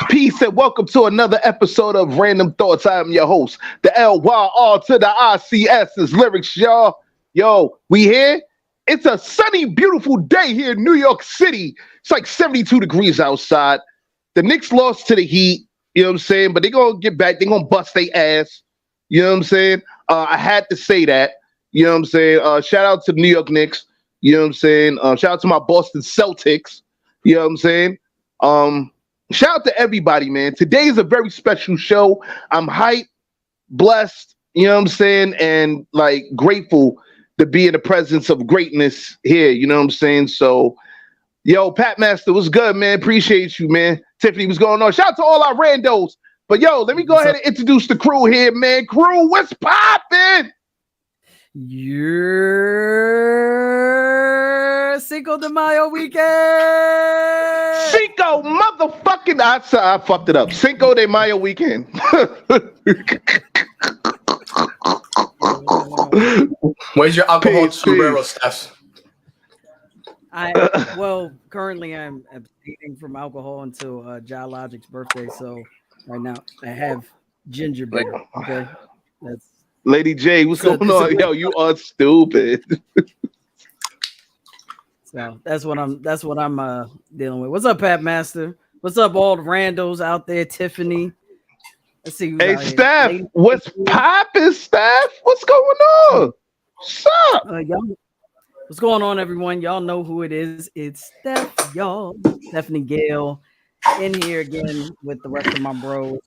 Peace, and welcome to another episode of Randumb Thoughtz. I am your host, the LYR to the ICS is lyrics, y'all. Yo, we here? It's a sunny, beautiful day here in New York City. It's like 72 degrees outside. The Knicks lost to the Heat, you know what I'm saying? But they're going to get back. They're going to bust their ass. You know what I'm saying? I had to say that. You know what I'm saying? Shout out to the New York Knicks. You know what I'm saying? Shout out to my Boston Celtics. You know what I'm saying? Shout out to everybody, man. Today is a very special show. I'm hyped, blessed, you know what I'm saying? And like grateful to be in the presence of greatness here. You know what I'm saying? So, yo, Pat Master, what's good, man? Appreciate you, man. Tiffany, what's going on? Shout out to all our randos. But yo, let me go ahead and introduce the crew here, man. Crew, what's poppin'? Your Cinco de Mayo weekend. Cinco motherfucking I fucked it up. Cinco de Mayo weekend. Where's your alcohol sombrero, Steph? Well, currently I'm abstaining from alcohol until Geologic's birthday. So right now I have ginger beer. Okay, that's Lady J. What's going on? Yo, you are stupid. So that's what I'm dealing with. What's up, Pat Master? What's up, all the randos out there? Tiffany. Let's see. Hey, Steph, what's poppin', Steph? What's going on? What's up? What's going on, everyone? Y'all know who it is. It's Steph, y'all. Stephanie Gale in here again with the rest of my bros.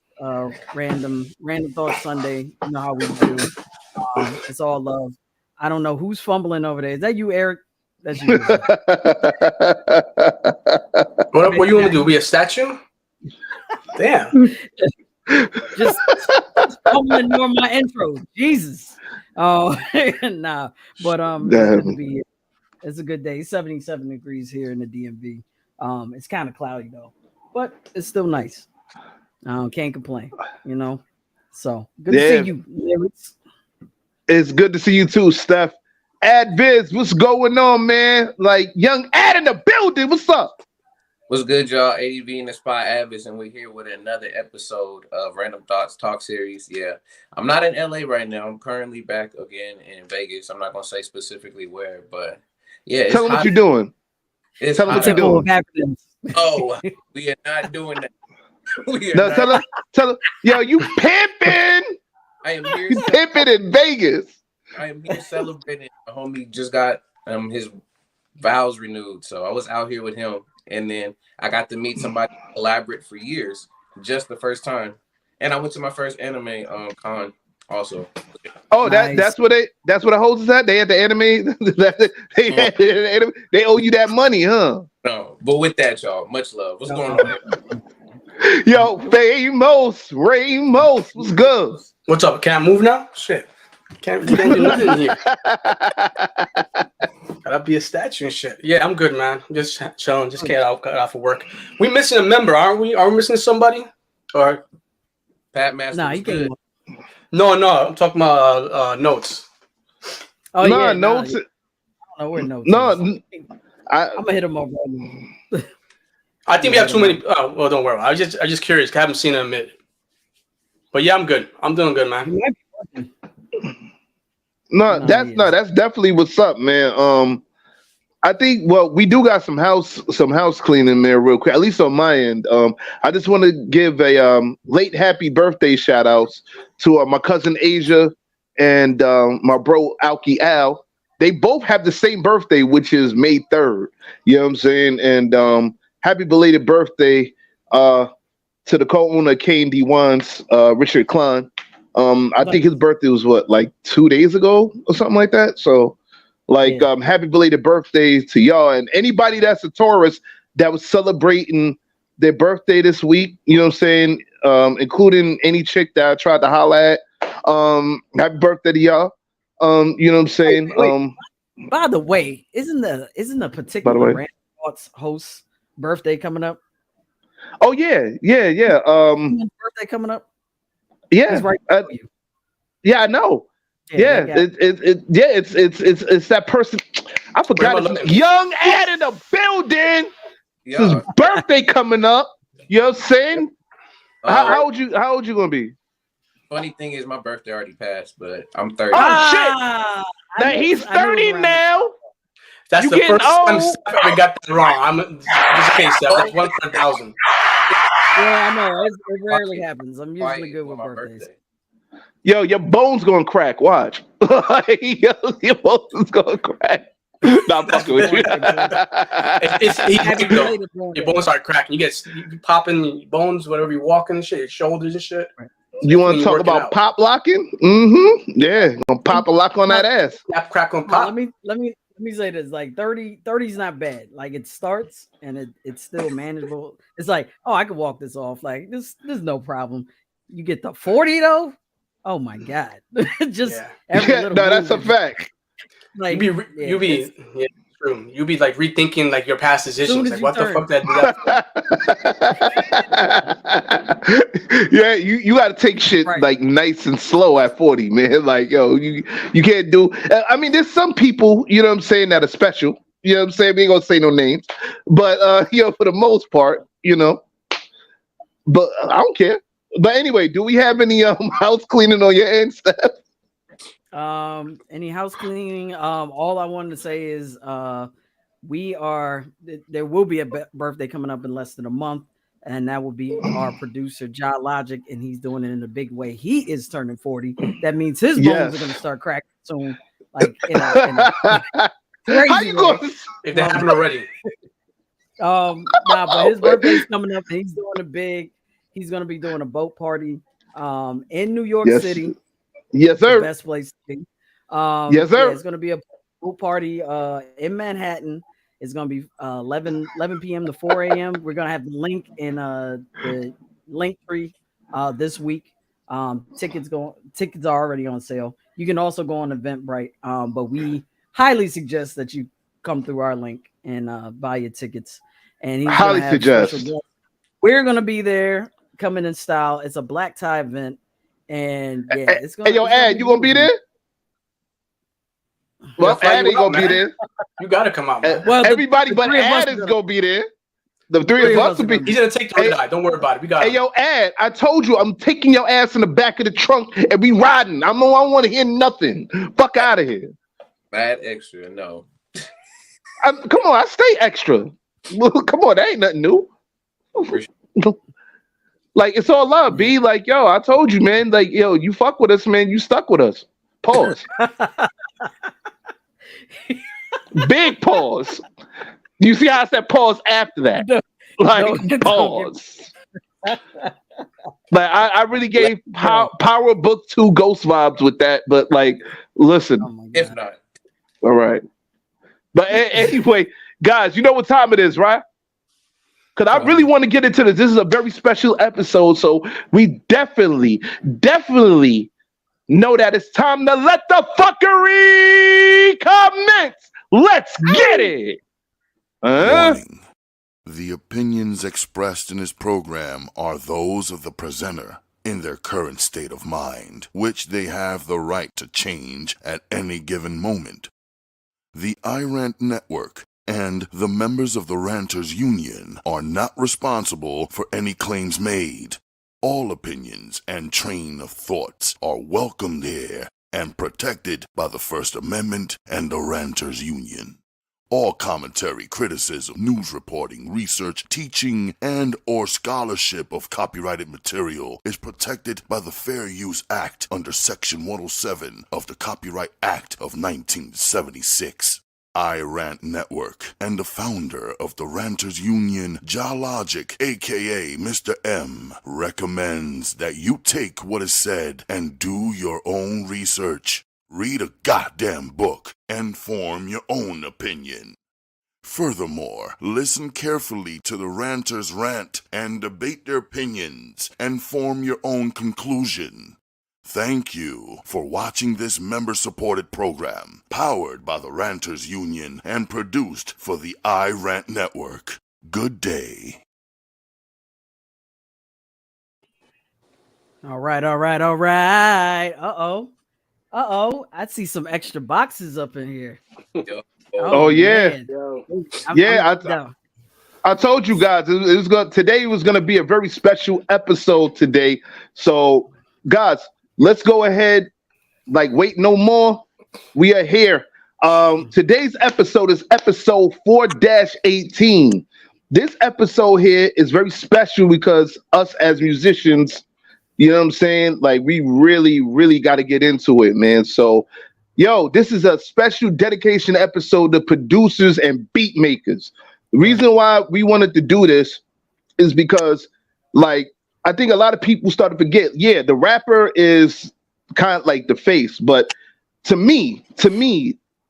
Random Thoughts Sunday. You know how we do. It's all love. I don't know who's fumbling over there. Is that you, Eric? That's you. What you want to do? Be a statue? Damn. just fumbling during my intro. Jesus. Oh, nah. But it's a good day. 77 degrees here in the DMV. It's kind of cloudy though, but it's still nice. Can't complain, you know. So good to see you. It's good to see you too, Steph. Adviz, what's going on, man? Like young Ad in the building. What's up? What's good, y'all? ADV in the spot, Adviz, and we're here with another episode of Randumb Thoughtz Talk Series. Yeah, I'm not in LA right now. I'm currently back again in Vegas. I'm not gonna say specifically where, but yeah. Tell them what you're doing. Tell them what you're doing. Oh, we are not doing that. Tell him, yo, you pimping. I am here. You pimping in Vegas. I am here celebrating. My homie just got his vows renewed, so I was out here with him, and then I got to meet somebody elaborate for years, just the first time, and I went to my first anime con also. Oh, nice. that's what it holds us at. They had the anime. They owe you that money, huh? No, but with that, y'all, much love. What's going on? Yo, Ramos, what's good? What's up? Can I move now? Shit. Can't do nothing in here. Gotta be a statue and shit. Yeah, I'm good, man. I'm just chilling. Just got out for work. We missing a member, aren't we? Are we missing somebody? Or Pat Master? Nah, you can't. No. I'm talking about notes. Oh no, yeah, notes. I don't know where notes. No, I'm gonna hit him up. I think we have too many. Oh, well, don't worry. I was just curious. I haven't seen him admit. But yeah, I'm good. I'm doing good, man. That's definitely what's up, man. I think we do got some house cleaning there real quick, at least on my end. I just want to give a late happy birthday shout outs to my cousin Asia and my bro Alki Al. They both have the same birthday, which is May 3rd. You know what I'm saying? And happy belated birthday to the co-owner of K&D1's Richard Klein. I think his birthday was like 2 days ago or something like that. So happy belated birthday to y'all and anybody that's a tourist that was celebrating their birthday this week, you know what I'm saying? Including any chick that I tried to holler at. Happy birthday to y'all. You know what I'm saying? Wait. By the way, isn't a particular Randumb Thoughtz host birthday coming up? Oh yeah. Birthday coming up? Yeah. He's right you. Yeah, I know. Yeah, it's that person. I forgot his name. Young Ad in the building. It's his birthday coming up. You know what I'm saying? How old you gonna be? Funny thing is, my birthday already passed, but I'm 30. Oh shit! Now he's 30 now. That's You the first time old. Steph ever got that wrong. I'm just okay, Steph. That's 1 per 1,000. Yeah, I know. It rarely happens. I'm usually good with my birthdays. birthday. Yo, your bones gonna crack. Watch. Yo, your bones gonna crack. Nah, I'm fucking with you. It's easy though. Your bones start cracking. You popping your bones, whatever you're walking and shit, your shoulders and shit. You want to talk about pop locking? Mm-hmm. Yeah, gonna pop a lock on that ass. Snap, crack, on pop. Let me say this. Like 30 is not bad. Like it starts and it's still manageable. It's like, oh, I could walk this off. Like there's no problem. You get the 40 though. Oh my god. Just every little no, that's a fact. Like you be true. You be like rethinking like your past decisions. Like what the fuck that do? Yeah, you got to take shit like nice and slow at 40, man. Like yo, you can't do. I mean, there's some people, you know what I'm saying, that are special. You know what I'm saying? We ain't gonna say no names, but you know, for the most part, you know. But I don't care. But anyway, do we have any house cleaning on your end, Steph? Any house cleaning? All I wanted to say is there will be a birthday coming up in less than a month, and that will be our producer John Logic, and he's doing it in a big way. He is turning 40. That means his bones are gonna start cracking soon. Like in a crazy How you going? If they haven't already. But his birthday's coming up, and he's doing it big. He's gonna be doing a boat party in New York City. Yes, sir. The best place to be. Yes, sir. Yeah, it's gonna be a pool party in Manhattan. It's gonna be 11 p.m. to 4 a.m. We're gonna have the link in the link tree this week. Tickets are already on sale. You can also go on Eventbrite, but we highly suggest that you come through our link and buy your tickets. And he's highly suggest. We're gonna be there, coming in style. It's a black tie event. And yeah, it's gonna. Hey, yo, Ad, you gonna be there? Well, Ad ain't gonna be there. You gotta come out, man. Well, everybody but Ad is gonna be there. The three of us will be. He's gonna take the red eye. Don't worry about it. We got. Hey, yo, Ad, I told you I'm taking your ass in the back of the trunk and we riding. I don't want to hear nothing. Fuck out of here. Bad extra, no. Come on, I stay extra. Come on, that ain't nothing new. Like, it's all love, B. Like, yo, I told you, man. Like, yo, you fuck with us, man. You stuck with us. Pause. Big pause. You see how I said pause after that? Pause. Like, I really gave Power Book 2 Ghost vibes with that, but, like, listen. If not. All right. But anyway, guys, you know what time it is, right? Because I really want to get into this. This is a very special episode, so we definitely know that it's time to let the fuckery commence. Let's get it. Warning. The opinions expressed in this program are those of the presenter in their current state of mind, which they have the right to change at any given moment. The iRant Network and the members of the Ranters Union are not responsible for any claims made. All opinions and train of thoughts are welcomed here and protected by the First Amendment and the Ranters Union. All commentary, criticism, news reporting, research, teaching, and or scholarship of copyrighted material is protected by the Fair Use Act under Section 107 of the Copyright Act of 1976. iRant Network and the founder of the Ranters Union, Logic, aka Mr. M, recommends that you take what is said and do your own research. Read a goddamn book and form your own opinion. Furthermore, listen carefully to the Ranters rant and debate their opinions and form your own conclusion. Thank you for watching this member-supported program, powered by the Ranters Union and produced for the iRant Network. Good day. All right. I see some extra boxes up in here. Oh yeah. Man. I told you guys today was gonna be a very special episode today. So, guys, let's go ahead. Like, wait no more. We are here. Today's episode is episode 4-18. This episode here is very special because us as musicians, you know what I'm saying? Like, we really, really got to get into it, man. So, this is a special dedication episode to producers and beat makers. The reason why we wanted to do this is because, like, I think a lot of people start to forget, the rapper is kind of like the face, but to me,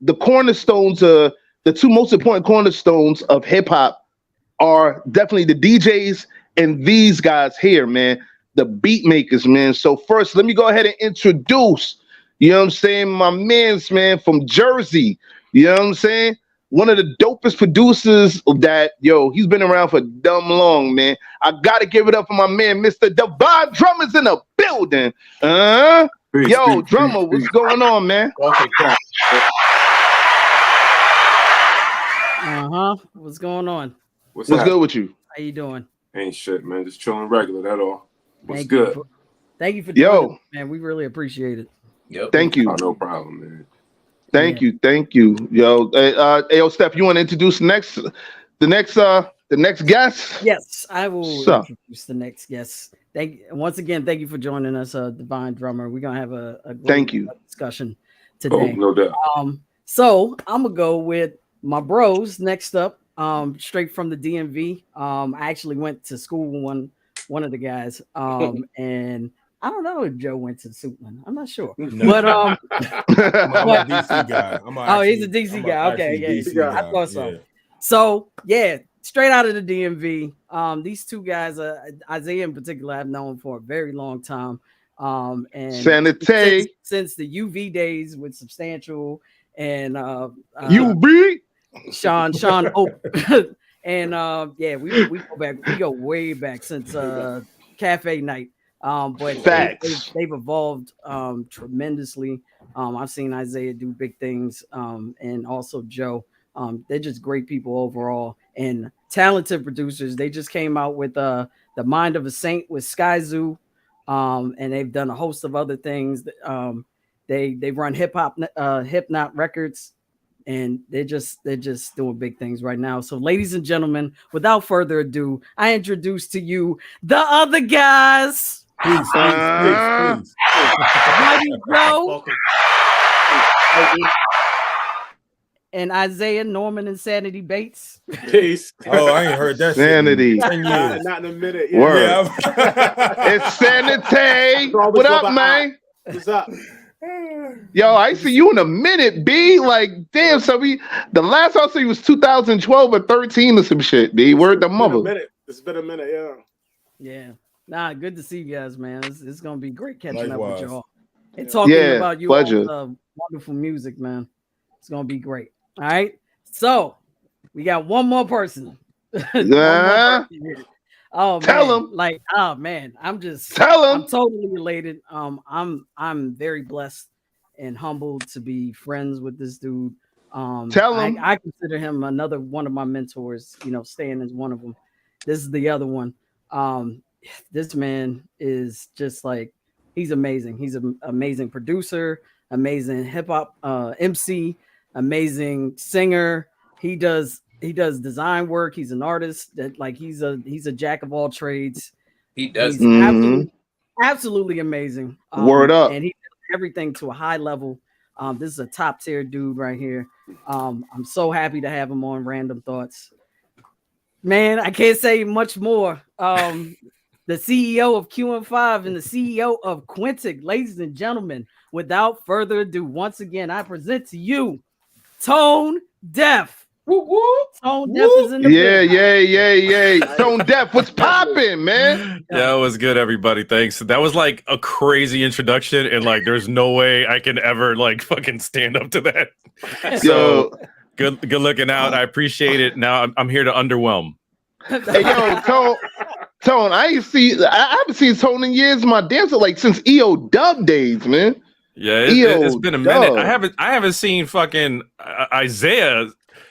the cornerstones, the two most important cornerstones of hip hop are definitely the DJs and these guys here, man, the beat makers, man. So first, let me go ahead and introduce, you know what I'm saying, my man's, man, from Jersey, you know what I'm saying? One of the dopest producers that, he's been around for dumb long, man. I got to give it up for my man, Mr. Divine Drummer's in the building. Drummer, what's going on, man? What's going on? What's good with you? How you doing? Ain't shit, man. Just chilling regular, that all. What's good? Thank you for doing it, man. We really appreciate it. Yep. Thank you. Oh, no problem, man. Thank you. Yo, Steph, you want to introduce the next guest? Yes, I will introduce the next guest. Once again, thank you for joining us, Divine Drummer. We're gonna have a great discussion today. Oh, no doubt. So I'm gonna go with my bros next up. Straight from the DMV. I actually went to school with one of the guys. And I don't know if Joe went to Suitland. I'm not sure. No. But I'm a DC guy. He's a DC guy. Okay, yeah. I thought so. Yeah. So straight out of the DMV. These two guys, Isaiah in particular, I've known for a very long time. And since the UV days with Substantial and UV Sean Oak. And we go back. We go way back since Cafe Night. But they've evolved tremendously. I've seen Isaiah do big things, and also Joe. They're just great people overall and talented producers. They just came out with The Mind of a Saint with Sky Zoo, and they've done a host of other things. They run Hypnot Records, and they're just doing big things right now. So, ladies and gentlemen, without further ado, I introduce to you the other guys. Please. Joe and Isaiah, Norman, and Sanity Bates. Peace. Oh, I ain't heard that. Sanity. Not in a minute. Yeah. It's Sanity. What up, man? What's up? Yo, I see you in a minute, B. Like, damn. So the last I saw you was 2012 or 13 or some shit, B. Word the mother. It's been a minute, yeah. Yeah. Nah, good to see you guys, man. It's gonna be great catching up with y'all and talking about you all wonderful music, man. It's gonna be great. All right. So we got one more person. Oh, tell him. Like, oh man, I'm totally elated. I'm very blessed and humbled to be friends with this dude. Tell him. I consider him another one of my mentors. Stan is one of them. This is the other one. This man is just like, he's amazing. He's an amazing producer, amazing hip hop MC, amazing singer. He does design work. He's an artist that he's a jack of all trades. He does. He's absolutely amazing. Word up. And he does everything to a high level. This is a top tier dude right here. I'm so happy to have him on Randumb Thoughtz. Man, I can't say much more. The CEO of QM5 and the CEO of Quintic, ladies and gentlemen, without further ado, once again, I present to you Tone Deaf. Woo, woo. Tone Deaf is in the building. Yeah. Tone Deaf, what's popping, man? Yeah, it was good, everybody. Thanks. That was like a crazy introduction, and there's no way I can ever fucking stand up to that. So good looking out. I appreciate it. Now I'm here to underwhelm. Hey, yo, Tone, I haven't seen Tone in years. My dancer since EO Dub days, man. Yeah, it's been a minute. I haven't seen fucking Isaiah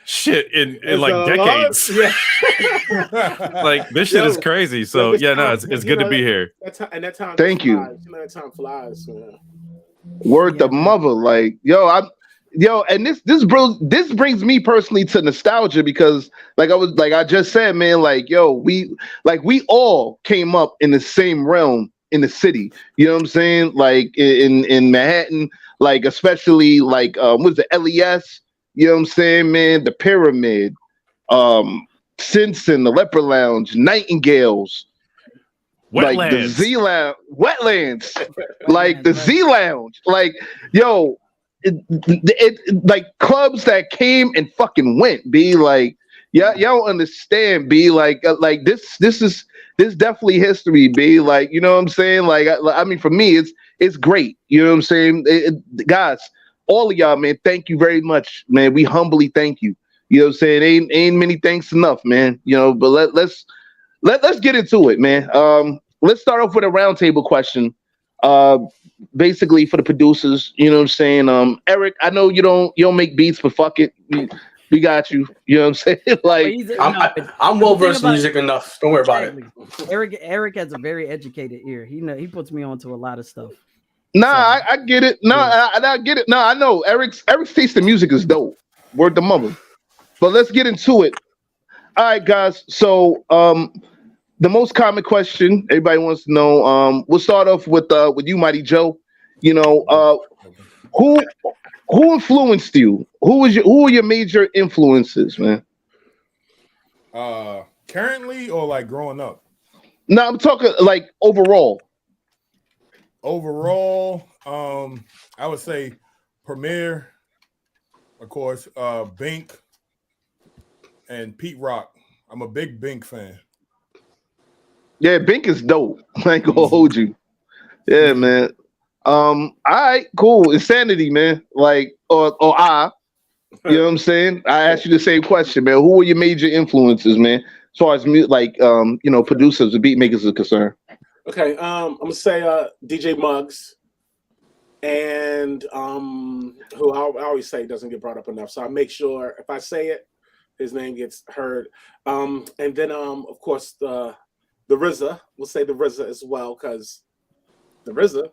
shit in like a decades. Yeah. Like this shit is crazy. So yeah, no, it's good to be here. That time Thank you. flies. You know, that time flies, man. Word the mother, like and this brings me personally to nostalgia because like I just said, man, like we all came up in the same realm in the city. You know what I'm saying? Like in Manhattan, like especially like what's the LES? You know what I'm saying, man? The Pyramid, Simpson, the Leper Lounge, Nightingales. Wetlands. Like the Z Lounge, wetlands, like the Z Lounge, like it like clubs that came and fucking went. Be like, y'all don't understand. Be like this is definitely history. Be like, you know what I'm saying? Like, I mean, for me, it's great. You know what I'm saying, guys? All of y'all, man, thank you very much, man. We humbly thank you. You know what I'm saying? Ain't many thanks enough, man. You know, but let's get into it, man. Let's start off with a roundtable question. Basically for the producers, you know what I'm saying? Eric, I know you don't make beats, but fuck it. We got you. You know what I'm saying? Like I'm well versed in music enough. Don't worry about it. Eric has a very educated ear. He puts me onto a lot of stuff. Nah, I get it. No, I get it. No, I know Eric's taste in music is dope. Word the mother. But let's get into it. All right, guys. So the most common question everybody wants to know. We'll start off with you, Mighty Joe. You know, who influenced you? Who are your major influences, man? Currently or like growing up? No, I'm talking like overall. Overall, I would say Premier, of course, Bink, and Pete Rock. I'm a big Bink fan. Yeah, Bink is dope. I ain't gonna hold you. Yeah, man. All right, cool. Insanity, man. Like, or you know what I'm saying? I asked you the same question, man. Who are your major influences, man? As far as producers or beat makers are concerned. Okay, I'm gonna say DJ Muggs, and who I always say doesn't get brought up enough. So I make sure if I say it, his name gets heard. And then of course the RZA. We'll say the RZA as well, because the RZA.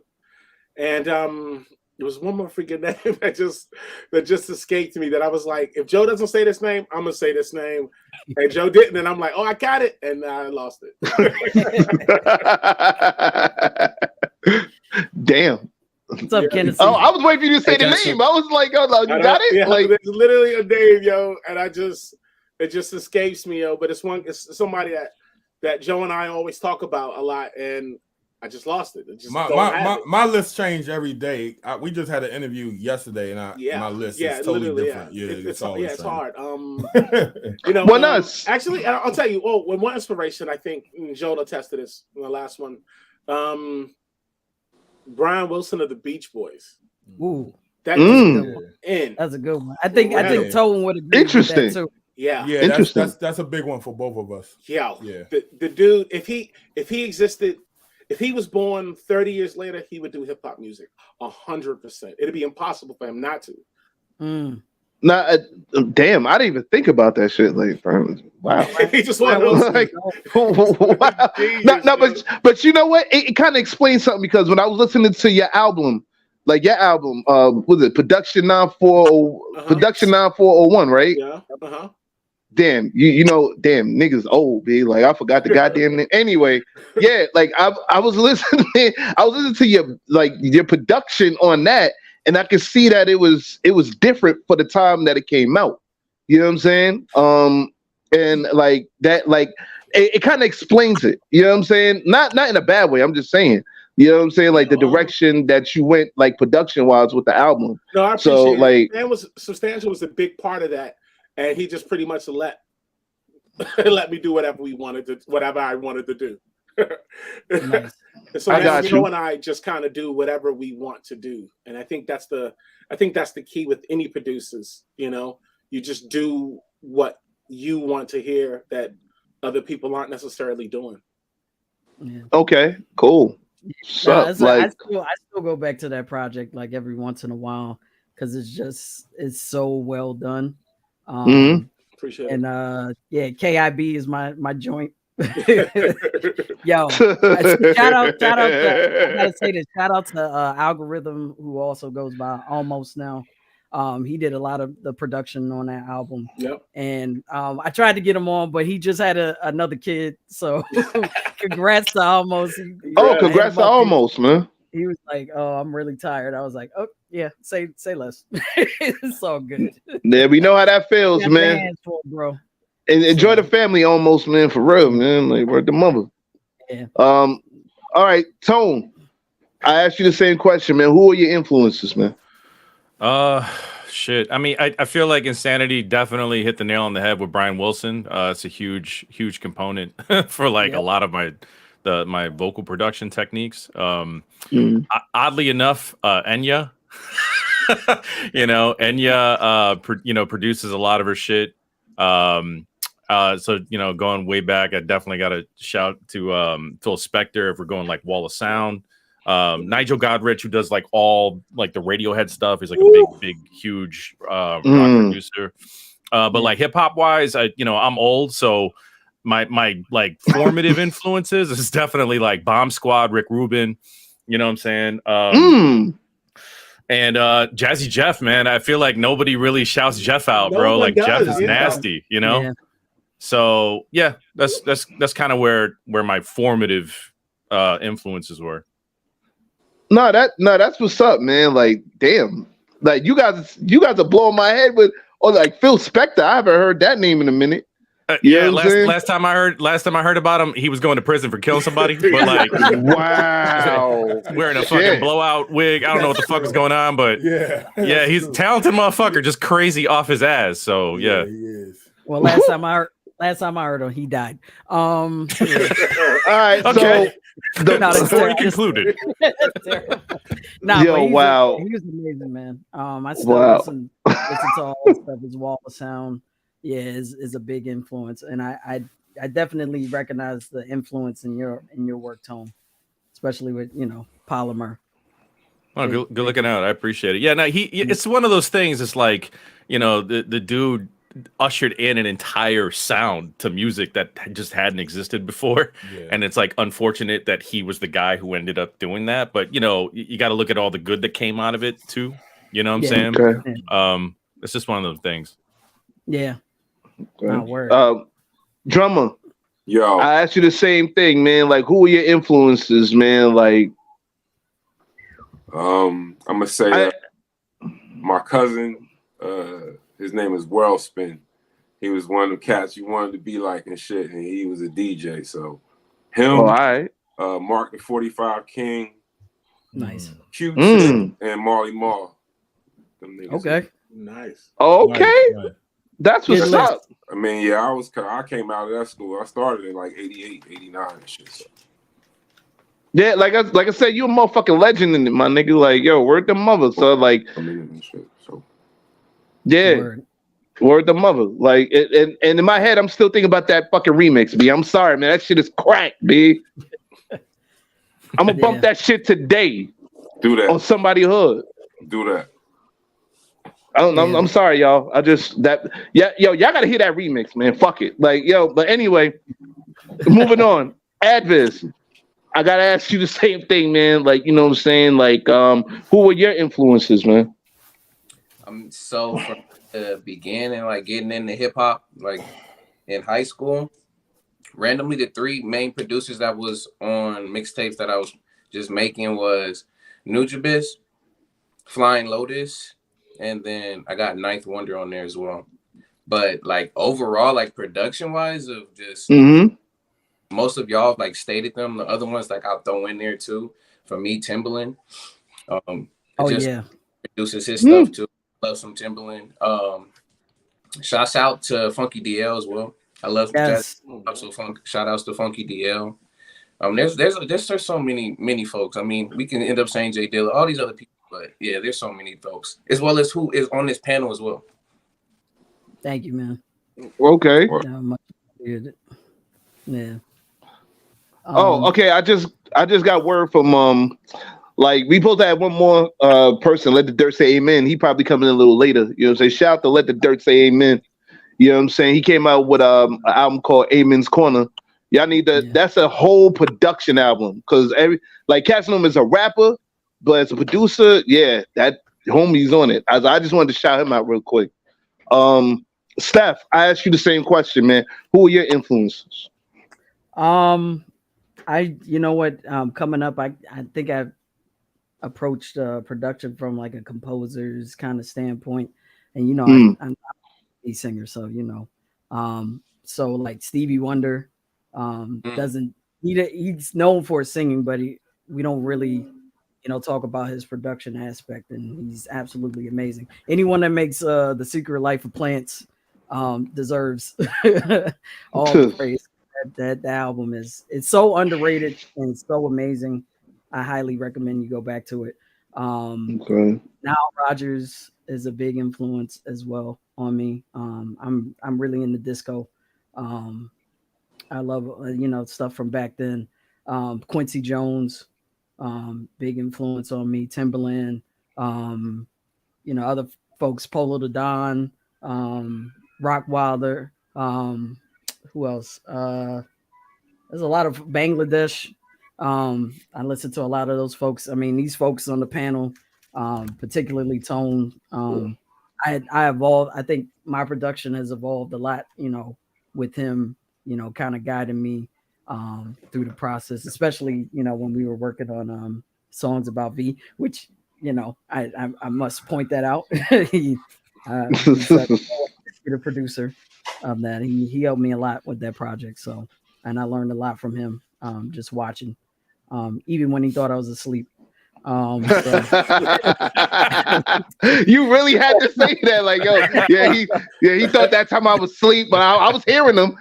And there was one more freaking name that just escaped me that I was like, if Joe doesn't say this name, I'm gonna say this name. And Joe didn't, and I'm like, oh, I got it, and I lost it. Damn. What's up, Kenneth? Oh, I was waiting for you to say the name. I was like, you got it? Yeah, like, there's literally a name, yo, and it just escapes me, yo. But it's somebody that Joe and I always talk about a lot, and I just lost it. My list change every day. We just had an interview yesterday, and my list is totally different. Yeah, it's hard. Actually, I'll tell you. Oh, one inspiration, I think Joel attested this in the last one. Brian Wilson of the Beach Boys. Ooh, that's a good one. That's a good one. I think Tone would agree. Interesting. With that too. Yeah, interesting. That's a big one for both of us. Yeah. The dude, if he existed. If he was born 30 years later, he would do hip hop music 100%. It'd be impossible for him not to. Nah, damn, I didn't even think about that shit. Like, wow. He just wanted like, wow. But you know what? It kind of explains something, because when I was listening to your album, was it Production 9401, right? Yeah. Damn, you know, damn, niggas old, B. Like, I forgot the goddamn name. Anyway, yeah, like I was listening to your production on that, and I could see that it was different for the time that it came out. You know what I'm saying? And like that, like it kind of explains it. You know what I'm saying? Not in a bad way. I'm just saying. You know what I'm saying? Like the direction that you went, like production wise, with the album. No, I appreciate it. And Substantial was a big part of that. And he just pretty much let me do whatever I wanted to do. Nice. So now Joe and I just kind of do whatever we want to do. And I think that's the key with any producers. You know, you just do what you want to hear that other people aren't necessarily doing. Yeah. Okay, cool. I still go back to that project like every once in a while, because it's so well done. Appreciate and it. yeah, KIB is my joint. Yo, shout out to, I gotta say this, shout out to Algorithm, who also goes by Almost now. He did a lot of the production on that album. Yep. And I tried to get him on, but he just had another kid. So congrats to Almost. Congrats to Almost, man. He was like, "Oh, I'm really tired." I was like, "Oh, yeah, say less." It's all good. Yeah, we know how that feels, man. Bro. And enjoy the family, Almost, man, for real, man. Like, word the mother. Yeah. All right, Tone. I asked you the same question, man. Who are your influences, man? Shit. I mean, I feel like Insanity definitely hit the nail on the head with Brian Wilson. It's a huge component for like a lot of my vocal production techniques. Oddly enough, Enya, Enya, produces a lot of her shit. So going way back, I definitely got to shout to Phil Spector if we're going like Wall of Sound. Nigel Godrich, who does like all like the Radiohead stuff, he's like a big huge rock producer. But like hip hop wise, I'm old, so my like formative influences is definitely like Bomb Squad, Rick Rubin, you know what I'm saying? And Jazzy Jeff, man, I feel like nobody really shouts Jeff out, bro. Like Jeff is nasty, you know? Yeah. So yeah, that's kind of where my formative influences were. No, that's what's up, man. Like, damn, like you guys are blowing my head with, like Phil Spector. I haven't heard that name in a minute. Yeah, last time I heard about him, he was going to prison for killing somebody. But like, wow, wearing a fucking blowout wig. I don't know what the fuck is going on, but yeah, he's a talented motherfucker, just crazy off his ass. So yeah, he is. Well, last time I heard him, he died. All right, okay. So story concluded. Wow, he was amazing, man. I still listen to all that stuff. His Wall of Sound, is a big influence, and I definitely recognize the influence in your work, Tone, especially with Polymer. Oh, good looking out. I appreciate it. Yeah, no, it's one of those things. It's like the dude ushered in an entire sound to music that just hadn't existed before, and it's like unfortunate that he was the guy who ended up doing that. But you got to look at all the good that came out of it too. You know what I'm saying? Okay. It's just one of those things. Yeah. Drummer. Yo, I asked you the same thing, man. Like, who are your influences, man? Like, I'm gonna say my cousin. His name is Worldspin. He was one of the cats you wanted to be like and shit, and he was a DJ. So him, all right. Mark the 45 King, nice, Cute and Marley Marl. Okay, nice. Okay, Nice. That's what's up. I mean, yeah, I came out of that school. I started in like 88, 89 and shit. So. Yeah, like I said, you a motherfucking legend in it, my nigga. Like, yo, word the mother. So like, yeah, word the mother. Like, and in my head, I'm still thinking about that fucking remix, B. I'm sorry, man. That shit is crack, B. I'm gonna bump that shit today. Do that on somebody's hood. Do that. I'm sorry, y'all. Y'all gotta hear that remix, man. Fuck it. Like, yo, but anyway, moving on. Advis, I gotta ask you the same thing, man. Like, you know what I'm saying? Like, who were your influences, man? So from the beginning, like getting into hip hop, like in high school, randomly the three main producers that was on mixtapes that I was just making was Nujabes, Flying Lotus, and then I got Ninth Wonder on there as well. But like overall, like production wise, of just most of y'all like stated them. The other ones like I'll throw in there too. For me, Timbaland. Produces his stuff too. Love some Timbaland. Shouts out to Funky DL as well. I love jazz. Also, shout outs to Funky DL. There's so many folks. I mean, we can end up saying Jay Dilla, all these other people, but yeah, there's so many folks, as well as who is on this panel as well. Thank you, man. Okay. Yeah. Okay. I just got word from like we supposed to have one more person. Let the Dirt say amen. He probably coming in a little later. You know what I'm saying? Shout out to Let the Dirt say amen. You know what I'm saying? He came out with an album called Amen's Corner. Y'all need to. Yeah. That's a whole production album because Cats know him as a rapper, but as a producer, yeah, that homie's on it. I just wanted to shout him out real quick. Steph, I asked you the same question, man. Who are your influences? You know what? Coming up, I think I approached production from like a composer's kind of standpoint, and you know, I'm a singer, so you know, so like Stevie Wonder, he's known for his singing, but we don't really, you know, talk about his production aspect, and he's absolutely amazing. Anyone that makes The Secret Life of Plants deserves all the praise. That album it's so underrated and so amazing. I highly recommend you go back to it. Okay. Now Rogers is a big influence as well on me. I'm really into disco. I love you know, stuff from back then. Quincy Jones, big influence on me. Timberland, you know, other folks, Polo the Don, Rock Wilder, who else? There's a lot of Bangladesh. I listen to a lot of those folks. I mean, these folks on the panel, particularly Tone. I evolved. I think my production has evolved a lot, you know, with him, you know, kind of guiding me through the process, especially, you know, when we were working on songs about V, which, you know, I must point that out. He's the producer of that. He helped me a lot with that project. So, and I learned a lot from him, just watching, even when he thought I was asleep. So. You really had to say that, like, yo, he thought that time I was asleep, but I was hearing him.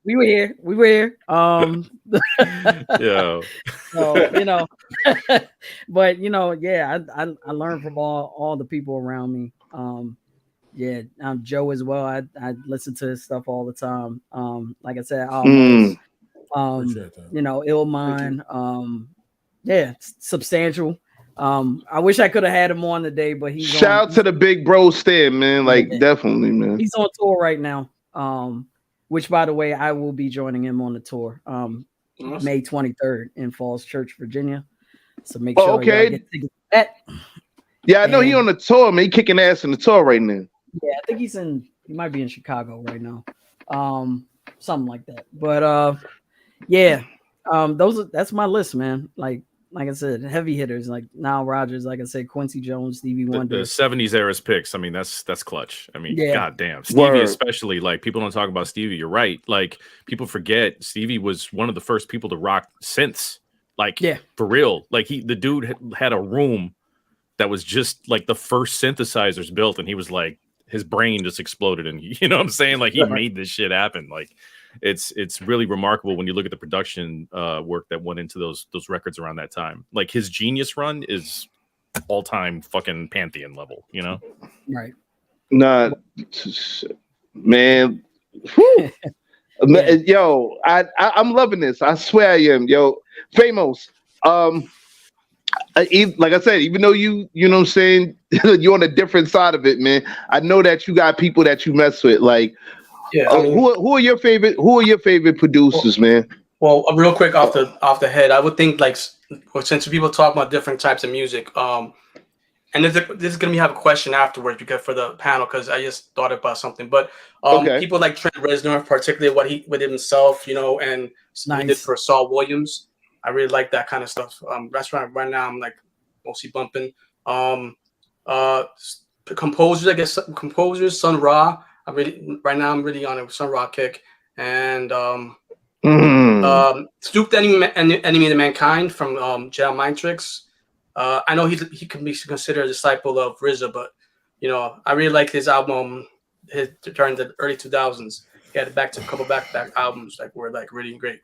We were here. Yeah. So, you know, but you know, yeah, I learned from all the people around me. Yeah, Joe as well. I listen to his stuff all the time. Like I said, almost, you know, Illmind. Yeah, Substantial. I wish I could have had him on today, but he's shout out to the big bro Stan, man. Like, definitely, man. He's on tour right now. Which, by the way, I will be joining him on the tour. May 23rd in Falls Church, Virginia. So make sure y'all get tickets to that. Yeah, I know he on the tour, man. He kicking ass in the tour right now. Yeah, I think he might be in Chicago right now. Something like that. But yeah, that's my list, man. Like I said, heavy hitters like Nile Rodgers, like I said, Quincy Jones, Stevie Wonder. The 70s era's picks. I mean, that's clutch. I mean, goddamn. Stevie, Word. especially, like, people don't talk about Stevie. You're right. Like, people forget Stevie was one of the first people to rock synths. Like, for real. Like, the dude had a room that was just like the first synthesizers built, and he was like, his brain just exploded, and you know what I'm saying? Like, he made this shit happen. Like, it's really remarkable when you look at the production work that went into those records around that time. Like, his Genius run is all-time fucking pantheon level, you know? Right. Nah, man. Yo, I'm loving this. I swear I am. Yo, Famous. Like I said, even though you know what I'm saying, you're on a different side of it, man. I know that you got people that you mess with. Like, who are your favorite producers, man? Well, real quick off the head, I would think, like, since people talk about different types of music, and this is gonna have a question afterwards because for the panel, because I just thought about something. But people like Trent Reznor, particularly what he with himself, you know, and he did for Saul Williams. I really like that kind of stuff. That's right now I'm like mostly bumping. Composers, I guess Sun Ra. I'm really on a Sun Ra kick. And Stoop the Enemy of Mankind from Jedi Mind Tricks. I know he can be considered a disciple of RZA, but you know, I really like his album during the early 2000s. He had a couple back-to-back albums that were like really great.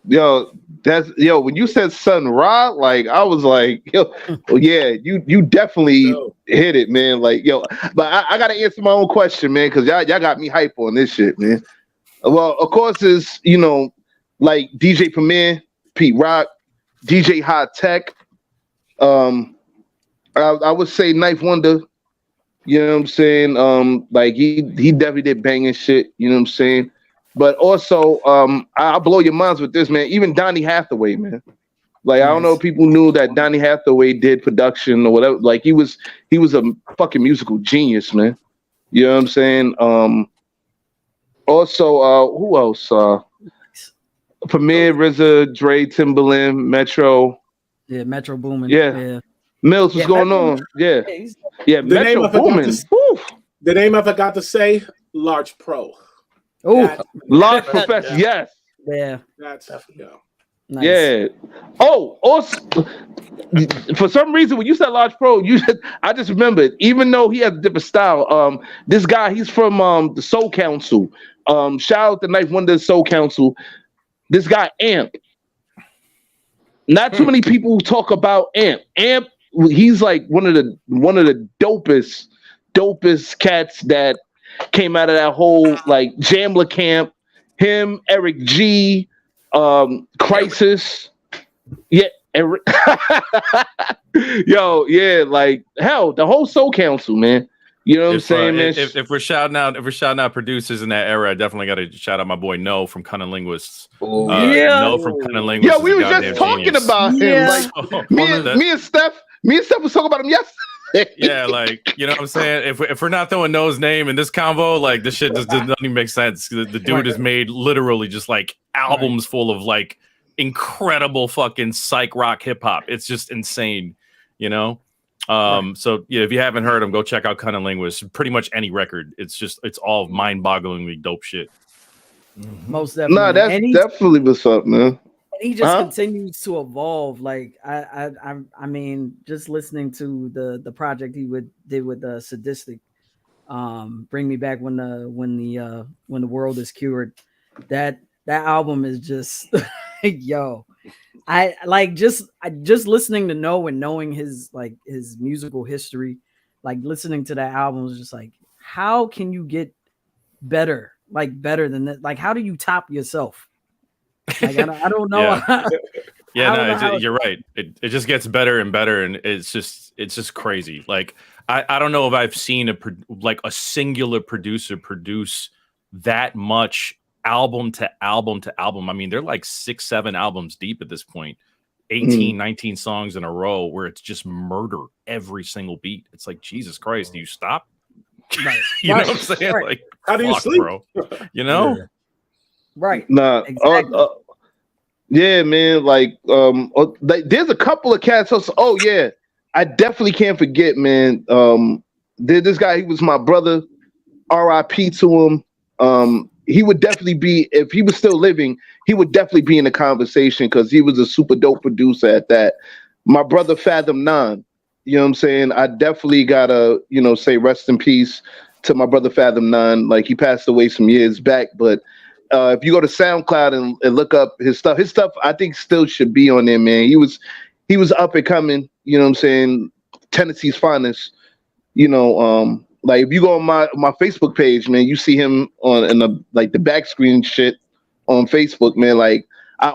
Yo, when you said Sun Ra, like, I was like, yo, yeah, you definitely hit it, man. Like, yo, but I gotta answer my own question, man, because y'all got me hype on this shit, man. Well, of course, it's, you know, like DJ Premier, Pete Rock, DJ High Tech. I would say Knife Wonder. You know what I'm saying? Like he definitely did banging shit. You know what I'm saying? But also, I'll blow your minds with this, man. Even Donny Hathaway, man. Like I don't know if people knew that Donny Hathaway did production or whatever. Like he was a fucking musical genius, man. You know what I'm saying? Also, who else? Premier, RZA, Dre, Timbaland, Metro. Yeah, Metro Boomin. Yeah. Mills, what's going on? Yeah. Yeah, The Metro Boomin. The name I forgot to say, Large Pro. Oh, Large Professor, yes. Yeah. That's Nice. Yeah. Oh, also, for some reason, when you said Large Pro, I just remembered, even though he has a different style, this guy, he's from the Soul Council. Shout out to Knife Wonder Soul Council. This guy, Amp. Not too many people talk about Amp. Amp, he's like one of the dopest cats that came out of that whole like Jamla camp. Him, Eric G, Crisis. Yeah, Eric. Yo, yeah, like hell, the whole Soul Council, man. You know what I'm saying, man? If we're shouting out producers in that era, I definitely got to shout out my boy No from Cunning Linguists. No from Cunning Linguists. Yeah, we were just talking about him. Like me and Steph was talking about him yesterday. Yeah, like you know what I'm saying. If we're not throwing No's name in this convo, like this shit just doesn't even make sense. The dude has made literally just like albums full of like incredible fucking psych rock hip hop. It's just insane, you know. So yeah, if you haven't heard him, go check out Cunning Linguists. Pretty much any record. It's all mind-bogglingly dope shit. Most definitely. Nah, that's definitely what's up, man. He just continues to evolve. Like I mean, just listening to the project he did with the Sadistic, Bring Me Back when the world is cured. That album is just yo. I like just listening to No and knowing his musical history, like listening to that album was just like, how can you get better than that? Like, how do you top yourself? Like, I don't know. You're right. It just gets better and better, and it's just crazy. Like I don't know if I've seen a singular producer produce that much album to album to album. I mean, they're like 6-7 albums deep at this point, 18 19 songs in a row where it's just murder every single beat. It's like, Jesus Christ, do you stop? Right. You know what I'm saying? Right. Like, how do you sleep, bro? You know? Yeah. Right. Nah. Exactly. Yeah, man. Like, there's a couple of cats. Oh yeah, I definitely can't forget, man. This guy, he was my brother. R.I.P. to him. He would definitely be, if he was still living, he would definitely be in the conversation because he was a super dope producer at that. My brother Fathom 9, you know what I'm saying? I definitely gotta, say rest in peace to my brother Fathom 9. Like, he passed away some years back, but if you go to SoundCloud and look up his stuff I think still should be on there, man. He was up and coming, you know what I'm saying? Tennessee's finest, like if you go on my Facebook page, man, you see him in the back screen shit on Facebook, man. Like I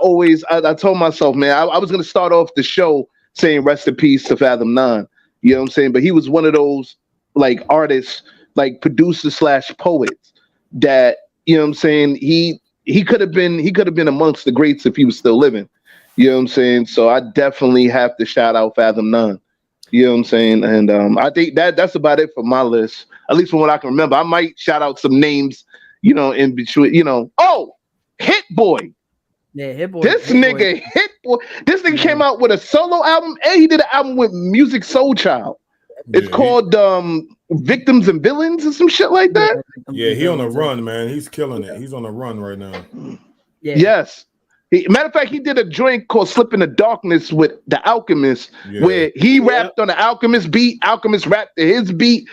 told myself, man, I was gonna start off the show saying rest in peace to Fathom 9. You know what I'm saying? But he was one of those like artists, like producers / poets that, you know what I'm saying, he could have been amongst the greats if he was still living. You know what I'm saying? So I definitely have to shout out Fathom 9. You know what I'm saying? And I think that's about it for my list, at least from what I can remember. I might shout out some names, in between, Oh, Hit Boy. Yeah, Hit Boy. This nigga came out with a solo album, and he did an album with Music Soul Child. It's called Victims and Villains or some shit like that. Yeah, he on the run, man. He's killing it. He's on the run right now. Yeah. Yes. Matter of fact, he did a joint called Slip in the Darkness with The Alchemist, where he rapped on the Alchemist beat. Alchemist rapped to his beat.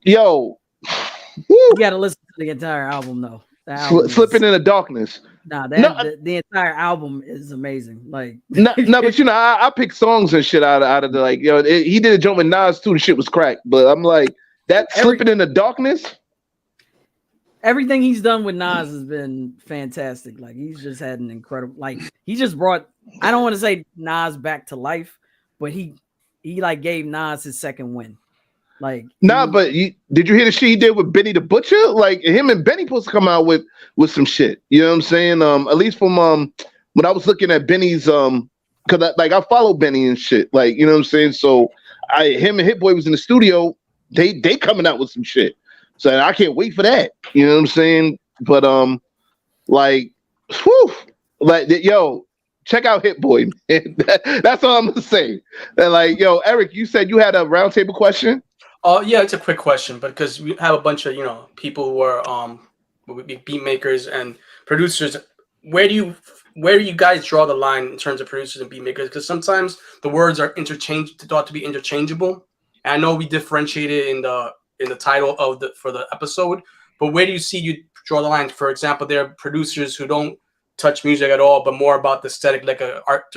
You gotta listen to the entire album though. Slipping in the Darkness. The entire album is amazing. Like but I pick songs and shit out of the he did a joint with Nas too. The shit was cracked, but I'm like Slipping in the Darkness. Everything he's done with Nas has been fantastic. Like he's just had an incredible, he just brought, I don't want to say Nas back to life, but he like gave Nas his second win. Like, nah, but did you hear the shit he did with Benny the Butcher? Like him and Benny supposed to come out with some shit. You know what I'm saying? At least from when I was looking at Benny's because I follow Benny and shit. Like, you know what I'm saying? So him and Hit Boy was in the studio. They coming out with some shit. So I can't wait for that. You know what I'm saying? But like, whew, like yo, check out Hit Boy. Man. That's all I'm gonna say. And like, yo, Eric, you said you had a roundtable question. Yeah, it's a quick question, but because we have a bunch of people who are beat makers and producers. Where do you guys draw the line in terms of producers and beat makers? Because sometimes the words are thought to be interchangeable. And I know we differentiated in the title for the episode, but where do you draw the line? For example, there are producers who don't touch music at all, but more about the aesthetic, like an art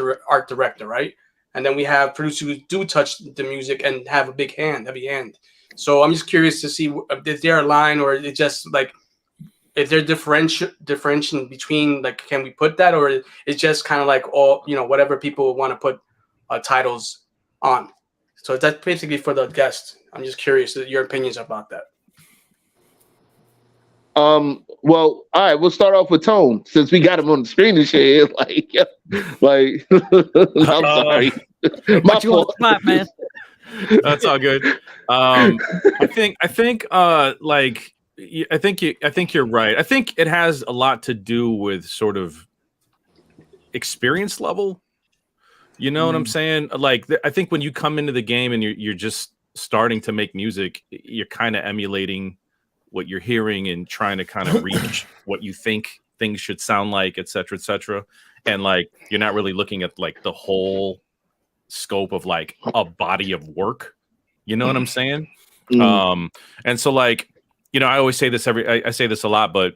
director, right? And then we have producers who do touch the music and have a heavy hand. So I'm just curious to see, is there a line, or is it just like, is there differentiation between, like, can we put that, or it's just kind of like all, whatever people want to put titles on? So that's basically for the guest. I'm just curious your opinions about that. Well, all right, we'll start off with Tone since we got him on the screen and shit. Like, I'm sorry. My fault, man. That's all good. I think you're right. I think it has a lot to do with sort of experience level. You know what I'm saying? Like, I think when you come into the game and you're just starting to make music, you're kind of emulating what you're hearing and trying to kind of reach what you think things should sound like, et cetera, et cetera. And like, you're not really looking at like the whole scope of like a body of work. You know what I'm saying? And so like, I always say this I say this a lot, but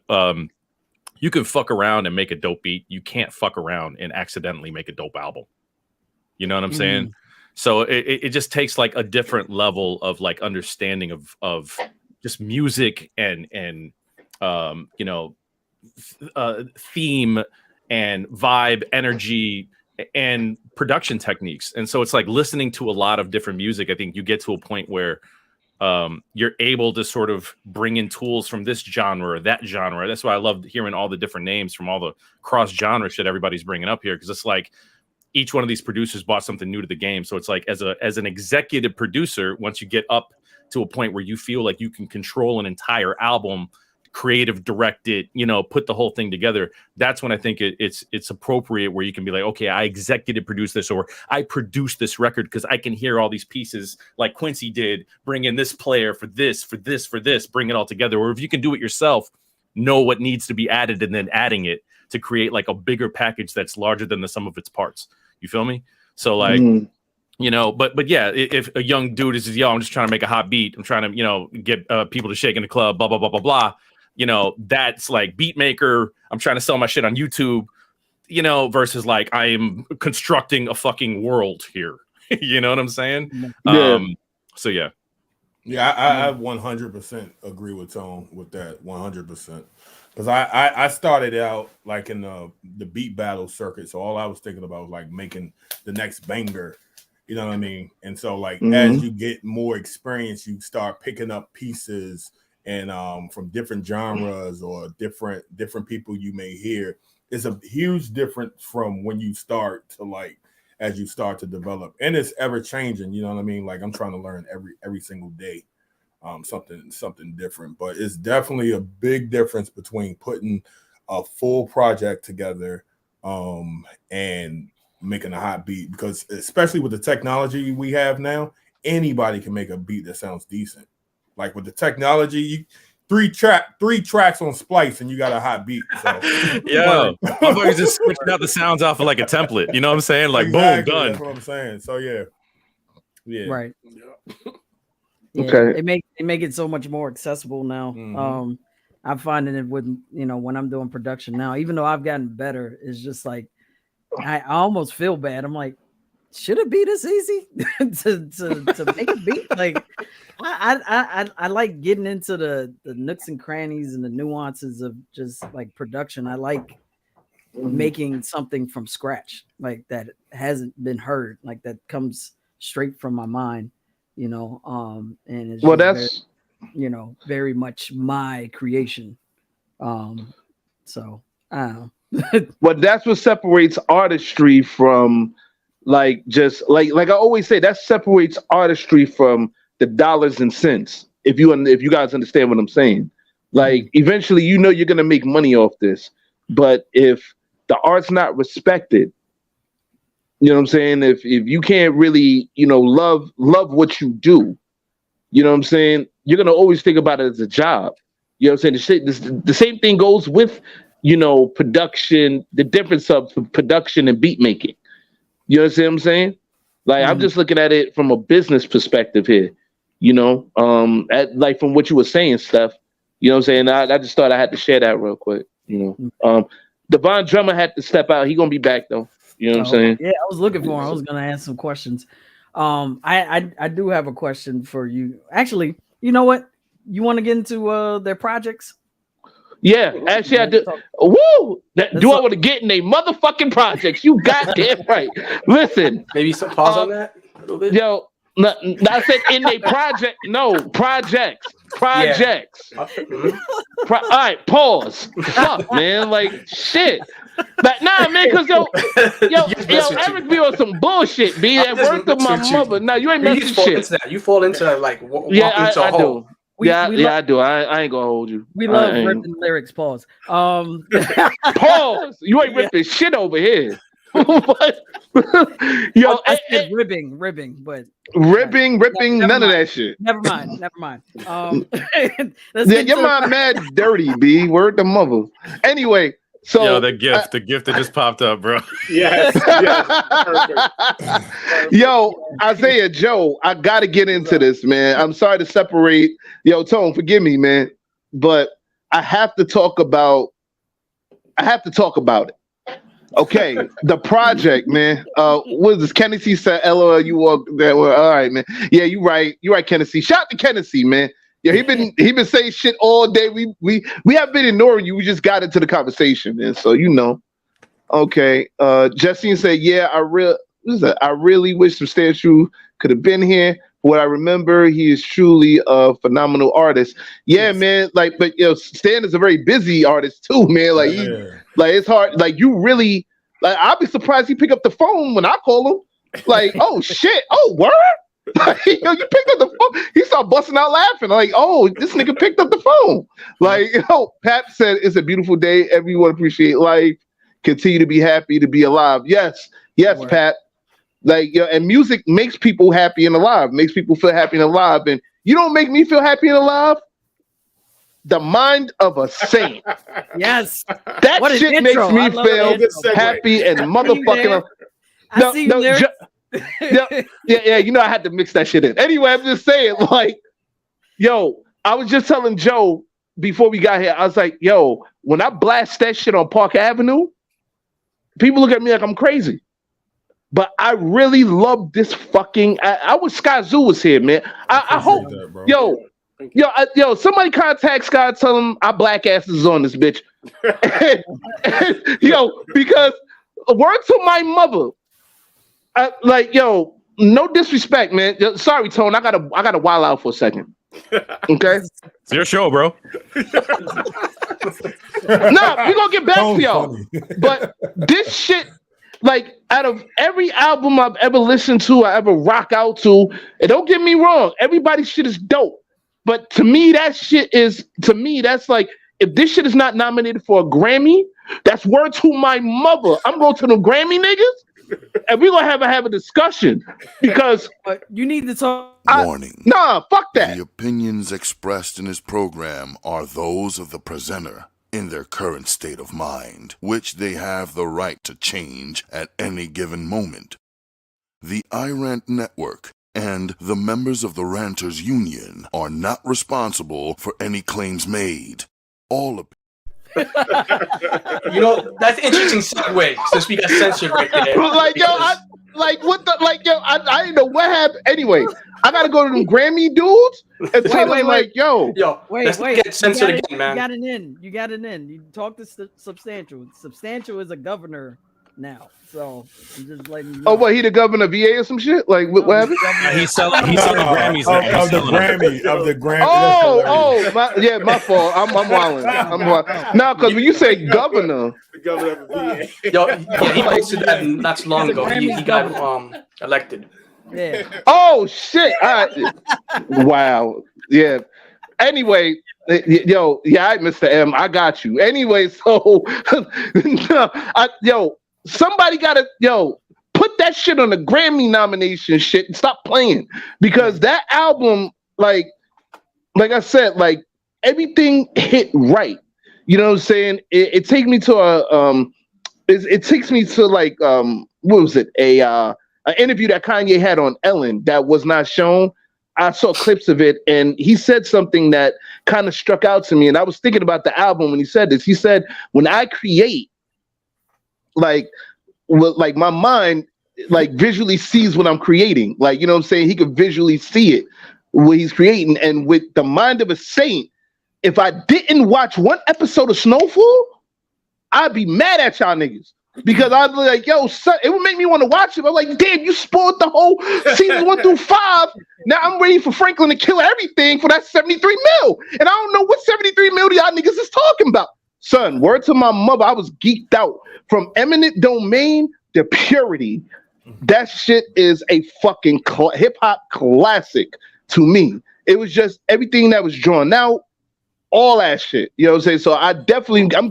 you can fuck around and make a dope beat. You can't fuck around and accidentally make a dope album. You know what I'm saying? So it just takes like a different level of like understanding of just music and theme and vibe, energy, and production techniques. And so it's like listening to a lot of different music. I think you get to a point where you're able to sort of bring in tools from this genre or that genre. That's why I love hearing all the different names from all the cross genre shit everybody's bringing up here, because it's like each one of these producers brought something new to the game. So it's like as an executive producer, once you get up to a point where you feel like you can control an entire album, creative direct it, put the whole thing together, that's when I think it's appropriate, where you can be like, okay, I executive produce this, or I produced this record because I can hear all these pieces like Quincy did, bring in this player for this, bring it all together. Or if you can do it yourself, know what needs to be added and then adding it to create like a bigger package that's larger than the sum of its parts. You feel me? So like, but yeah, if a young dude is just, I'm just trying to make a hot beat, I'm trying to, get people to shake in the club, blah, blah, blah, blah, blah. That's like beat maker. I'm trying to sell my shit on YouTube, versus like I am constructing a fucking world here. You know what I'm saying? Yeah. So yeah. Yeah, I 100% agree with Tone with that, 100%. Because I started out like in the beat battle circuit, so all I was thinking about was like making the next banger. You know what I mean? And so like as you get more experience, you start picking up pieces and from different genres or different people you may hear. It's a huge difference from when you start to like as you start to develop, and it's ever changing. You know what I mean? Like I'm trying to learn every single day something different. But it's definitely a big difference between putting a full project together and making a hot beat, because especially with the technology we have now, anybody can make a beat that sounds decent. Like with the technology, three tracks on Splice and you got a hot beat. So yeah, I'm just switching out the sounds off of like a template. You know what I'm saying? Like exactly, boom, done. That's what I'm saying. So yeah, Right. Yeah. Okay. It make it so much more accessible now. I'm finding it with when I'm doing production now, even though I've gotten better, it's just like I almost feel bad. I'm like, should it be this easy to make a beat? Like I like getting into the nooks and crannies and the nuances of just like production. I like making something from scratch, like that hasn't been heard, like that comes straight from my mind. and it's Well, just that's very, very much my creation. So I don't know. But that's what separates artistry from just like I always say, that separates artistry from the dollars and cents. If you guys understand what I'm saying, eventually you're gonna make money off this, but if the art's not respected, you know what I'm saying? If you can't really love what you do, you know what I'm saying? You're gonna always think about it as a job. You know what I'm saying? The same thing goes with production, the difference of production and beat making. You understand what I'm saying? I'm just looking at it from a business perspective here, from what you were saying, Steph. You know what I'm saying? I just thought I had to share that real quick. Devon Drummer had to step out. He gonna be back though. You know what I'm saying? Yeah, I was looking for him. I was gonna ask some questions. I do have a question for you. Actually, you know what? You want to get into their projects? Yeah, actually I do. Woo! Do I want to get in a motherfucking projects? You goddamn right. Listen. Maybe some pause on that a little bit. Yo, no, I said in a project. No, projects. Projects. Yeah. All right, pause. Fuck, man. Shit. Nah, man, because yo, Eric be on some bullshit, B. That worked of my mother. No, you ain't messing shit. You fall into that, I do. I do. I ain't gonna hold you. We love ripping lyrics. Pause. Pause. You ain't ripping shit over here. Yo, I said ribbing, but ripping, none of that shit. Never mind. Your mind mad dirty, B. Word the mother. Anyway. So the gift that just popped up, bro. Yes. Perfect. Yo, Isaiah Joe, I gotta get into this, man. I'm sorry to separate. Yo, Tone, forgive me, man, but I have to talk about it. Okay, the project, man. What is this? Kennedy said, "LOL, you walk that way." All right, man. Yeah, you right. You right, Kennedy. Shout out to Kennedy, man. Yeah, he been saying shit all day. We have been ignoring you. We just got into the conversation, man. So Okay. Justine said, "Yeah, I really wish Substantial could have been here. What I remember, he is truly a phenomenal artist." Yeah, man. But Stan is a very busy artist too, man. It's hard. You really I'll be surprised he pick up the phone when I call him. Oh shit. Oh word. You picked up the phone. He started busting out laughing. Oh, this nigga picked up the phone. Pat said, "It's a beautiful day. Everyone appreciate life. Continue to be happy to be alive." Yes, word. Pat. And music makes people happy and alive. Makes people feel happy and alive. And you don't make me feel happy and alive. The mind of a saint. Yes. That shit makes me feel happy and motherfucking. I see you there. Yeah, I had to mix that shit in. Anyway, I'm just saying, I was just telling Joe before we got here, I was like, yo, when I blast that shit on Park Avenue, people look at me like I'm crazy. But I really love this fucking. I wish Sky Zoo was here, man. I hope, that, somebody contact Sky, tell him our black asses on this bitch. Because word to my mother. No disrespect, man. Sorry, Tone. I gotta wild out for a second. Okay, it's your show, bro. No, we gonna get back to y'all. But this shit, out of every album I've ever listened to, I ever rock out to, and don't get me wrong, everybody's shit is dope. But to me, that's if this shit is not nominated for a Grammy, that's word to my mother. I'm going to the Grammy niggas. And we're gonna have a discussion because you need to talk. Warning. Nah, fuck that. The opinions expressed in this program are those of the presenter in their current state of mind, which they have the right to change at any given moment. The iRant Network and the members of the Ranters Union are not responsible for any claims made. All that's an interesting segue since we got censored right there. I didn't know what happened. Anyway, I gotta go to them Grammy dudes and tell them wait. Let's get censored again, man. You got it in. You talk to Substantial. Substantial is a governor now. So I'm just letting you know. Oh, what? He the governor of VA or some shit? Like what happened? He's selling Grammys now. Of the Grammy. Oh, my fault. I'm wilding. No, because when you say governor, The governor of the VA. Yo, yeah, he posted that not too long ago. He got elected. Yeah. oh shit! Wow. Yeah. Anyway, yo, yeah, Mr. M, I got you. Anyway, so somebody gotta put that shit on the Grammy nomination shit and stop playing, because that album, like I said, like everything hit right. You know what I'm saying? It takes me to it takes me to like what was it? An interview that Kanye had on Ellen that was not shown. I saw clips of it, and he said something that kind of struck out to me. And I was thinking about the album when he said this. He said, "When I create, like my mind, like visually sees what I'm creating. Like, you know what I'm saying? He could visually see it, what he's creating. And with the mind of a saint, if I didn't watch one episode of Snowfall, I'd be mad at y'all niggas." Because I'd be like, yo, son, it would make me want to watch it. I'm like, damn, you spoiled the whole season 1 through 5. Now I'm ready for Franklin to kill everything for that 73 mil. And I don't know what 73 mil y'all niggas is talking about. Son, word to my mother, I was geeked out. From Eminent Domain to Purity, that shit is a fucking hip-hop classic to me. It was just everything that was drawn out, all that shit. You know what I'm saying? So I'm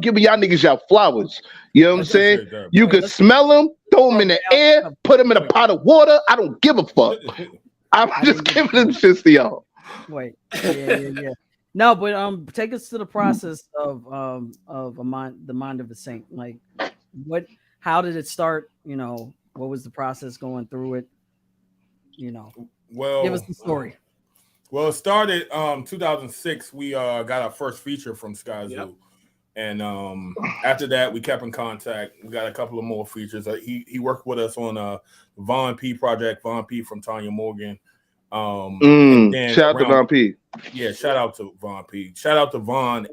giving y'all niggas y'all flowers. You know what I'm saying? You could smell them, throw them in the air, put them in a pot of water. I don't give a fuck. I'm just giving them shit to y'all. Wait. Yeah. No, but take us to the process of the mind of a saint. Like, how did it start? You know, what was the process going through it? You know, well, give us the story. Well, it started 2006. We got our first feature from Sky Zoo. Yep. And after that, we kept in contact. We got a couple of more features. He worked with us on a Von P project, Von P from Tanya Morgan. Shout out to Von P. Yeah, shout out to Von P. Shout out to Von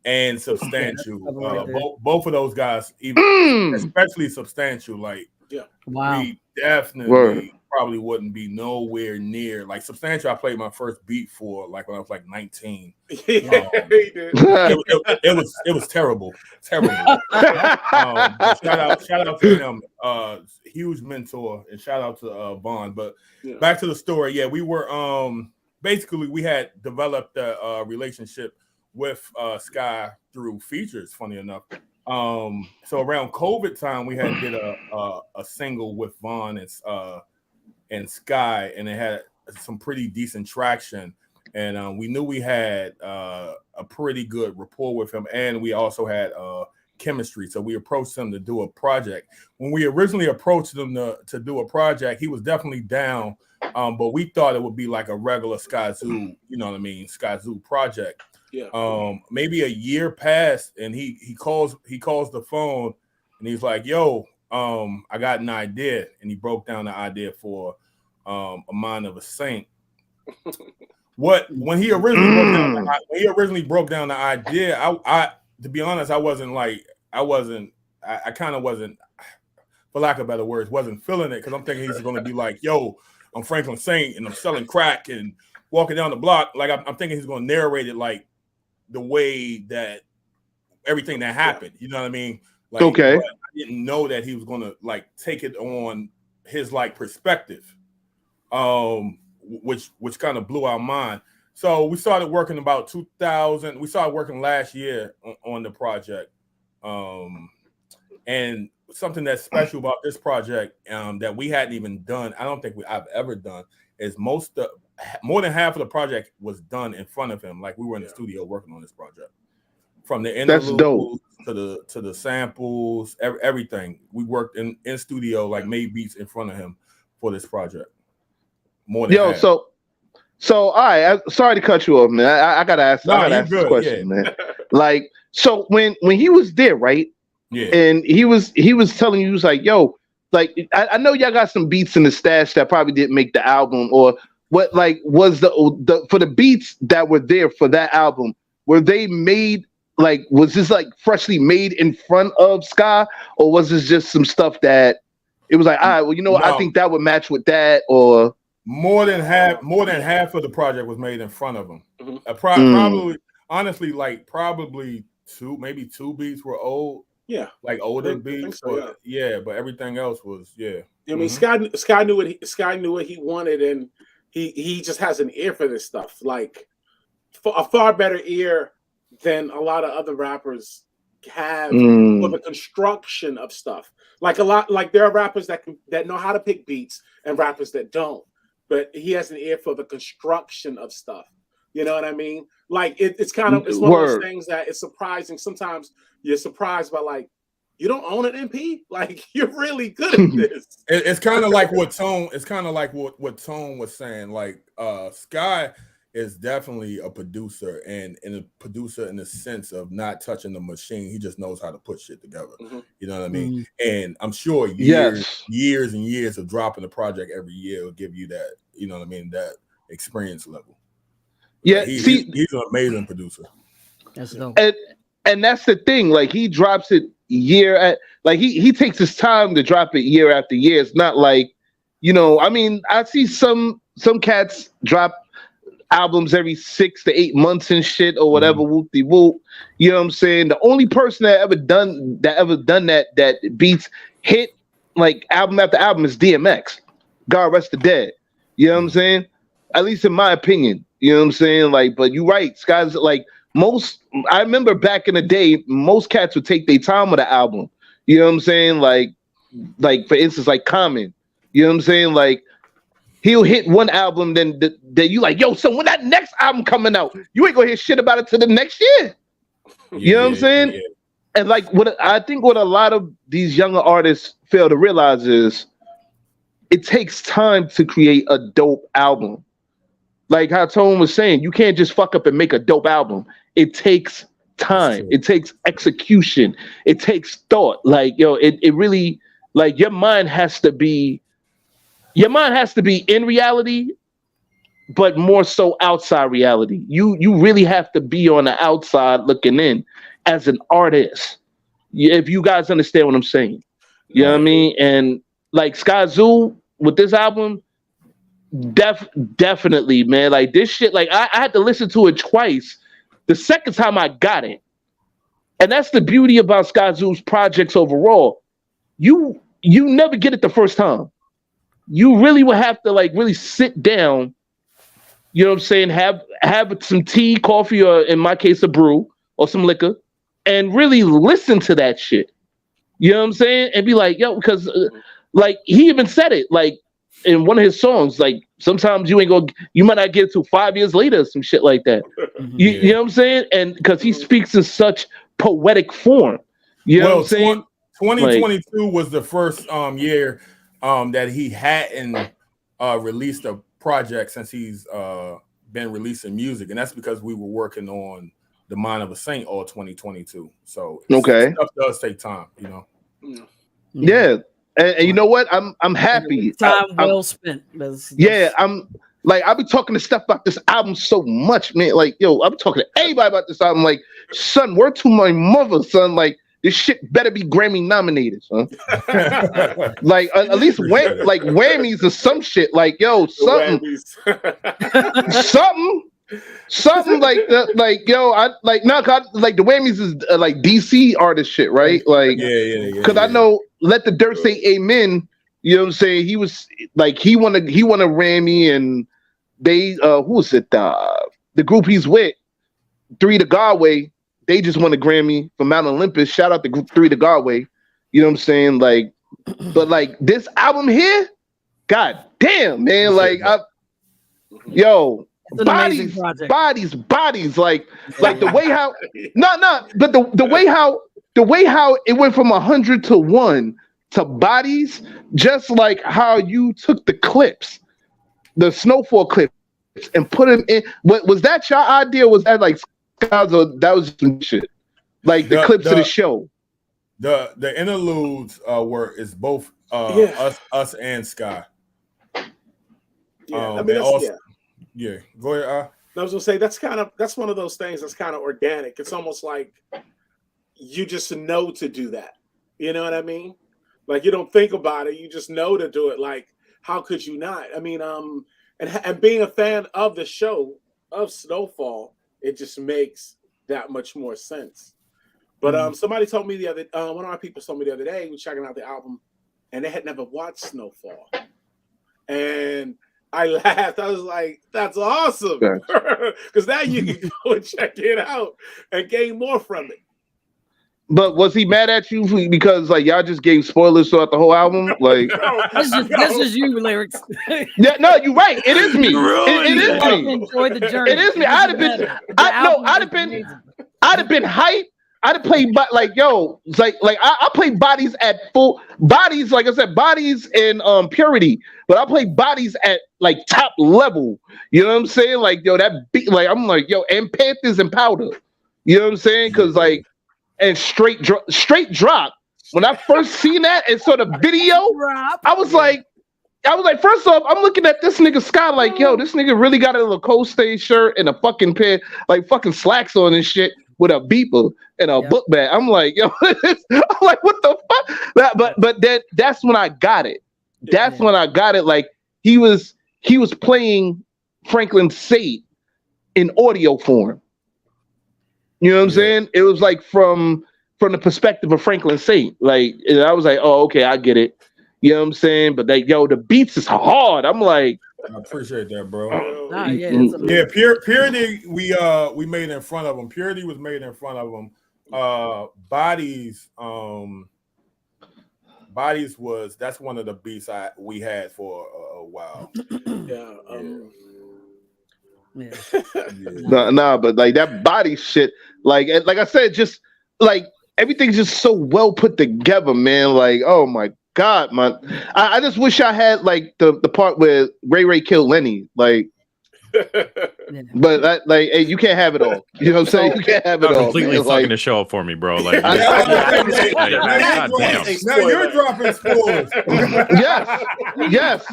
and Substantial. Both of those guys, especially Substantial. Like, wow, we definitely probably wouldn't be nowhere near like Substantial. I played my first beat for like when I was like 19. It was terrible. Shout out to him, huge mentor, and shout out to Vaughn. But back to the story. Yeah, we were basically we had developed a relationship with Sky through features. Funny enough. So around COVID time, we had did a single with Vaughn and Sky, and it had some pretty decent traction. And we knew we had a pretty good rapport with him, and we also had chemistry. So we approached him to do a project. When we originally approached him to do a project, he was definitely down, but we thought it would be like a regular Sky Zoo, you know what I mean, Sky Zoo project. Yeah. Maybe a year passed, and he calls the phone, and he's like, "Yo, I got an idea," and he broke down the idea for a Mind of a Saint. When he originally broke down the idea, I to be honest, I kind of wasn't, for lack of better words, wasn't feeling it, because I'm thinking he's going to be like, "Yo, I'm Franklin Saint and I'm selling crack and walking down the block." Like I'm thinking he's going to narrate it like the way that everything that happened, you know what I mean? Like, okay. I didn't know that he was going to like take it on his like perspective, which kind of blew our mind. So we started working about 2000. We started working last year on the project. And something that's special about this project that we hadn't even done, I don't think I've ever done, is more than half of the project was done in front of him. Like we were in the studio working on this project. From the interludes to the samples, everything. We worked in studio, like made beats in front of him for this project. More than half. So all right, sorry to cut you off, man. I gotta ask this question, man. Like, so when he was there, right? Yeah. And he was telling you, he was like, "Yo, like I know y'all got some beats in the stash that probably didn't make the album, or what? Like, was the for the beats that were there for that album, were they made like, was this like freshly made in front of Sky, or was this just some stuff that it was like, all right, well, you know what, I think that would match with that, or more than half of the project was made in front of him. Probably, honestly, like probably maybe two beats were old. Yeah, like older beats. So, but everything else was I mean, Sky knew what he wanted, and he just has an ear for this stuff. Like a far better ear than a lot of other rappers have for the construction of stuff. Like there are rappers that know how to pick beats and rappers that don't. But he has an ear for the construction of stuff. You know what I mean? Like it's one of those things that it's surprising. Sometimes you're surprised by like, you don't own an MP? Like you're really good at this. It's kind of like what Tone. It's kind of like what Tone was saying. Like Sky is definitely a producer, and a producer in the sense of not touching the machine. He just knows how to put shit together. You know what I mean? And I'm sure years and years of dropping the project every year will give you that. You know what I mean? That experience level. Yeah, he's an amazing producer. That's dope. And that's the thing. Like he drops it he takes his time to drop it year after year. It's not like, you know, I mean, I see some cats drop albums every 6 to 8 months and shit or whatever. Whoop-de-whoop. You know what I'm saying? The only person that ever done that beats hit like album after album is DMX. God rest the dead. You know what I'm saying? At least in my opinion. You know what I'm saying? Like, but you're right. Sky's like I remember back in the day, most cats would take their time with the album. You know what I'm saying? Like for instance, like Common. You know what I'm saying? Like he'll hit one album, then you like, yo, so when that next album coming out, you ain't gonna hear shit about it till the next year. You know what I'm saying? Yeah. And like I think what a lot of these younger artists fail to realize is it takes time to create a dope album. Like how Tone was saying, you can't just fuck up and make a dope album. It takes time. It takes execution. It takes thought. Like, yo, it really, like your mind has to be in reality, but more so outside reality. You really have to be on the outside looking in as an artist. If you guys understand what I'm saying. You know what I mean? And like Sky Zoo with this album, definitely, man. Like this shit, like I had to listen to it twice the second time I got it. And that's the beauty about Sky Zoo's projects overall. You never get it the first time. You really would have to like really sit down, you know what I'm saying, have some tea, coffee, or in my case, a brew or some liquor, and really listen to that shit. You know what I'm saying? And be like, yo, because like he even said it, like in one of his songs, like sometimes you might not get it till 5 years later, some shit like that. You know what I'm saying? And because he speaks in such poetic form. You know what I'm saying? 2022 was the first year that he hadn't released a project since he's been releasing music, and that's because we were working on The Mind of a Saint all 2022. So stuff does take time, you know. Yeah. And you know what? I'm happy. Time well spent. Yeah, I'm like I be talking to stuff about this album so much, man. Like, yo, I'm talking to everybody about this album. Like, son, word to my mother, son. Like, this shit better be Grammy nominated, son. Like, at least like Whammies or some shit. Like, yo, something, something like that. Like, yo, I like like the Whammies is like DC artist shit, right? Like, yeah. Because I know Let the Dirt Say Amen. You know what I'm saying? He was like he won a Grammy, and they who was it? The group he's with, 3 to Godway. They just won a Grammy for Mount Olympus. Shout out to Group 3 to Godway. You know what I'm saying? Like, but like this album here, god damn, man. Like, bodies. Like the way how but the way how it went from 100 to 1 to Bodies, just like how you took the clips, the Snowfall clips, and put them in. What was that your idea? Was that like that was some shit? Like the clips of the show. The interludes is both us and Sky. Yeah, Go ahead. I was gonna say that's one of those things that's kind of organic. It's almost like you just know to do that. You know what I mean? Like you don't think about it, you just know to do it. Like how could you not? I mean, and being a fan of the show of Snowfall, it just makes that much more sense. But somebody told me the other, one of our people told me the other day, we were checking out the album, and they had never watched Snowfall, and I laughed. I was like, "That's awesome," because now you can go and check it out and gain more from it. But was he mad at you because like y'all just gave spoilers throughout the whole album? Like that's just you lyrics. Yeah, no, you're right. It is me. It is me. Enjoy the journey. It is me. I'd have been hyped. I'd have played like yo, it's like I play bodies at full bodies, like I said, bodies and purity, but I play bodies at like top level. You know what I'm saying? Like yo, that beat, like I'm like yo, and Panthers and Powder. You know what I'm saying? Because like. And straight drop. When I first seen that and saw the video, I was like, first off, I'm looking at this nigga Sky like, yo, this nigga really got a Lacoste shirt and a fucking pair, like fucking slacks on and shit with a beeper and a book bag. I'm like, yo, I'm like, what the fuck? But that's when I got it. That's when I got it. Like he was playing Franklin Saint in audio form. You know what I'm saying? It was like from the perspective of Franklin Saint. Like, and I was like, oh, okay, I get it. You know what I'm saying? But like, yo, the beats is hard. I'm like, I appreciate that, bro. Purity, we made in front of him. Purity was made in front of him. Bodies was that's one of the beats we had for a while. Nah, but like that body shit, like I said, just like everything's just so well put together, man. Like, oh my god, man. I just wish I had like the part where Ray killed Lenny, like. But like, hey, you can't have it all. You know what I'm saying? You can't have it all. Completely man. fucking Like, the show up for me, bro. Like, God damn. Now you're dropping spoilers. Yes.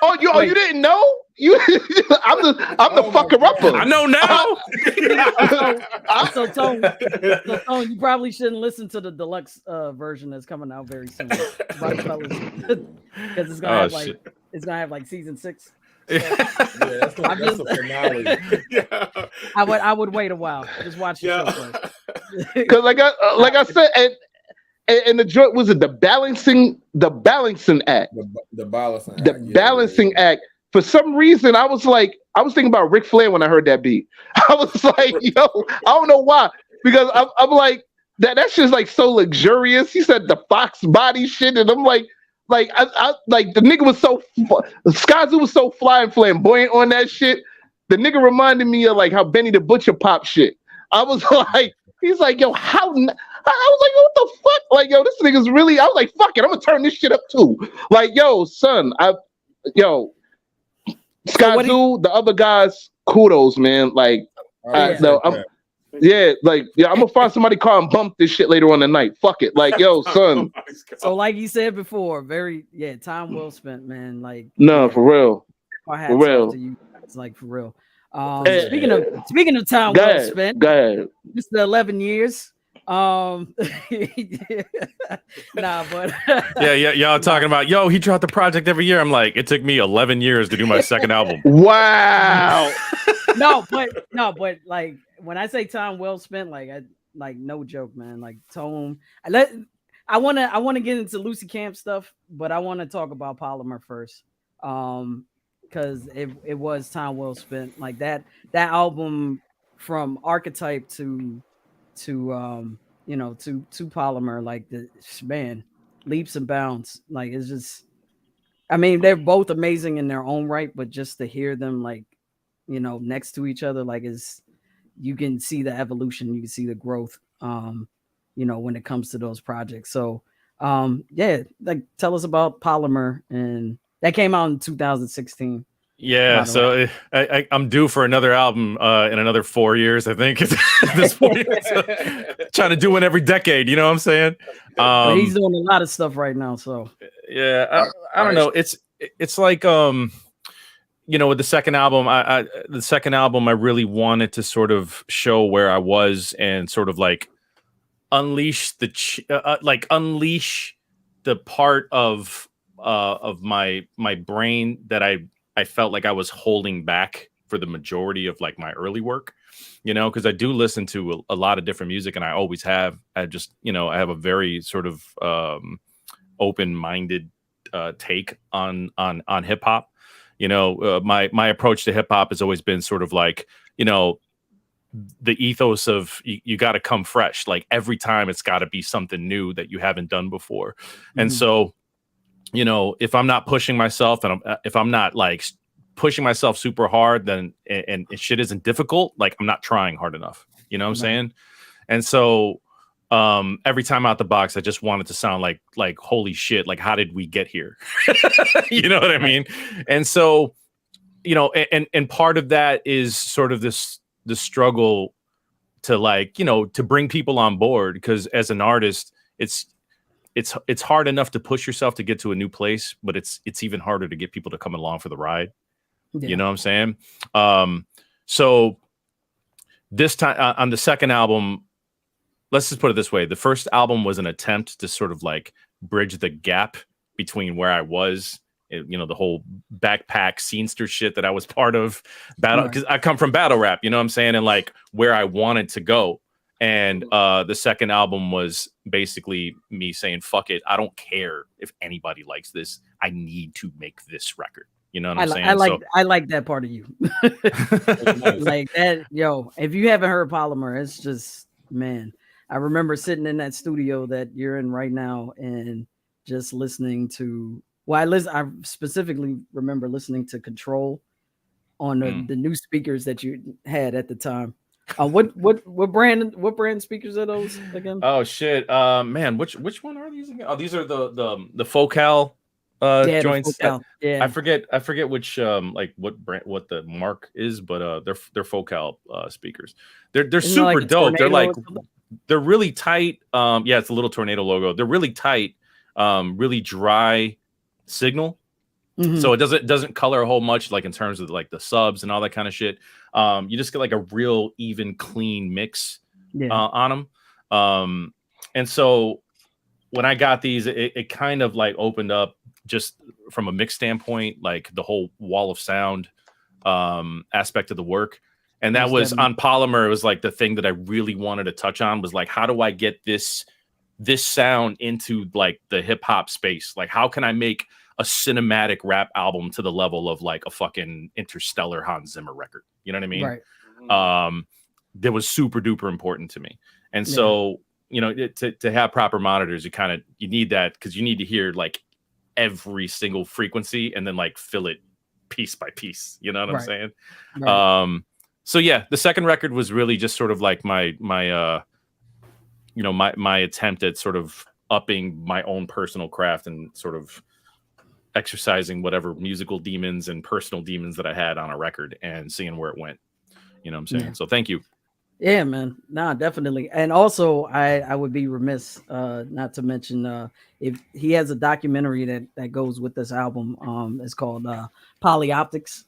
Oh, you didn't know? I'm the fucking rapper. I know now. So Tone, you probably shouldn't listen to the deluxe version that's coming out very soon, because it's gonna have like season 6. So, that's the finale. I would wait a while. Just watch the show first. Because like I said, and the joint was the balancing act. The balancing act. The balancing act. For some reason, I was thinking about Ric Flair when I heard that beat. I was like, yo, I don't know why. Because I'm like, that's just like so luxurious. He said the Fox body shit, and I'm like I like the nigga was so Skyzoo was so fly and flamboyant on that shit. The nigga reminded me of like how Benny the Butcher pop shit. I was like, he's like, yo, how? I was like, what the fuck? Like, yo, this nigga's really. I was like, fuck it, I'm gonna turn this shit up too. Like, yo, son, Skyzoo, the other guys, kudos, man. Like, I'm gonna find somebody call and bump this shit later on the night. Fuck it, like, yo, son. So, like you said before, time well spent, man. Like, no, for real, for real. It's like for real. Speaking of time well spent, go ahead. It's the 11 years. But y'all talking about he dropped the project every year. I'm like, it took me 11 years to do my second album. Wow. no, but like when I say time well spent, like no joke, man. Like Tone, I want to get into Lucy Camp stuff, but I want to talk about Polymer first, because it was time well spent. Like that album from Archetype to Polymer, like the man, leaps and bounds. Like it's just, I mean, they're both amazing in their own right, but just to hear them like, next to each other, like you can see the evolution, you can see the growth, when it comes to those projects. So, like tell us about Polymer, and that came out in 2016. Yeah, so I'm due for another album in another 4 years, I think. At this point, so, trying to do one every decade. You know what I'm saying? He's doing a lot of stuff right now. So yeah, I don't know. It's like you know, with the second album, I really wanted to sort of show where I was and sort of like unleash unleash the part of my brain that I felt like I was holding back for the majority of like my early work, you know, because I do listen to a lot of different music, and I always have. I just, you know, I have a very sort of open-minded take on hip hop. You know, my approach to hip hop has always been sort of like, you know, the ethos of you got to come fresh. Like every time it's got to be something new that you haven't done before. And so, you know, if I'm not pushing myself and if I'm not like pushing myself super hard, then and shit isn't difficult, like I'm not trying hard enough. You know what I'm saying? And so every time out the box, I just wanted to sound like holy shit, like how did we get here? You know what I mean? And so, you know, and part of that is sort of the struggle to like, you know, to bring people on board, because as an artist, it's hard enough to push yourself to get to a new place, but it's even harder to get people to come along for the ride. Yeah. You know what I'm saying? So this time on the second album, let's just put it this way. The first album was an attempt to sort of like bridge the gap between where I was, you know, the whole backpack scenester shit that I was part of, battle, because I come from battle rap, you know what I'm saying? And like where I wanted to go. And the second album was basically me saying, fuck it. I don't care if anybody likes this. I need to make this record. You know what I'm saying? I like that part of you. Like that, yo, if you haven't heard Polymer, it's just, man, I remember sitting in that studio that you're in right now and just listening to, I specifically remember listening to Control on the new speakers that you had at the time. What brand speakers are those again? Oh shit, man, which one are these again? Oh, these are the Focal joints. Focal. I forget which like what brand, what the mark is, but they're Focal speakers. They're super like dope. They're like they're really tight. Yeah, it's a little tornado logo. They're really tight, really dry signal. So it doesn't color a whole much, like in terms of like the subs and all that kind of shit. You just get like a real even clean mix on them. And so when I got these, it kind of like opened up just from a mix standpoint, like the whole wall of sound aspect of the work. And that was on Polymer. It was like the thing that I really wanted to touch on was like, how do I get this sound into like the hip hop space? Like, how can I make a cinematic rap album to the level of like a fucking Interstellar Hans Zimmer record? You know what I mean? Right. That was super duper important to me. And so, you know, to have proper monitors, you need that, because you need to hear like every single frequency and then like fill it piece by piece. You know what I'm saying? Right. So yeah, the second record was really just sort of like my attempt at sort of upping my own personal craft and sort of exercising whatever musical demons and personal demons that I had on a record and seeing where it went. You know what I'm saying? Yeah. So thank you. Yeah, man. Nah, definitely. And also I would be remiss not to mention if he has a documentary that goes with this album. It's called Polyoptics,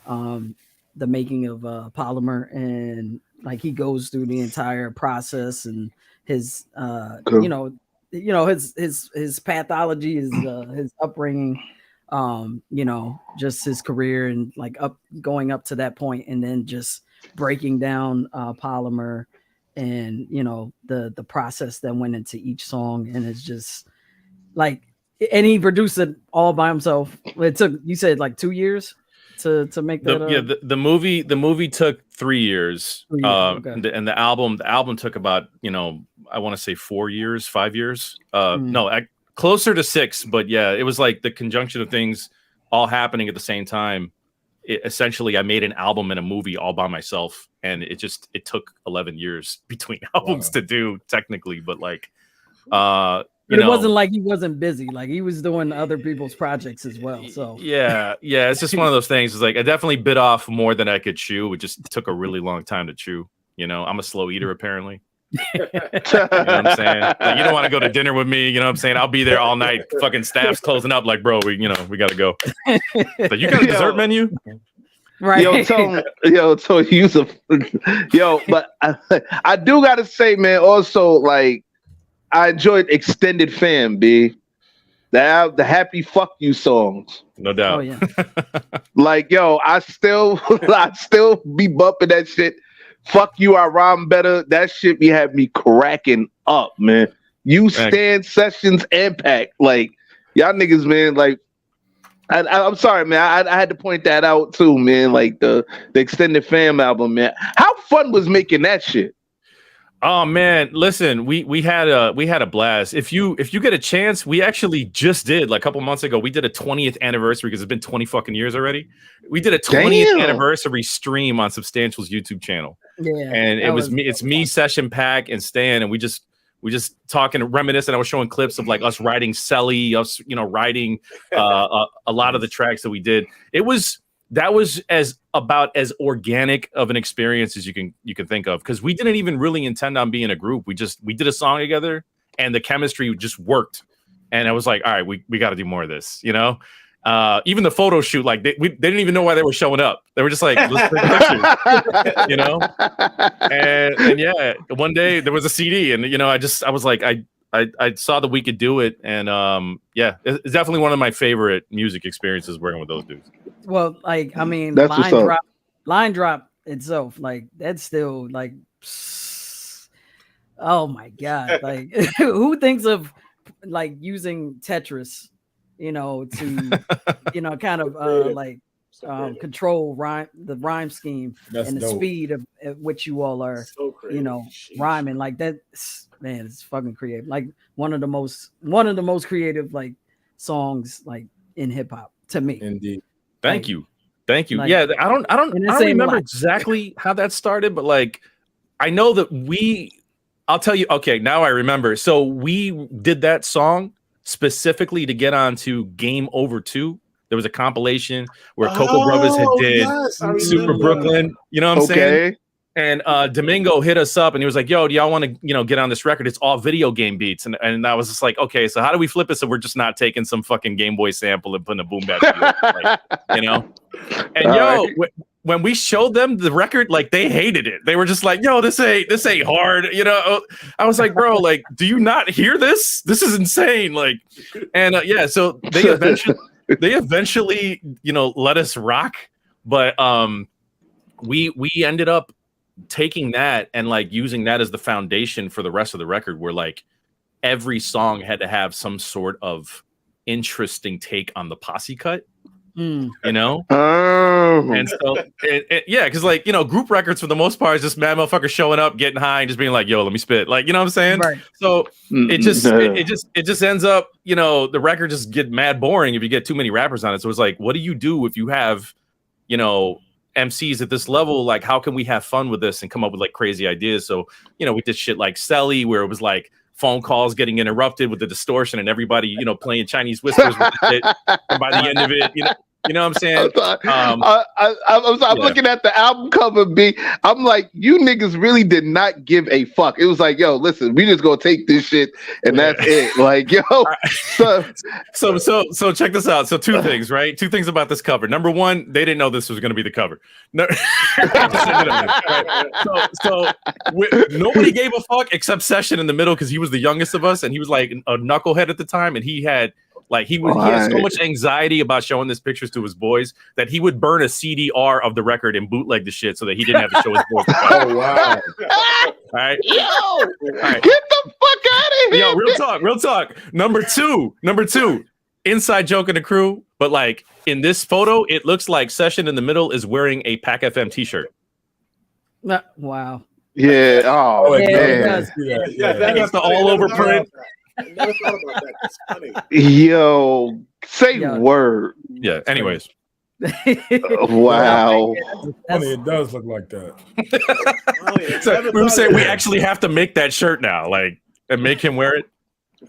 the making of Polymer, and like he goes through the entire process and his cool. his pathology, his upbringing, just his career and like going up to that point, and then just breaking down Polymer and the process that went into each song. And it's just like, and he produced it all by himself. It took, you said, like 2 years to make that. The movie took 3 years. Okay. And the album took about, I want to say 4 years, 5 years. Closer to 6, but yeah, it was like the conjunction of things all happening at the same time. Essentially, I made an album and a movie all by myself, and it took 11 years between albums to do, technically. But like, it wasn't like he wasn't busy; like he was doing other people's projects as well. So yeah, it's just one of those things. It's like I definitely bit off more than I could chew. It just took a really long time to chew. I'm a slow eater, apparently. You know what I'm saying? Like, you don't want to go to dinner with me. You know what I'm saying? I'll be there all night. Fucking staff's closing up. Like, bro, we got to go. So you got a dessert menu? Right. But I do gotta say, man, also, like, I enjoyed Extended Fam, B. The happy fuck you songs. No doubt. Oh, yeah. Like, yo, I still be bumping that shit. Fuck you, I rhyme better. That shit be having me cracking up, man. You Stand, Sessions, and Pack. Like, y'all niggas, man, like, I'm sorry, man. I had to point that out too, man. Like the Extended Fam album, man. How fun was making that shit? Oh man, listen, we had a blast. If you get a chance, we actually just did like a couple months ago. We did a 20th anniversary because it's been 20 fucking years already. We did a 20th anniversary stream on Substantial's YouTube channel. Yeah, and it was me. It's me, Session Pack, and Stan, and we just talking and reminiscing. I was showing clips of like us writing Selly, us writing a lot of the tracks that we did. That was about as organic of an experience as you can think of, because we didn't even really intend on being a group. We did a song together and the chemistry just worked. And I was like, all right, we got to do more of this, even the photo shoot, like they didn't even know why they were showing up. They were just like, let's take pictures, and yeah, one day there was a CD and, I was like, I saw that we could do it. And yeah, it's definitely one of my favorite music experiences working with those dudes. Well, like, I mean, that's line drop itself, like, that's still like, oh my God. Like, who thinks of like using Tetris, to, kind of control the rhyme scheme and the speed at which you all are, rhyming like that. Man, it's fucking creative. Like one of the most creative like songs like in hip hop to me. Indeed. Thank you. Like, yeah, I don't remember exactly how that started, but like I know that I'll tell you. Okay, now I remember. So we did that song specifically to get onto Game Over 2. There was a compilation where Cocoa Brothers had did Super Brooklyn. You know what I'm saying? And Domingo hit us up and he was like, yo, do y'all want to, get on this record? It's all video game beats. And I was just like, okay, so how do we flip it so we're just not taking some fucking Game Boy sample and putting a boom bap to it, And when we showed them the record, like they hated it. They were just like, yo, this ain't hard. I was like, bro, like, do you not hear this? This is insane. Like, and yeah, so they eventually, let us rock. But we ended up taking that and like using that as the foundation for the rest of the record, where like every song had to have some sort of interesting take on the posse cut, and so yeah, because like group records for the most part is just mad motherfuckers showing up, getting high, and just being like, yo, let me spit, like, you know what I'm saying? Right. So it just ends up, the record just get mad boring if you get too many rappers on it. So it's like, what do you do if you have MCs at this level? Like, how can we have fun with this and come up with like crazy ideas? So we did shit like Selly, where it was like phone calls getting interrupted with the distortion and everybody playing Chinese whispers with the shit. And by the end of it, you know what I'm saying? I'm looking at the album cover, B. I'm like, you niggas really did not give a fuck. It was like, yo, listen, we just gonna take this shit and that's it. Like, yo. So check this out. So two things, right? Two things about this cover. Number one, they didn't know this was gonna be the cover. No, nobody gave a fuck except Session in the middle because he was the youngest of us and he was like a knucklehead at the time, and he had so much anxiety about showing these pictures to his boys that he would burn a CDR of the record and bootleg the shit so that he didn't have to show his boys. Oh wow! All right, get the fuck out of here! Yo, real talk. Number two, inside joke in the crew, but like in this photo, it looks like Session in the middle is wearing a Pac FM T-shirt. Wow. Yeah. Oh man. It does. Yeah. They got the all over print. I never thought about that. That's funny. Yo, say word. Yeah. Anyways. Wow. Funny, it does look like that. So we were saying we actually have to make that shirt now, like, and make him wear it.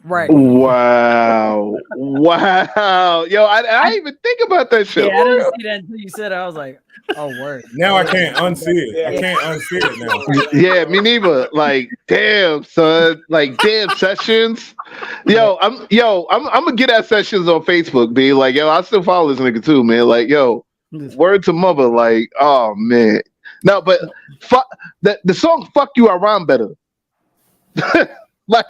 Right. Wow. Wow. Yo, I didn't even think about that shit. Yeah, I didn't see that until you said it. I was like, oh, word. Now I can't unsee it. I can't unsee it now. Yeah, me neither. Like, damn, son. Like, damn, Sessions. I'm gonna get at Sessions on Facebook, be like, yo, I still follow this nigga too, man. Like, yo, word to mother, like, oh man. No, but the song "Fuck You" I rhyme better. like,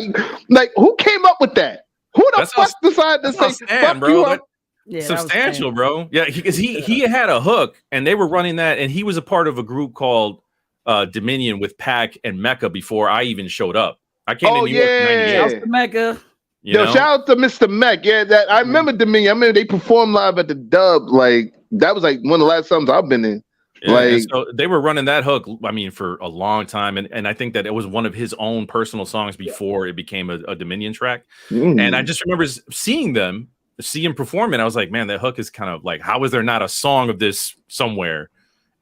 who came up with that? Who the fuck decided to say "Fuck bro, You"? Substantial, bro. Yeah, because he had a hook, and they were running that, and he was a part of a group called Dominion with Pac and Mecca before I even showed up. I came to New York in '98. Shouts to Mecca. Shout out to Mr. Mech. Yeah, that I remember Dominion. I remember they performed live at the Dub. Like that was like one of the last times I've been in. Yeah, like so they were running that hook, I mean, for a long time, and I think that it was one of his own personal songs before it became a Dominion track. And I just remember seeing him perform, and I was like, man, that hook is kind of like, how is there not a song of this somewhere?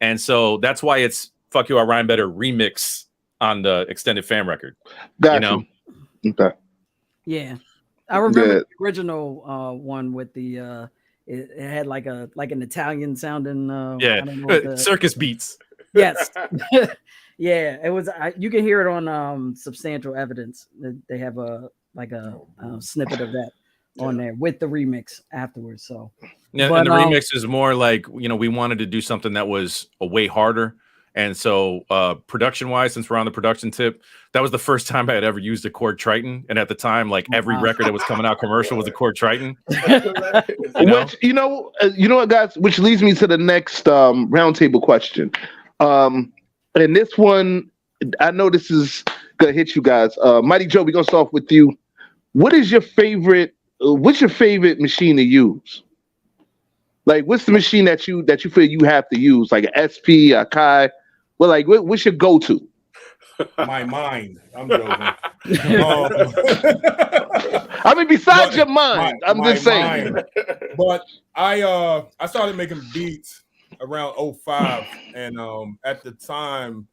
And so that's why it's "Fuck You, I Rhyme Better" remix on the Extended Fam record. Gotcha. Okay. Yeah, I remember the original one with the. It had like an Italian sounding circus beats. Yes. Yeah, it was. You can hear it on Substantial Evidence. They have a snippet of that on there with the remix afterwards. So yeah, and the remix is more like, we wanted to do something that was a way harder. And so production wise, since we're on the production tip, that was the first time I had ever used a Chord Triton. And at the time, like every record that was coming out commercial was a Chord Triton. Which, you know what, guys, which leads me to the next roundtable question. And this one, I know this is going to hit you guys. Mighty Joe, we're going to start off with you. What's your favorite machine to use? Like, what's the machine that you feel you have to use? Like an SP, a Kai? Well, like, what's your go-to? My mind. I'm joking. I mean, besides your mind, I'm just saying. But I started making beats around 05, and at the time,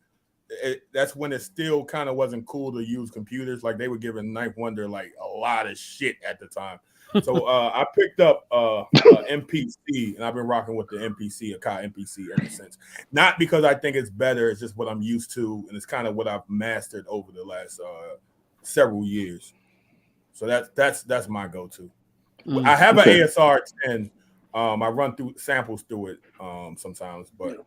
that's when it still kind of wasn't cool to use computers. Like they were giving Ninth Wonder like a lot of shit at the time. So I picked up MPC, and I've been rocking with the MPC, a Kai MPC ever since. Not because I think it's better, it's just what I'm used to, and it's kind of what I've mastered over the last several years. So that's my go-to. I have an ASR 10. I run through samples through it sometimes, but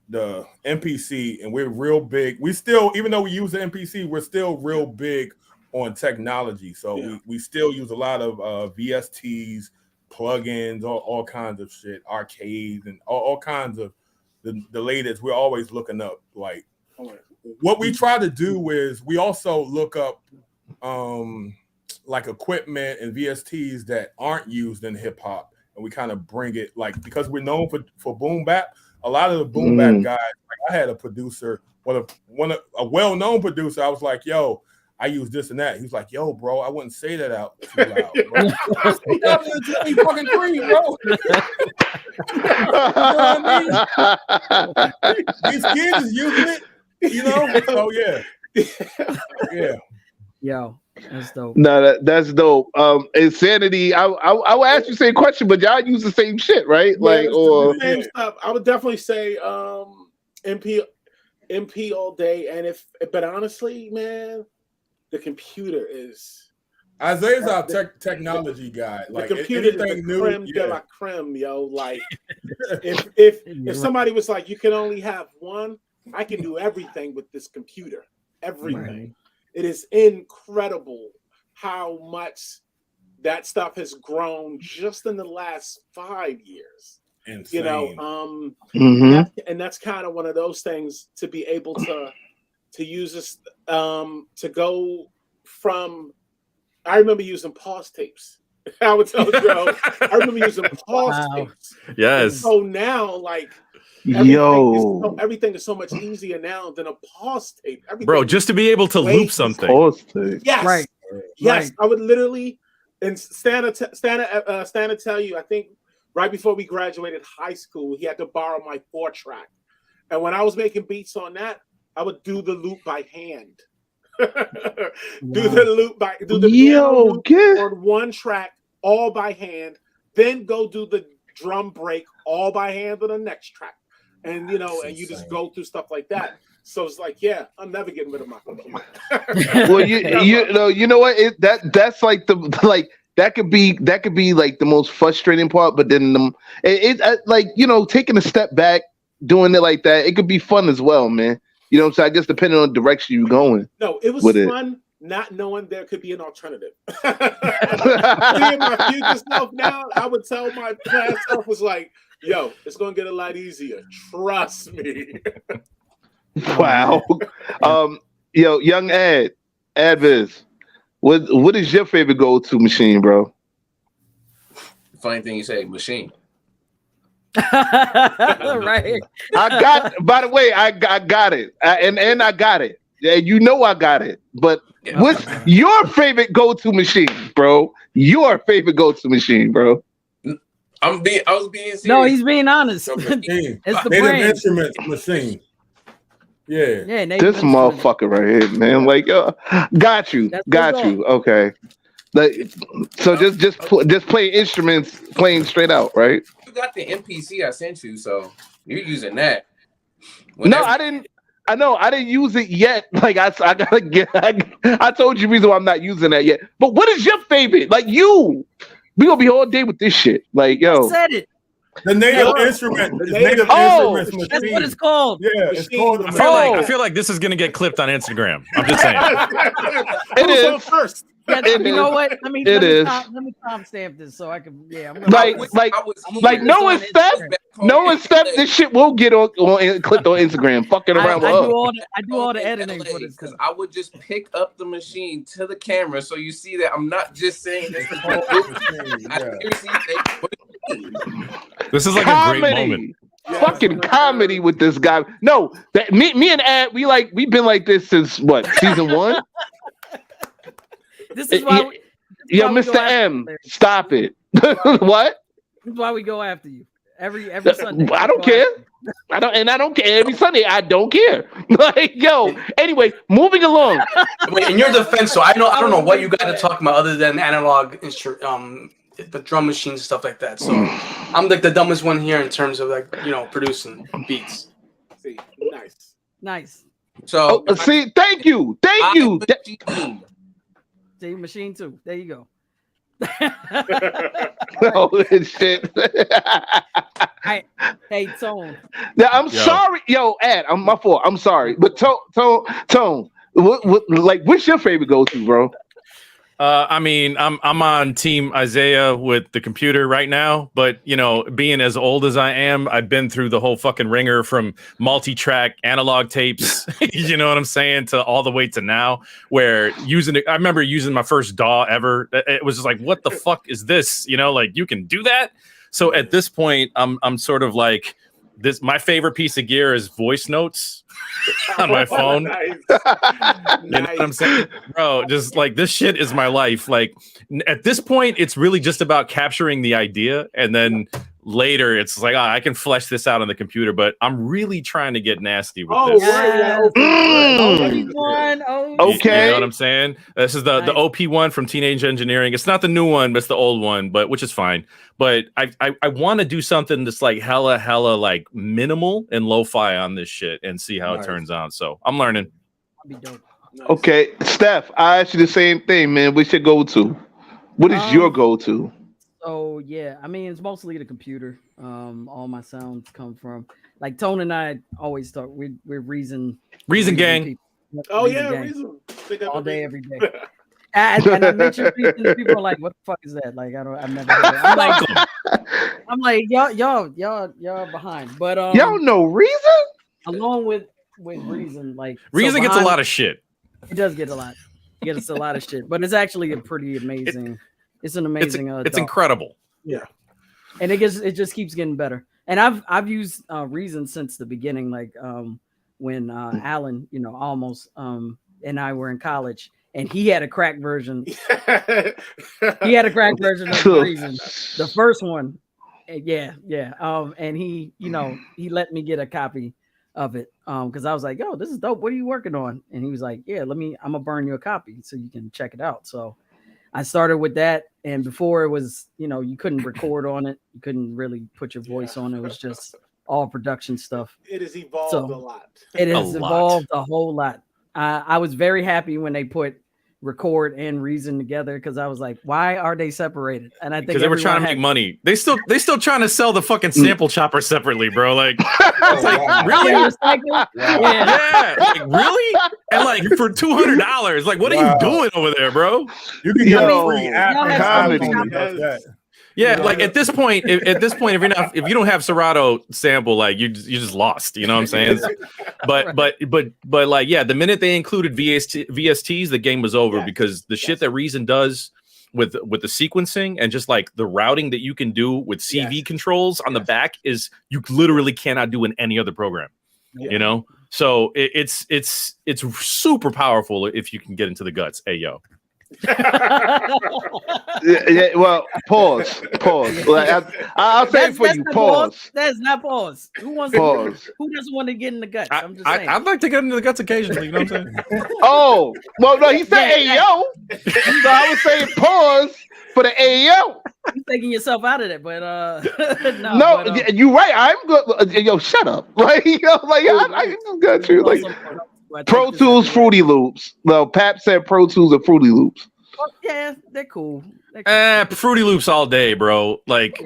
the MPC, and we're real big. We still, even though we use the MPC, we're still real big on technology. So we still use a lot of VSTs, plugins, all kinds of shit, arcades, and all kinds of the latest. We're always looking up. Like what we try to do is we also look up like equipment and VSTs that aren't used in hip hop, and we kind of bring it, like, because we're known for boom bap. A lot of the boom bap guys, like I had a producer, a well-known producer. I was like, yo, I use this and that. He was like, yo, bro, I wouldn't say that out too loud, bro. Fucking free, bro. These kids is using it, So yeah. Yo, that's dope. No, that's dope. Insanity. I will ask you the same question, but y'all use the same shit, right? Like, or same stuff. I would definitely say MP all day. But honestly, man, the computer is. Isaiah's our technology guy. Like, the computer is the creme de la creme, yo. Like, if somebody was like, you can only have one, I can do everything with this computer. Everything. Right. It is incredible how much that stuff has grown just in the last 5 years. Insane. And that's kind of one of those things, to be able to use this, to go from. I remember using pause tapes. I would tell Joe. I remember using pause tapes. Yes. So now, like. Everything is so much easier now than a pause tape. Bro, just to be able to loop something. Pause tape. Yes. Right. Yes. Right. I would literally, and Stana tell you, I think right before we graduated high school, he had to borrow my 4-track. And when I was making beats on that, I would do the loop by hand. Do the loop by do the Yo, loop on one track all by hand, then go do the drum break all by hand on the next track. And you know, and you just go through stuff like that. So it's like, yeah, I'm never getting rid of my computer. Well, you know what? That's like that could be like the most frustrating part. But then like, you know, taking a step back, doing it like that, it could be fun as well, man. You know what I'm saying? I guess depending on the direction you're going. No, it was fun not knowing there could be an alternative. Seeing my future self now, I would tell my past self was like, yo, it's gonna get a lot easier. Trust me. Wow. Yo, young Adviz, what is your favorite go-to machine, bro? Funny thing you say, machine. Right. By the way, I got it. And I got it. Yeah, you know I got it. But what's your favorite go-to machine, bro? Your favorite go-to machine, bro? I was being serious. No, he's being honest. It's the brand. Instruments machine. Yeah. This motherfucker right here, man. Like, got you. Okay. Like, so just play instruments, playing straight out, right? You got the MPC I sent you, so you're using that. No, I didn't. I know I didn't use it yet. Like I gotta get. I told you the reason why I'm not using that yet. But what is your favorite? Like we gonna be all day with this shit. Like yo, I said it. The native instrument. Native instruments machine. That's what it's called. Yeah, it's called. I feel like this is gonna get clipped on Instagram. I'm just saying. It is first. Yeah, you know what? Let me timestamp this so I can. Yeah, I'm gonna knowing Steph, this shit will get on clipped on Instagram. Fucking around. I do all the editing for this because I would just pick up the machine to the camera so you see that I'm not just saying this. This is like a great moment. Fucking comedy with this guy. No, that me and Ad, we've been like this since what, season 1? This is why yo, Mr. M, stop it. What? This is why we go after you every Sunday. I don't care. I don't care. Every Sunday, I don't care. Like, yo. Anyway, moving along. Wait, in your defense, so I don't know what you got to talk about other than analog the drum machines and stuff like that. So I'm like the dumbest one here in terms of like, you know, producing beats. See, nice. So see, thank you. See, machine too. There you go. Oh shit. Hey, Tone. Yeah, I'm sorry. Yo, Ad, my fault. I'm sorry. But Tone, what's your favorite go-to, bro? I mean, I'm on Team Isaiah with the computer right now, but you know, being as old as I am, I've been through the whole fucking ringer from multi-track analog tapes, you know what I'm saying, to all the way to now, where I remember using my first DAW ever. It was just like, what the fuck is this? You know, like you can do that. So at this point, I'm sort of like this. My favorite piece of gear is voice notes on my phone. Nice. You know what I'm saying, bro? Just like this shit is my life. Like at this point, it's really just about capturing the idea, and then later it's like, I can flesh this out on the computer. But I'm really trying to get nasty with this. Okay. You know what I'm saying? This is the OP one from Teenage Engineering. It's not the new one, but it's the old one, but which is fine. But I want to do something that's like hella like minimal and lo-fi on this shit and see how it turns out. So I'm learning. Okay, Steph, I asked you the same thing, man. What's your go-to? What is your go-to? So yeah, I mean, it's mostly the computer. All my sounds come from, like, Tone and I always talk. We're Reason gang. People. Oh Reason yeah, gang. Reason. All day, every day. And I mentioned Reason, people are like, "What the fuck is that?" Like, I've never heard that. I'm like, y'all behind. But y'all know Reason? Along with Reason, like Reason gets a lot of shit. It does get a lot. It gets a lot of shit, but it's actually a pretty amazing. It's an amazing. It's incredible. Yeah, and it just keeps getting better. And I've used Reason since the beginning. Like when Alan, you know, almost and I were in college, and he had a crack version. He had a crack version of Reason, the first one. Yeah. And he, you know, he let me get a copy of it. Because I was like, yo, this is dope. What are you working on? And he was like, yeah, I'm gonna burn you a copy so you can check it out. So I started with that. And before it was, you couldn't record on it. You couldn't really put your voice on it. It was just all production stuff. It has evolved a lot. It has evolved a whole lot. I was very happy when they put record and reason together, because I was like, why are they separated? And I think because they were trying to make money. They still trying to sell the fucking sample chopper separately, bro. Like, it's like really? Yeah. Like, really? And like for $200, like, what are you doing over there, bro? You can get a free app and yeah, like at this point, if you don't have Serato sample, like you just lost. You know what I'm saying? But like, yeah, the minute they included VSTs, the game was over, because the shit that Reason does with the sequencing and just like the routing that you can do with CV controls on the back is you literally cannot do in any other program. You know, so it's super powerful if you can get into the guts. Hey, yo. Well, pause. Like, I'll say it for you. Pause. That's not pause. Who wants pause? Who doesn't want to get in the guts? I'm just saying. I'd like to get into the guts occasionally. You know what I'm saying? Oh, well, no, he said "Ayo," so I was saying pause for the "Ayo." You're taking yourself out of it, but you're right. I'm good. Yo, shut up. Like, I just got you. Like, Pro Tools, Fruity Loops. Well, Pap said Pro Tools and Fruity Loops. Oh, yeah, they're cool. Fruity Loops all day, bro. Like,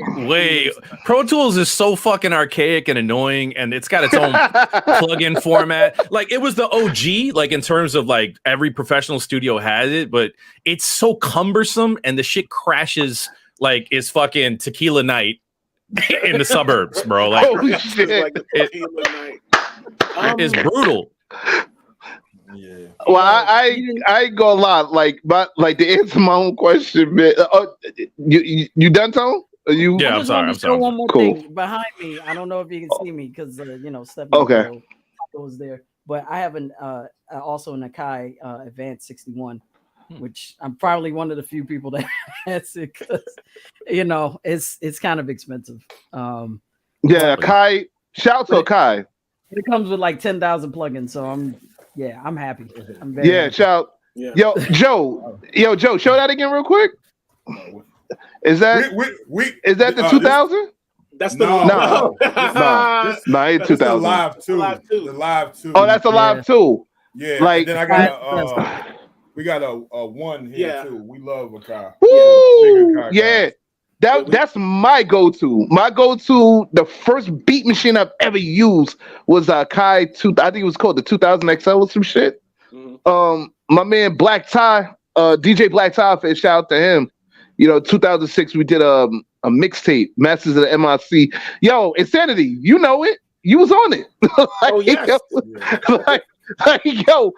Pro Tools is so fucking archaic and annoying, and it's got its own plugin format. Like, it was the OG, like in terms of like every professional studio has it, but it's so cumbersome, and the shit crashes like it's fucking Tequila Night in the suburbs, bro. Like, oh, shit. It's brutal. Yeah. Well, I ain't gonna lie. Like, but like to answer my own question, man. You done, Tone? Yeah, I'm sorry. One more thing behind me. I don't know if you can see me because Stephanie was there. But I have also an Akai Advanced 61, which I'm probably one of the few people that has it, because it's kind of expensive. Yeah, Akai. Shout to Akai. It comes with like 10,000 plugins, so I'm happy. I'm very happy. Shout. Yeah. Yo, Joe, show that again real quick. Is that is that the 2000? That's the no, ain't 2000. The live two. Oh, that's a live two. Yeah, like then I got we got a one here too. We love Akai. Woo! Yeah. That's my go-to. My go-to, the first beat machine I've ever used was Akai 2. I think it was called the 2000 XL or some shit. Mm-hmm. My man Black Tie, DJ Black Tie, shout out to him. 2006 we did a mixtape, Masters of the MIC. Yo, Insanity, you know it. You was on it. Oh yes. We got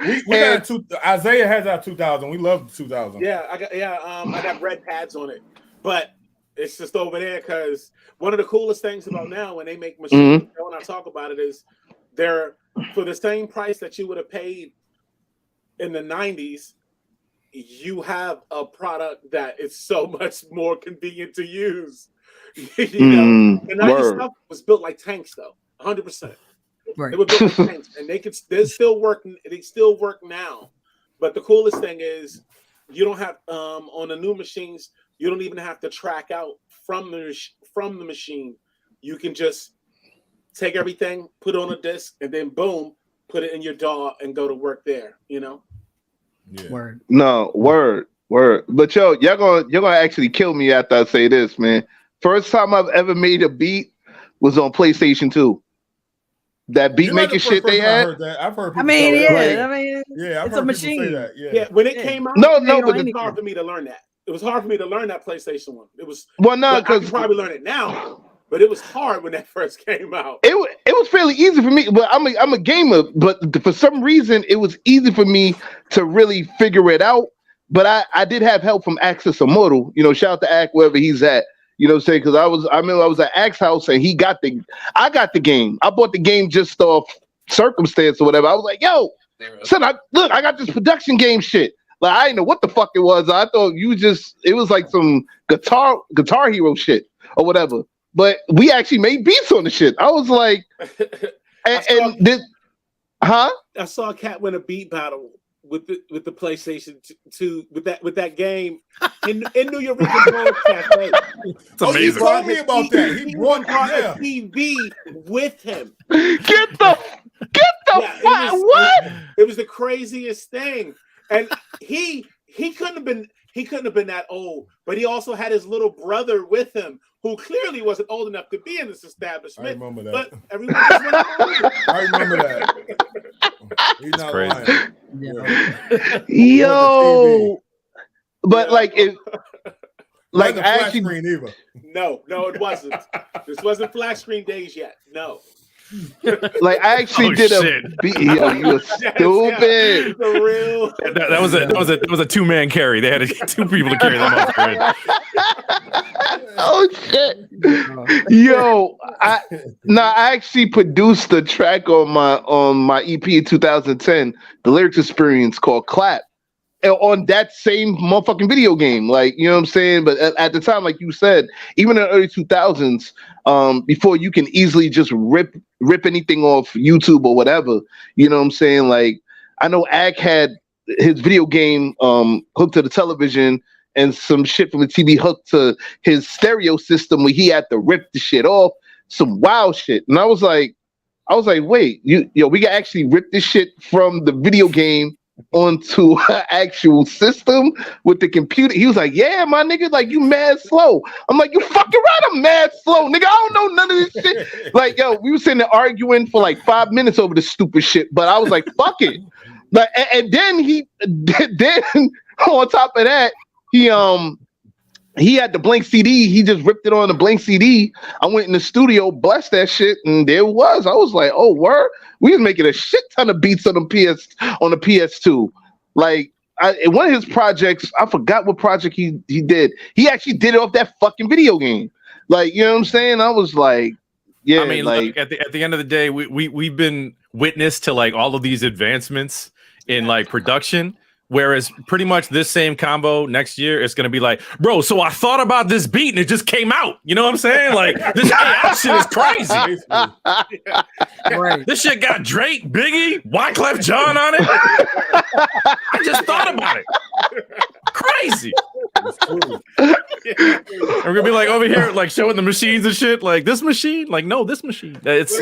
Isaiah has our 2000. We love the 2000. Yeah, I got red pads on it, but it's just over there because one of the coolest things about now when they make machines, when I talk about it, is they're for the same price that you would have paid in the 90s. You have a product that is so much more convenient to use. The 90s stuff was built like tanks, though, 100%. Right. They were built like tanks, and they still work. They still work now. But the coolest thing is you don't have on the new machines. You don't even have to track out from the machine. You can just take everything, put it on a disc, and then boom, put it in your DAW and go to work there. Yeah. Word. No, word. But y'all gonna actually kill me after I say this, man. First time I've ever made a beat was on PlayStation 2. That beat making shit they had. I've heard people it's a machine. Say that. Yeah, when it came out, but it's hard for me to learn that. It was hard for me to learn that PlayStation 1. It was because I probably learn it now, but it was hard when that first came out. It was fairly easy for me, but I'm a gamer. But for some reason, it was easy for me to really figure it out. But I did have help from Access Immortal. Shout out to Ack wherever he's at. You know what I'm saying? Because I remember I was at Ack's house and I got the game. I bought the game just off circumstance or whatever. I was like, yo, son, I got this production game shit. Like, I didn't know what the fuck it was. I thought it was like some Guitar Hero shit or whatever. But we actually made beats on the shit. I was like, I saw a cat win a beat battle with the PlayStation 2 with that game in New York Cafe. It's amazing. He told me about that. He brought a TV with him. Get the what? It was the craziest thing, and he couldn't have been that old, but he also had his little brother with him, who clearly wasn't old enough to be in this establishment. I remember that. But everyone just went over. I remember that. He's not crazy. lying. Yo, but like it, like Not the flat actually, screen either. No, it wasn't. This wasn't flat screen days yet. No. like I actually Oh, did shit. a beat. Yo, you were stupid. The real. That was a 2-man carry. They had 2 people to carry them off the grid. Oh shit. Yo, I actually produced the track on my EP in 2010, the lyrics experience called Clap. On that same motherfucking video game, like, you know what I'm saying? But at the time, like you said, even in the early 2000s, before you can easily just rip anything off YouTube or whatever, you know what I'm saying? Like, I know Ag had his video game hooked to the television and some shit from the TV hooked to his stereo system where he had to rip the shit off, some wild shit. And I was like, wait, we can actually rip this shit from the video game onto an actual system with the computer. He was like, yeah, my nigga, like, you mad slow. I'm like, you fucking right, I'm mad slow, nigga. I don't know none of this shit. Like, yo, we were sitting there arguing for like 5 minutes over this stupid shit, but I was like, fuck it. Like, and then then on top of that, he had the blank CD. He just ripped it on the blank CD. I went in the studio, blessed that shit, and there it was. I was like, oh, word. We was making a shit ton of beats on the PS2. Like, one of his projects, I forgot what project he did. He actually did it off that fucking video game. Like, you know what I'm saying? I was like, yeah. I mean, like, look, at the end of the day, we've been witness to like all of these advancements in like production. Whereas pretty much this same combo next year, it's going to be like, bro, so I thought about this beat and it just came out. You know what I'm saying? Like, this AI shit is crazy. Right. This shit got Drake, Biggie, Wyclef Jean on it. I just thought about it. Crazy. We're going to be like over here, like showing the machines and shit. Like, this machine? Like, no, this machine. It's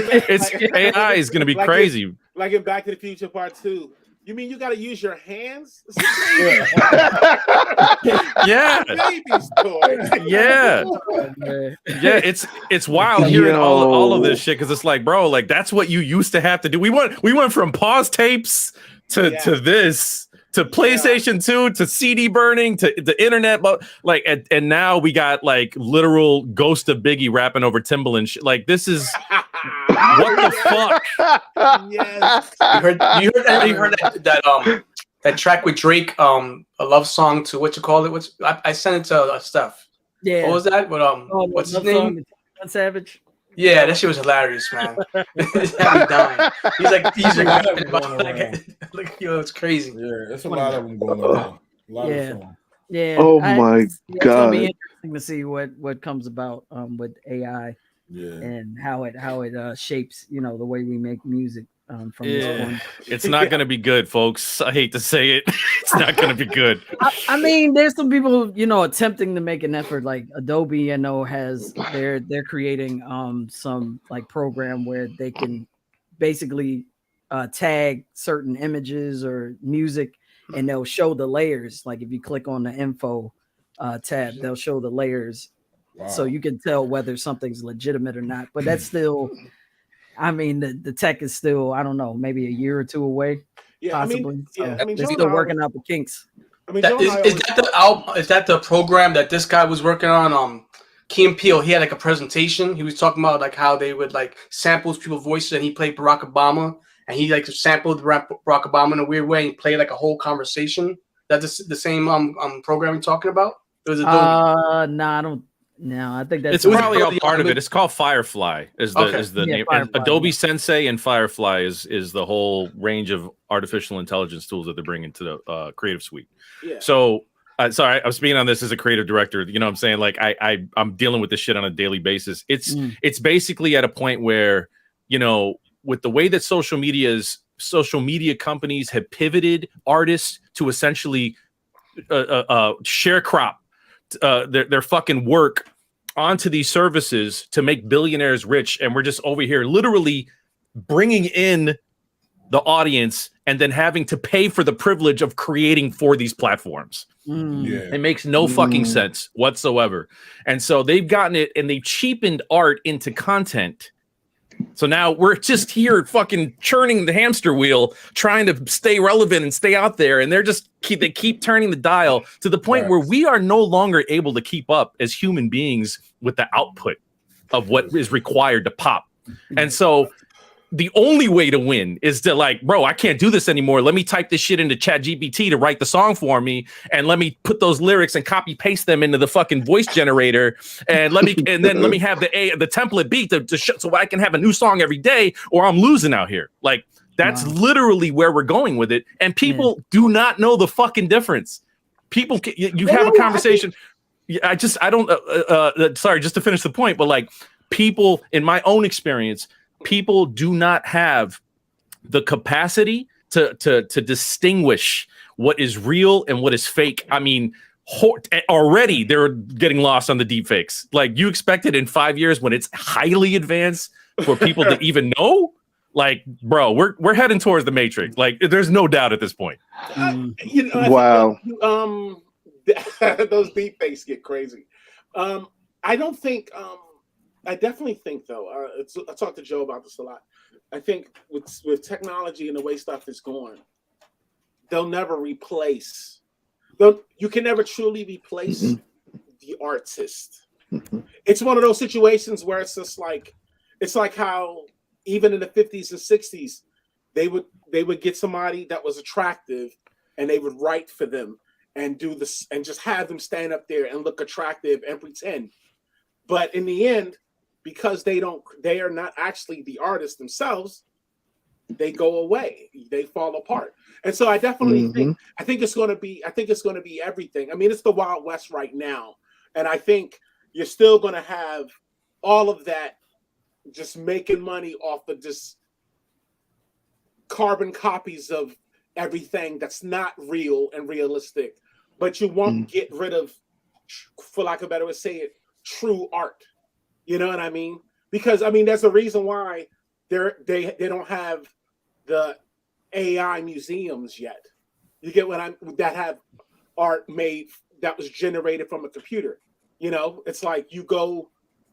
AI is going to be crazy. Like in Back to the Future Part 2. You mean you got to use your hands? Yeah. Baby's toy. Yeah. Yeah, it's wild hearing all of this shit because it's like, bro, like that's what you used to have to do. We went from pause tapes to this to PlayStation 2 to CD burning to the internet, but like and now we got like literal Ghost of Biggie rapping over Timbaland shit. Like this is what the fuck? Yes. You heard that track with Drake, a love song to what you call it? I sent it to Steph. Yeah. What was that? But what's his name? Savage. Yeah, that shit was hilarious, man. He's dying. He's like rapping about like, yo, it's crazy. Yeah, there's a lot of them going on. A lot of songs. Yeah. oh my It's gonna be interesting to see what comes about with AI and how it shapes, you know, the way we make music from this point. It's not going to be good, folks. I hate to say it. It's not going to be good. I mean, there's some people, you know, attempting to make an effort. Like Adobe, I know they're creating some like program where they can basically tag certain images or music, and they'll show the layers. Like if you click on the info tab, they'll show the layers, so you can tell whether something's legitimate or not. But that's still, I mean, the tech is still, I don't know, maybe a year or two away. Yeah, possibly. I mean, they're still working out the kinks. I mean, is that the program that this guy was working on? Key and Peele, he had like a presentation. He was talking about like how they would like sample people's voices, and he played Barack Obama, and he like sampled Barack Obama in a weird way and played like a whole conversation. That's the same program you're talking about? It was Adobe. No, I don't. No, I think that's it's probably all part of it. It's called Firefly. Is the name? Firefly, and Adobe Sensei and Firefly is the whole range of artificial intelligence tools that they're bringing to the Creative Suite. Yeah. So, sorry, I was speaking on this as a creative director. You know what I'm saying? Like I'm dealing with this shit on a daily basis. It's basically at a point where, you know, with the way that social media companies have pivoted artists to essentially sharecrop their fucking work onto these services to make billionaires rich, and we're just over here literally bringing in the audience and then having to pay for the privilege of creating for these platforms. It makes no fucking sense whatsoever. And so they've gotten it and they cheapened art into content. So now we're just here fucking churning the hamster wheel, trying to stay relevant and stay out there. And they keep turning the dial to the point where we are no longer able to keep up as human beings with the output of what is required to pop. And so the only way to win is to like, bro, I can't do this anymore. Let me type this shit into ChatGPT to write the song for me, and let me put those lyrics and copy paste them into the fucking voice generator, and let me have the template beat so I can have a new song every day, or I'm losing out here. Like that's literally where we're going with it, and people do not know the fucking difference. People, you have a conversation. Sorry, just to finish the point, but like people, in my own experience, people do not have the capacity to distinguish what is real and what is fake. I mean, already they're getting lost on the deep fakes. Like you expected in 5 years when it's highly advanced for people to even know. Like, bro, we're heading towards the Matrix. Like, there's no doubt at this point. Wow. Those deep fakes get crazy. I definitely think, though, I talked to Joe about this a lot. I think with technology and the way stuff is going, they'll never replace. You can never truly replace the artist. It's one of those situations where it's just like, it's like how even in the 50s and 60s, they would get somebody that was attractive, and they would write for them and do this and just have them stand up there and look attractive and pretend. But in the end, because they are not actually the artists themselves, they go away, they fall apart. And so I definitely think it's going to be everything. I mean, it's the Wild West right now, and I think you're still going to have all of that just making money off of just carbon copies of everything that's not real and realistic, but you won't get rid of, for lack of a better way to say it, true art. You know what I mean? Because I mean, there's a reason why they don't have the AI museums yet. You get what that have art made that was generated from a computer. You know, it's like you go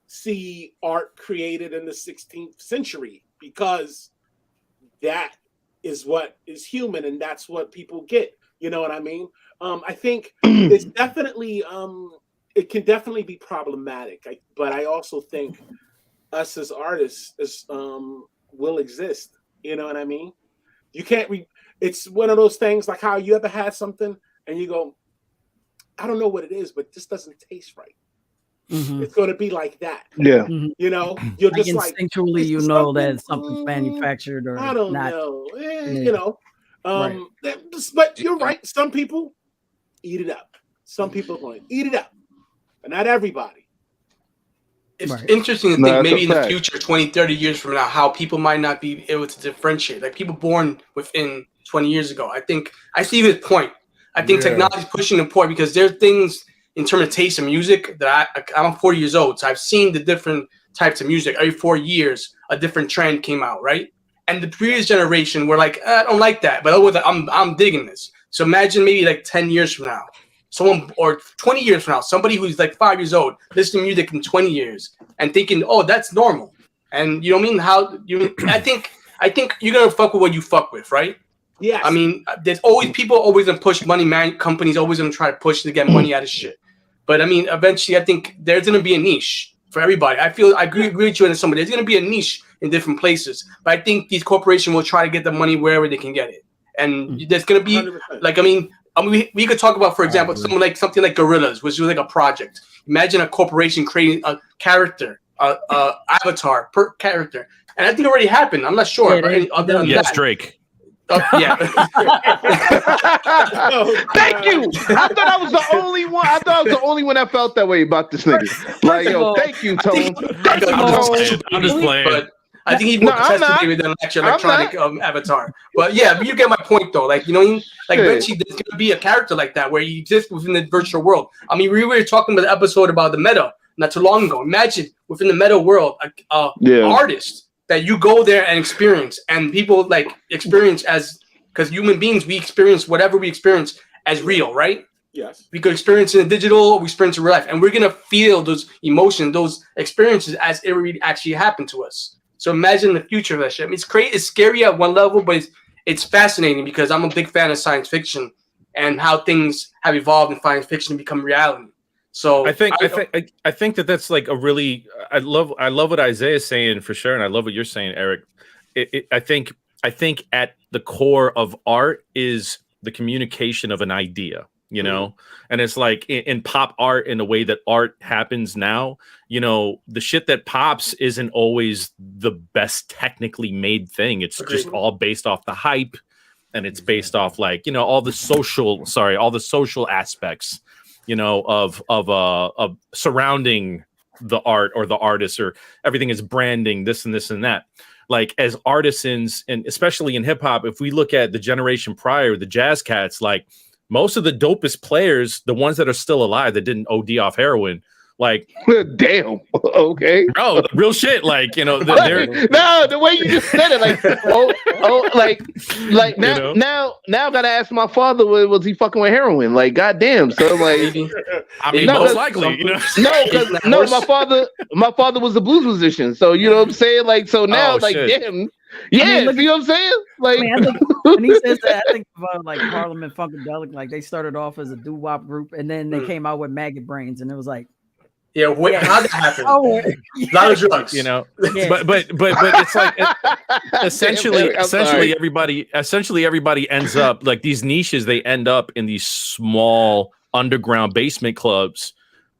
see art created in the 16th century because that is what is human and that's what people get. You know what I mean? I think it's definitely it can definitely be problematic, but I also think us as artists will exist. You know what I mean? You can't. It's one of those things like how you ever had something and you go, I don't know what it is, but this doesn't taste right. It's going to be like that. Yeah. You know, you're like just instinctually, like, you know that something's manufactured or I don't not. know. You know, but you're right. Some people eat it up. Some people are going to eat it up. But not everybody. It's interesting to think maybe in the future, 20, 30 years from now, how people might not be able to differentiate. Like people born within 20 years ago. I see his point. I think technology is pushing the point because there are things in terms of taste of music that I'm 40 years old. So I've seen the different types of music. Every 4 years, a different trend came out, right? And the previous generation were like, I don't like that, but I'm digging this. So imagine maybe like 10 years from now. Someone, or 20 years from now, somebody who's like 5 years old, listening to music in 20 years and thinking, oh, that's normal. And you know what I mean? I think you're going to fuck with what you fuck with, right? Yeah. I mean, there's always people always going to push money, companies always going to try to push to get money out of shit. But I mean, eventually, I think there's going to be a niche for everybody. I agree with you and somebody. There's going to be a niche in different places. But I think these corporations will try to get the money wherever they can get it. And there's going to be, 100%. Like, I mean, we could talk about, for example, something like Gorillas, which was like a project. Imagine a corporation creating a character, avatar per character, and I think it already happened. I'm not sure. Yes, Drake. Yeah. Thank you. I thought I was the only one. I thought I was the only one that felt that way about this nigga. Like, yo, thank you, Tone. I'm just playing. I think he's more sophisticated than actual electronic avatar. But yeah, you get my point though. Like, you know, like eventually there's gonna be a character like that where he exists within the virtual world. I mean, we were talking about the episode about the meta not too long ago. Imagine within the meta world, artist that you go there and experience, and people like experience as, because human beings, we experience whatever we experience as real, right? Yes. We could experience in the digital, we experience in real life, and we're gonna feel those emotions, those experiences as it really actually happened to us. So imagine the future of that shit. I mean, it's crazy, it's scary at one level, but it's fascinating because I'm a big fan of science fiction and how things have evolved in science fiction to become reality. So I think that's like a really, I love what Isaiah is saying for sure, and I love what you're saying, Eric. I think at the core of art is the communication of an idea, you know, and it's like in pop art, in the way that art happens now, you know, the shit that pops isn't always the best technically made thing. It's just all based off the hype, and it's based off like, you know, all the social aspects, you know, of surrounding the art or the artist, or everything is branding, this and this and that. Like as artisans, and especially in hip hop, if we look at the generation prior, the jazz cats, like most of the dopest players, the ones that are still alive that didn't OD off heroin, like damn, okay, bro, real shit. Like, you know, no, the way you just said it, like like now, you know? now, gotta ask my father, was he fucking with heroin? Like, goddamn, so like, I mean, most likely, you know, no, my father was a blues musician, so you know what I'm saying, like, so now, like, shit. damn. Yeah, I mean, you know what I'm saying? Like, I mean, I think when he says that, I think about like Parliament Funkadelic. Like they started off as a doo-wop group, and then they came out with Maggot Brains, and it was like, how did that happen? A lot of drugs, you know. But it's like essentially everybody ends up like these niches. They end up in these small underground basement clubs.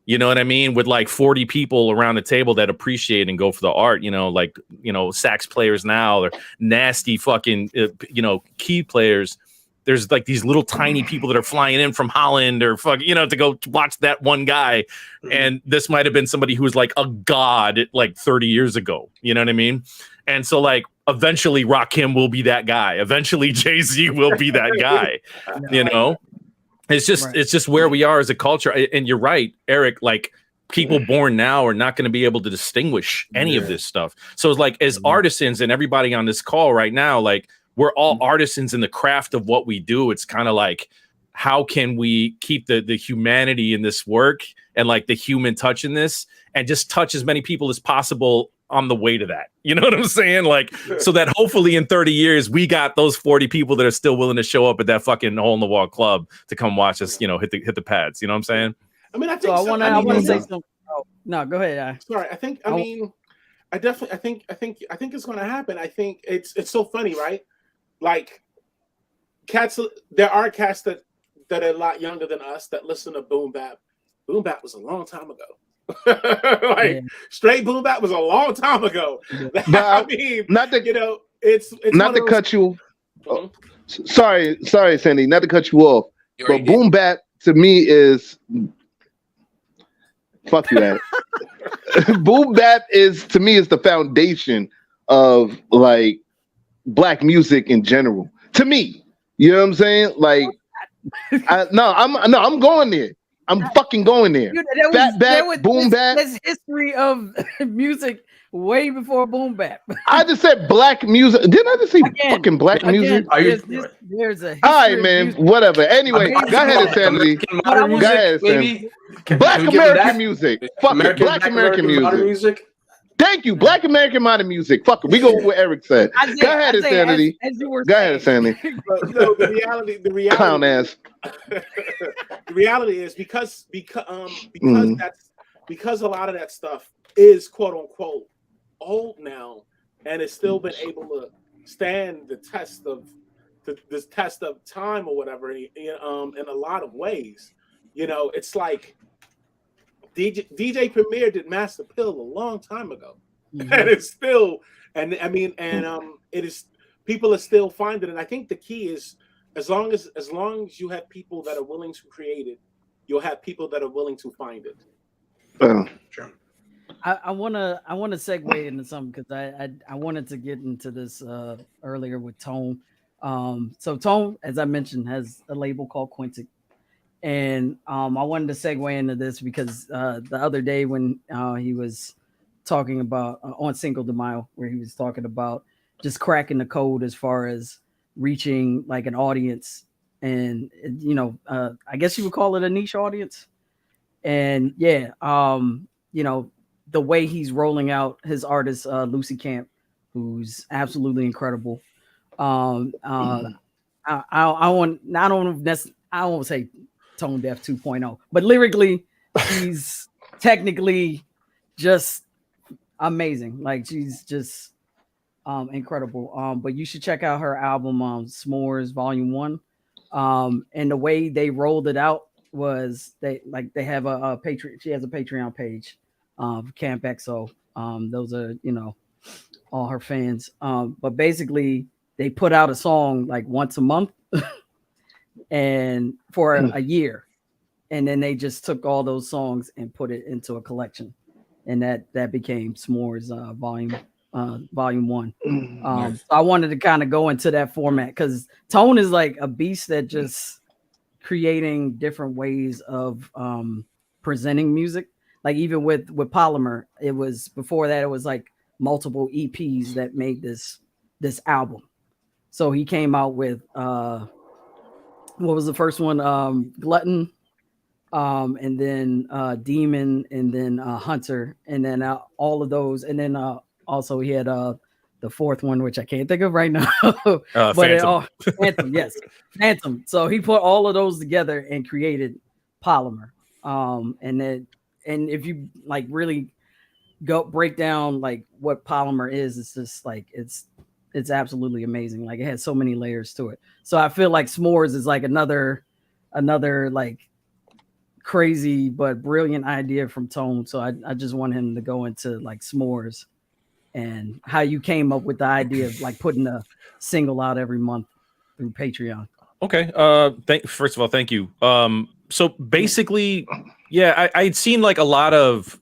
You know what I mean? With like 40 people around the table that appreciate and go for the art, you know, like, you know, sax players now, or nasty fucking, you know, key players. There's like these little tiny people that are flying in from Holland or fucking, you know, to go watch that one guy. And this might have been somebody who was like a god like 30 years ago. You know what I mean? And so like eventually Rakim will be that guy. Eventually Jay-Z will be that guy, you know? It's just where we are as a culture. And you're right, Eric, like people born now are not going to be able to distinguish any of this stuff. So it's like as artisans and everybody on this call right now, like we're all artisans in the craft of what we do. It's kind of like, how can we keep the humanity in this work and like the human touch in this, and just touch as many people as possible on the way to that, you know what I'm saying? Like, so that hopefully in 30 years, we got those 40 people that are still willing to show up at that fucking hole in the wall club to come watch us, you know, hit the pads. You know what I'm saying? I mean, I think so. I want to say something. Oh, no, go ahead. Sorry. I think it's going to happen. I think it's so funny, right? Like cats, there are cats that are a lot younger than us that listen to boom bap. Boom bap was a long time ago. Straight boom bap was a long time ago. I mean, not to, you know, it's not to cut you. Oh, sorry, Sandy, not to cut you off. But boom bap to me is fuck you, that. Boom bap is to me is the foundation of like black music in general. To me, you know what I'm saying? Like, I'm going there. I'm fucking going there. Fat back, boom bap. There's history of music way before boom bap. I just said black music. Didn't I just say fucking black music? There's a all right, man. Whatever. Anyway, go ahead, Insanity. Go ahead, Insanity. Black American music. Fuck it. Black American music. Thank you. Black American modern music. Fuck it. We go with what Eric said. Go ahead, Insanity. Go ahead, Insanity. So the reality. Clown ass. The reality is because a lot of that stuff is quote unquote old now, and it's still been able to stand the test of this test of time or whatever. In a lot of ways, you know, it's like DJ Premier did Master Pill a long time ago, and it's still, and I mean, and it is, people are still finding it. And I think the key is as long as you have people that are willing to create it, you'll have people that are willing to find it. Sure. I wanna segue into something because I wanted to get into this earlier with Tone. So Tone, as I mentioned, has a label called Quintic. And I wanted to segue into this because the other day when he was talking about on Cinco de Mayo, where he was talking about just cracking the code as far as reaching like an audience, and I guess you would call it a niche audience. And yeah, the way he's rolling out his artist Lucy Camp, who's absolutely incredible. I won't say Tone Deaf 2.0, but lyrically, she's technically just amazing. Like she's just incredible. But you should check out her album S'mores Volume 1. And the way they rolled it out was they have a Patreon. She has a Patreon page, Camp XO. Those are all her fans. But basically they put out a song like once a month and for a year, and then they just took all those songs and put it into a collection, and that became S'mores Volume 1. So I wanted to kind of go into that format because Tone is like a beast that just creating different ways of presenting music. Like even with Polymer, it was before that it was like multiple EPs that made this album. So he came out with what was the first one? Glutton, and then Demon, and then Hunter, and then all of those, and then also he had the fourth one, which I can't think of right now. But Phantom. Phantom, yes, Phantom. So he put all of those together and created Polymer. And if you like really break down like what Polymer is, it's just like it's absolutely amazing. Like it has so many layers to it. So I feel like S'mores is like another like crazy but brilliant idea from Tone. So I just want him to go into like S'mores and how you came up with the idea of like putting a single out every month through Patreon. Okay. First of all, thank you. So basically, yeah, I'd seen like a lot of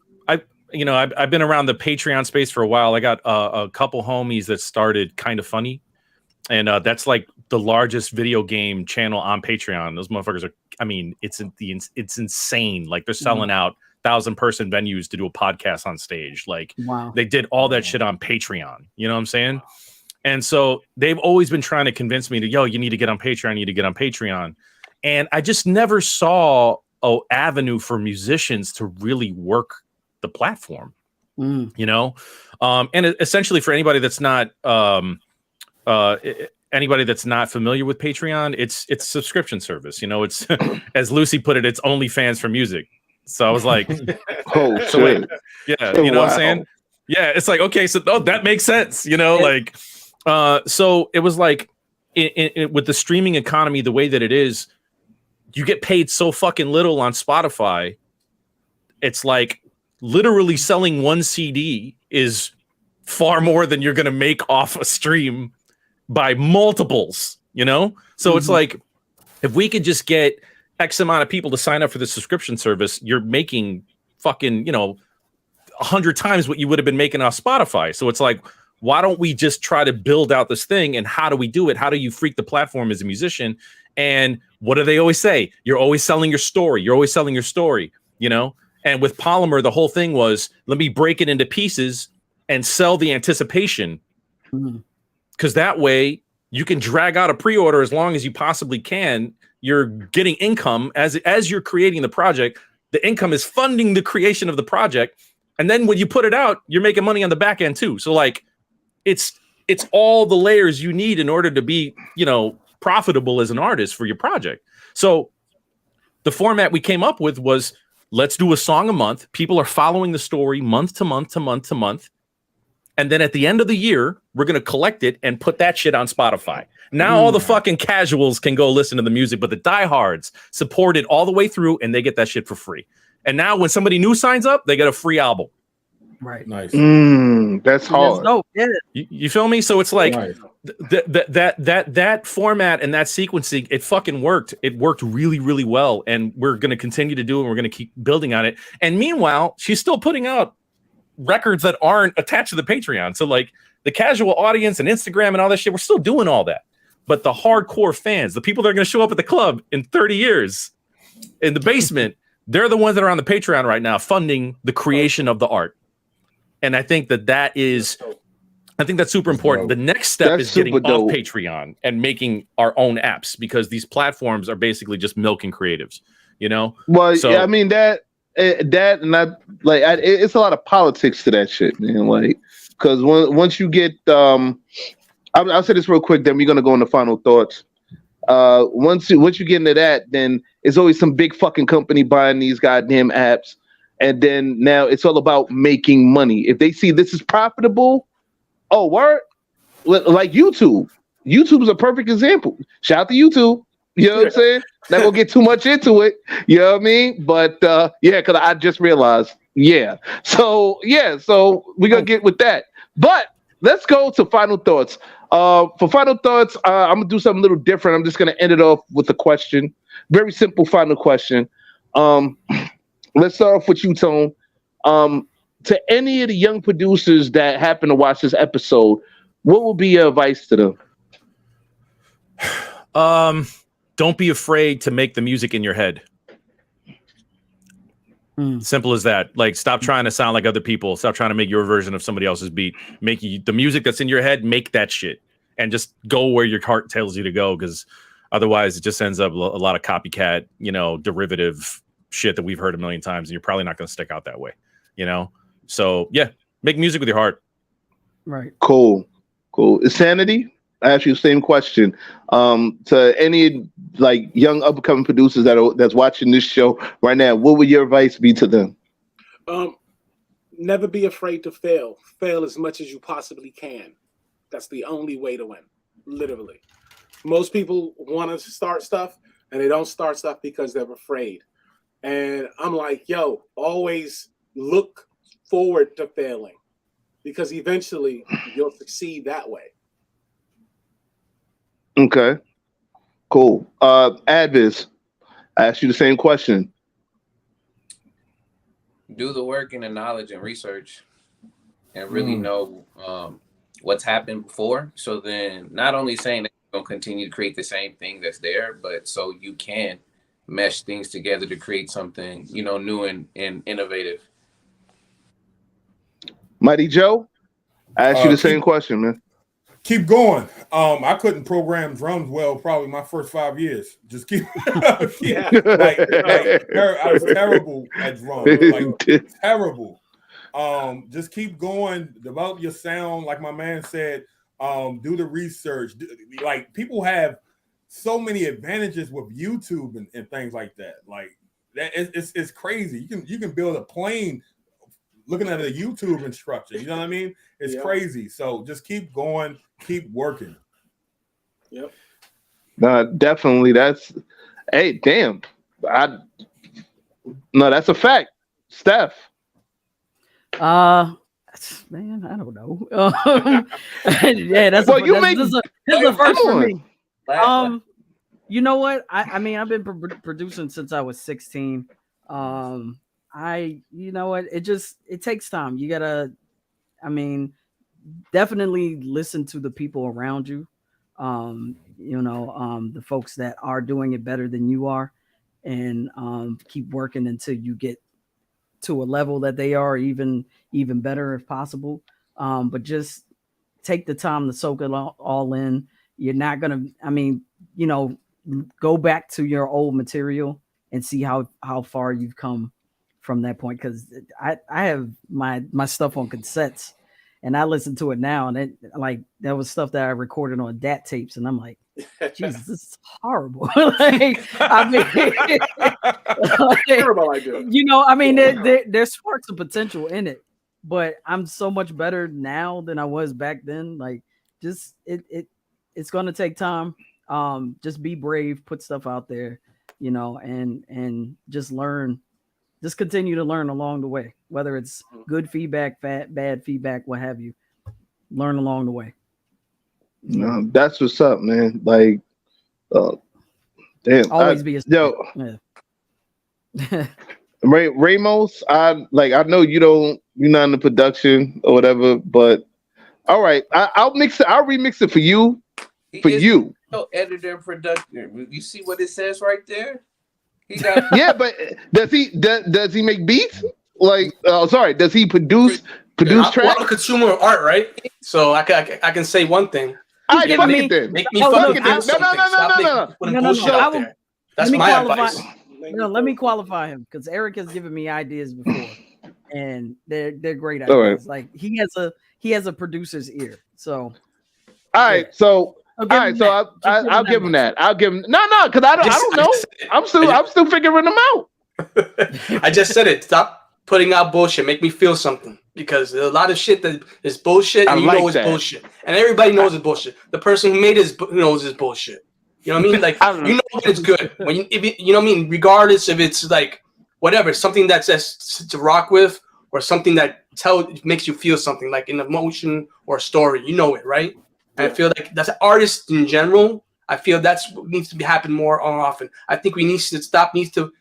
I've been around the Patreon space for a while. I got a couple homies that started Kind of Funny, and that's like the largest video game channel on Patreon. Those motherfuckers are, I mean, it's insane. Like they're selling out 1,000-person venues to do a podcast on stage. Like wow. They did all that shit on Patreon. You know what I'm saying? And so they've always been trying to convince me to, you need to get on Patreon. You need to get on Patreon. And I just never saw an avenue for musicians to really work the platform, and essentially for anybody that's not familiar with Patreon, it's a subscription service. It's as Lucy put it, it's OnlyFans for music. So I was like, oh, so wait, yeah, you know what I'm saying? Yeah, it's like, okay, so that makes sense, so it was like with the streaming economy the way that it is, you get paid so fucking little on Spotify. It's like literally selling one CD is far more than you're going to make off a stream by multiples, So it's like, if we could just get X amount of people to sign up for the subscription service, you're making fucking, 100 times what you would have been making off Spotify. So it's like, why don't we just try to build out this thing? And how do we do it? How do you freak the platform as a musician? And what do they always say? You're always selling your story. You're always selling your story, And with Polymer, the whole thing was, let me break it into pieces and sell the anticipation. Because that way you can drag out a pre-order as long as you possibly can. You're getting income as you're creating the project. The income is funding the creation of the project. And then when you put it out, you're making money on the back end too. So like it's all the layers you need in order to be, profitable as an artist for your project. So the format we came up with was, let's do a song a month. People are following the story month to month to month to month. And then at the end of the year, we're going to collect it and put that shit on Spotify. Now all the fucking casuals can go listen to the music, but the diehards support it all the way through and they get that shit for free. And now when somebody new signs up, they get a free album. Right. Nice. That's hard. You feel me? So it's like Nice. that format and that sequencing, it fucking worked. It worked really, really well. And we're going to continue to do it. And we're going to keep building on it. And meanwhile, she's still putting out records that aren't attached to the Patreon. So like the casual audience and Instagram and all that shit, we're still doing all that. But the hardcore fans, the people that are going to show up at the club in 30 years in the basement, they're the ones that are on the Patreon right now funding the creation of the art. And I think that's super important. The next step is getting off Patreon and making our own apps, because these platforms are basically just milking creatives, you know? Well, so, yeah, I mean that and I like it's a lot of politics to that shit, man. Like, because once you get I'll say this real quick, then we're gonna go into final thoughts. Once you get into that, then it's always some big fucking company buying these goddamn apps, and then now it's all about making money. If they see this is profitable, oh, word, like YouTube. YouTube is a perfect example. Shout out to YouTube. You know what I'm saying? Not gonna get too much into it. You know what I mean? But yeah, because I just realized. Yeah. So we're gonna get with that. But let's go to final thoughts. For final thoughts, I'm gonna do something a little different. I'm just gonna end it off with a question. Very simple final question. Let's start off with you, Tone. To any of the young producers that happen to watch this episode, what would be your advice to them? Don't be afraid to make the music in your head. Simple as that. Like, stop trying to sound like other people. Stop trying to make your version of somebody else's beat. Make the music that's in your head, make that shit. And just go where your heart tells you to go, because otherwise it just ends up a lot of copycat, derivative shit that we've heard a million times, and you're probably not going to stick out that way, So yeah, make music with your heart. Right. Cool. Sanity, I ask you the same question. To any like young upcoming producers that's watching this show right now, what would your advice be to them? Never be afraid to fail. Fail as much as you possibly can. That's the only way to win. Literally. Most people want to start stuff and they don't start stuff because they're afraid. And I'm like, yo, always look forward to failing, because eventually you'll succeed that way. Okay, cool. Advis, I asked you the same question. Do the work and the knowledge and research, and really know what's happened before. So then, not only saying that you're gonna continue to create the same thing that's there, but so you can mesh things together to create something, new and innovative. Mighty Joe, I asked you the same question, man. Keep going. I couldn't program drums well probably my first 5 years. Just keep I was terrible at drums. Like, terrible. Just keep going, develop your sound, like my man said. Do the research. Like, people have so many advantages with YouTube and things like that. Like, that it's crazy. You can build a plane looking at a YouTube instructor. You know what I mean? It's crazy. So just keep going, keep working. Yep. Definitely. Hey, damn. That's a fact. Steph. Man, I don't know. Yeah, that's the first for me. You know what? I mean, I've been producing since I was 16. You know what? It takes time. You gotta, definitely listen to the people around you. The folks that are doing it better than you are, and keep working until you get to a level that they are even better if possible. But just take the time to soak it all in. You're not gonna, go back to your old material and see how far you've come from that point. Because I have my stuff on cassettes, and I listen to it now, and that was stuff that I recorded on DAT tapes, and I'm like, Jesus, this is horrible. Terrible idea. There's sparks of potential in it, but I'm so much better now than I was back then. Like, just it's gonna take time. Just be brave, put stuff out there, and just learn. Just continue to learn along the way, whether it's good feedback, bad feedback, what have you. Learn along the way. That's what's up, man. Like, damn. Always be a yo. Yeah. Ramos, I know you're not in the production or whatever, but all right, I'll mix it. I'll remix it for you. You. No editor and producer. You see what it says right there? He got Yeah, but does he make beats? Does he produce tracks? I'm a consumer of art, right? So I can say one thing. Fuck it then. Make me fucking do something. No. Putting bullshit out there. That's my advice. No, let me qualify him because Eric has given me ideas before, and they're great ideas. Right. Like he has a producer's ear. So I'll give him that. I'll give him because I don't know. I'm still figuring them out. I just said it. Stop putting out bullshit. Make me feel something. Because there's a lot of shit that is bullshit, and it's bullshit, and everybody knows it's bullshit. The person who made it knows it's bullshit. You know what I mean? Like you know when it's good. When you know what I mean? Regardless if it's like whatever, something that's just to rock with, or something that makes you feel something, like an emotion or a story. You know it, right? And I feel like that's artists in general. I feel that's what needs to be happen more often. I think we need to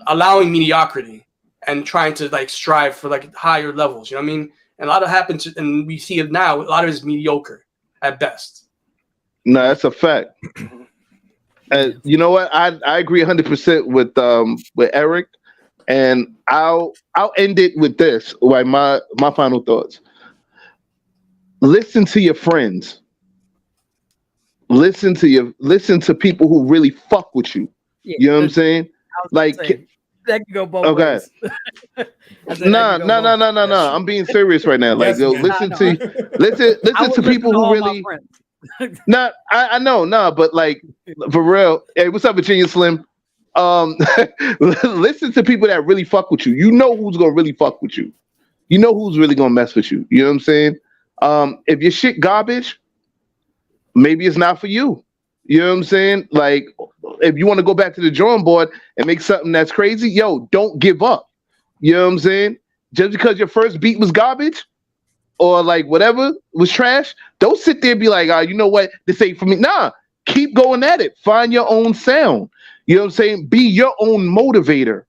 allowing mediocrity and trying to like strive for like higher levels. You know what I mean? And a lot of happens, and we see it now. A lot of it is mediocre at best. No, that's a fact. And you know what? I agree 100% with Eric, and I'll end it with this. Like my final thoughts. Listen to your friends. Listen to people who really fuck with you. Yeah, you know what I'm saying? Like that can go both ways. No. I'm being serious right now. Like, listen to people who really. I know, but like for real. Hey, what's up, Virginia Slim? Listen to people that really fuck with you. You know who's gonna really fuck with you. You know who's really gonna mess with you. You know what I'm saying? If your shit garbage, maybe it's not for you. You know what I'm saying? Like, if you want to go back to the drawing board and make something that's crazy, don't give up. You know what I'm saying? Just because your first beat was garbage or like whatever was trash, don't sit there and be like, you know what? This ain't for me. Nah, keep going at it. Find your own sound. You know what I'm saying? Be your own motivator.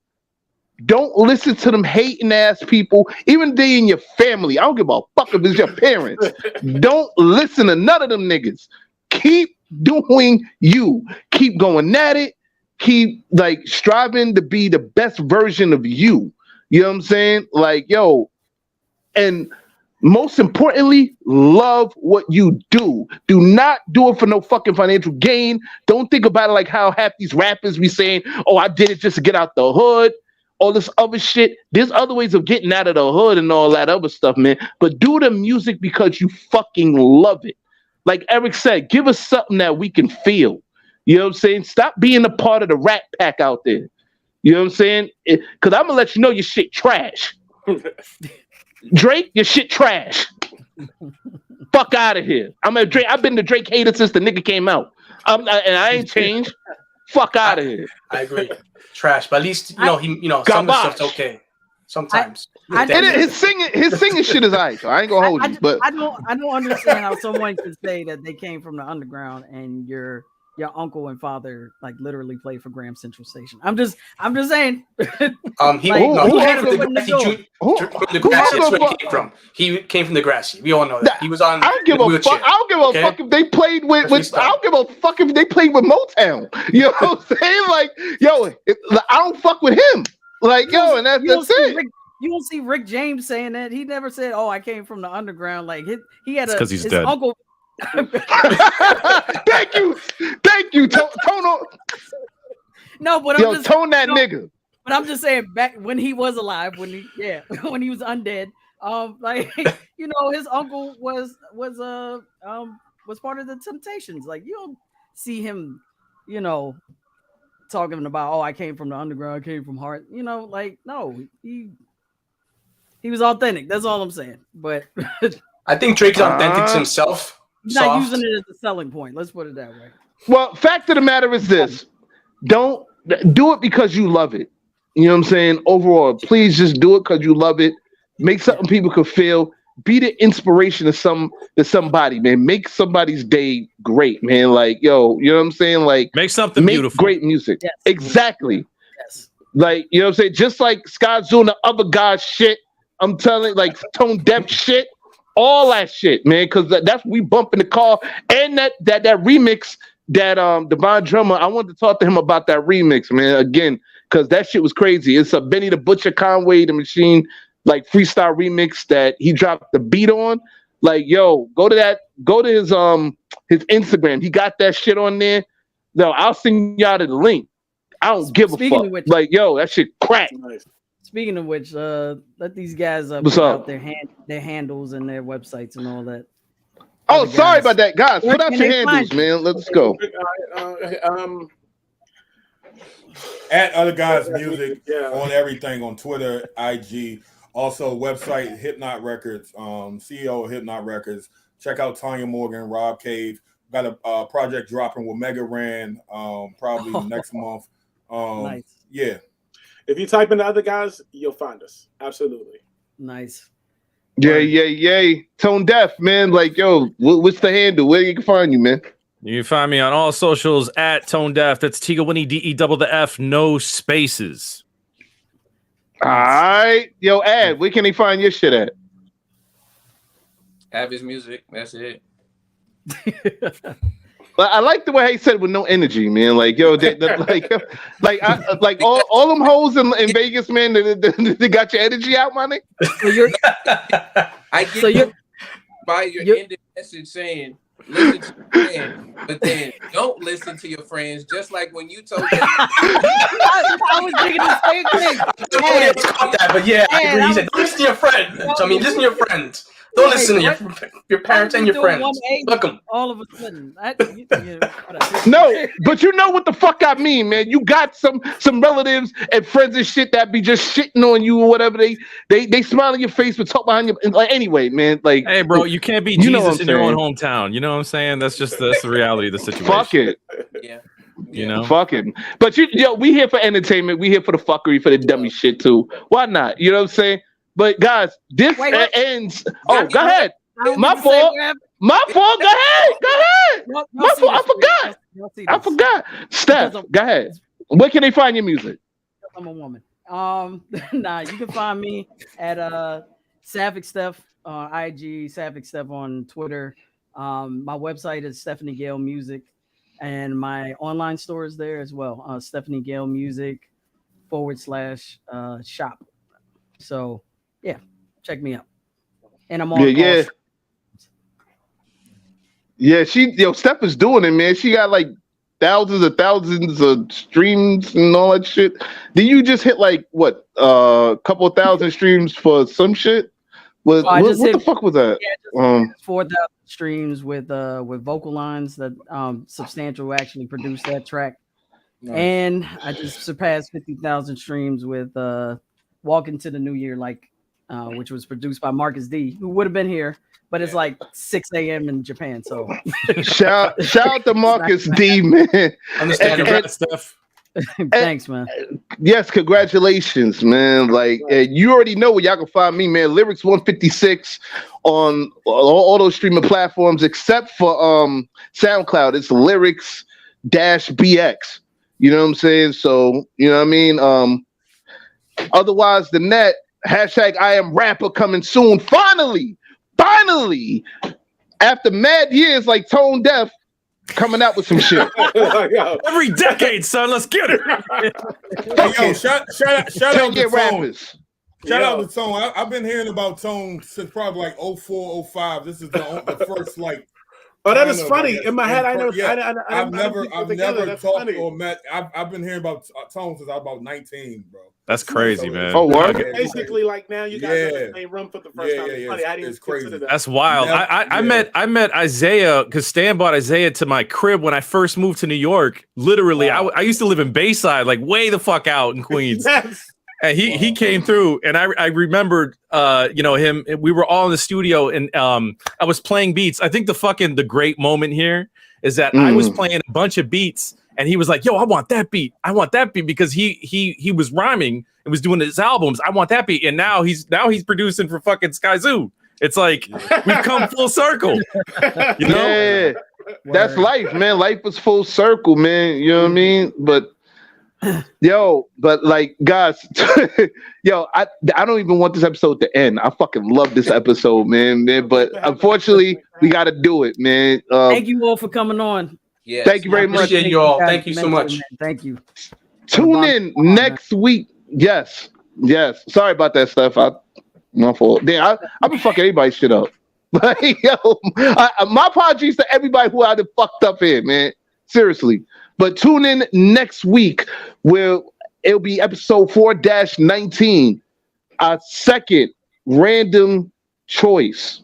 Don't listen to them hating ass people, even if they in your family. I don't give a fuck if it's your parents. Don't listen to none of them niggas. Keep doing you. Keep going at it. Keep like striving to be the best version of you. You know what I'm saying? Like, and most importantly, love what you do. Do not do it for no fucking financial gain. Don't think about it like how half these rappers be saying, oh, I did it just to get out the hood. All this other shit. There's other ways of getting out of the hood and all that other stuff, man. But do the music because you fucking love it. Like Eric said, give us something that we can feel. You know what I'm saying? Stop being a part of the rat pack out there. You know what I'm saying? Because I'm going to let you know your shit trash. Drake, your shit trash. Fuck out of here. I've been the Drake hater since the nigga came out. And I ain't changed. Fuck out of here. I agree. Trash, but at least some of the stuff's okay. Sometimes his singing shit is alright. So I ain't gonna hold you. But I don't understand how someone could say that they came from the underground and your uncle and father like literally played for Graham Central Station. I'm just saying. He came from the Grassy. That's where he came from. He came from the Grassy. We all know that. He was on. I don't give a fuck. I don't give a fuck if they played with. I don't give a fuck if they played with Motown. You know what I'm saying? Like, I don't fuck with him. Like, and that's it. You don't see Rick James saying that. He never said, "Oh, I came from the underground." Like he had because he's dead. Uncle. Thank you, Tono. No, but tone that nigga. But I'm just saying, back when he was alive, when he was undead, his uncle was part of the Temptations. Like, you don't see him, talking about, oh, I came from the underground, I came from Heart. No, he was authentic. That's all I'm saying. But I think Drake's authentic himself. He's not using it as a selling point. Let's put it that way. Well, fact of the matter is this. Don't do it because you love it. You know what I'm saying? Overall, please just do it because you love it. Make something people can feel. Be the inspiration to somebody, man. Make somebody's day great, man. Like, you know what I'm saying? Like, make something beautiful. Great music. Yes. Exactly. Yes. Like, you know what I'm saying? Just like Scott Zoo and the other guys shit. I'm telling you, like Tone Deaf shit, all that shit, man. Cause that's we bump in the car. And that remix that Divine Drummer, I wanted to talk to him about that remix, man. Again, cause that shit was crazy. It's a Benny the Butcher Conway the Machine like freestyle remix that he dropped the beat on. Like, yo, go to his Instagram. He got that shit on there. No, I'll send y'all the link. I don't give a fuck. Which, like, yo, that shit crack. Speaking of which, let these guys put out their handles and their websites and all that. Oh, sorry about that, guys. Put out your handles, man. Let's go. At Other Guys Music on everything, on Twitter, IG, also website Hypnot Records, CEO of Hypnot Records. Check out Tanya Morgan, Rob Cave. Got a project dropping with Mega Ran probably next month. Nice. Yeah. If you type in the Other Guys, you'll find us. Absolutely. Nice. Yeah. Tone Deaf, man. Like, yo, what's the handle? Where you can find you, man? You can find me on all socials at Tone Deaf. That's Tiga Winnie DEFF, no spaces. All right. Yo, Ad, where can they find your shit at? Have his music. That's it. But I like the way he said it with no energy, man. Like, yo, like all them hoes in Vegas, man. They got your energy out, my nigga. I get by your ending message saying, listen to your friends, but then don't listen to your friends. Just like when you told me. I was thinking the same thing. But yeah, I agree. He said, don't listen to your friends. I mean, listen to your friends. Don't listen to your parents and your friends. Look them. All of a sudden. No, but you know what the fuck I mean, man. You got some relatives and friends and shit that be just shitting on you or whatever. They smile in your face but talk behind you. Like, anyway, man. Like, hey, bro, you can't be Jesus in your own hometown. You know what I'm saying? That's the reality of the situation. Fuck it. Yeah. You know, fuck it. But we here for entertainment. We here for the fuckery, for the dummy shit too. Why not? You know what I'm saying? But guys, this ends. Oh, go ahead. My fault. My fault. Go ahead. My fault. I forgot. Steph, go ahead. Where can they find your music? I'm a woman. Nah, you can find me at Sapphic Steph on IG, Sapphic Steph on Twitter. My website is Stephanie Gale Music, and my online store is there as well. Stephanie Gale Music /shop. So yeah, check me out. And I'm on. Yeah, Steph is doing it, man. She got like thousands of streams and all that shit. Did you just hit like what couple thousand streams for some shit? What the fuck was that? Yeah, 4,000 streams with vocal lines that Substantial actually produced that track. Nice. And I just surpassed 50,000 streams with Walk Into the New Year, which was produced by Marcus D, who would have been here, but it's like 6 a.m. in Japan. So shout out to Marcus D, man. Understand your stuff. Thanks, man. Yes, congratulations, man. Like, you already know where y'all can find me, man. Lyrics 156 on all those streaming platforms except for SoundCloud. It's Lyrics-BX. You know what I'm saying? So, you know what I mean? Otherwise, the net, #IamRapper coming soon. Finally, after mad years like Tone Deaf, coming out with some shit. Every decade, son. Let's get it. Hey, yo, shout out to Tone. Shout out to Tone. I've been hearing about Tone since probably like 04, 05. This is the first like. Oh, that is funny. In my head, I know. I've never talked funny. Or met. I've been hearing about Tone since I was about 19, bro. That's crazy, man. Oh, what? Basically, like now you guys are in the same room for the first time. It's funny. I didn't consider that. That's wild. I met Isaiah because Stan brought Isaiah to my crib when I first moved to New York. Literally, wow. I used to live in Bayside, like way the fuck out in Queens. Yes. And he came through, and I remembered, him. We were all in the studio, and I was playing beats. I think the great moment here is that I was playing a bunch of beats. And he was like, "Yo, I want that beat. I want that beat," because he was rhyming and was doing his albums. I want that beat, and now he's producing for fucking Sky Zoo. It's like we've come full circle. You know? Yeah, that's life, man. Life is full circle, man. You know what I mean? But Yo, but like, guys, yo, I don't even want this episode to end. I fucking love this episode, man. But unfortunately, we got to do it, man. Thank you all for coming on. Yeah. Thank you very much. Appreciate you all. Thank you so much. Thank you. Tune in next week. Yes. Sorry about that stuff. My fault. Damn, I've been fucking everybody's shit up. Like, yo, my apologies to everybody who I done fucked up here, man. Seriously. But tune in next week where it'll be episode 4-19, our second random choice.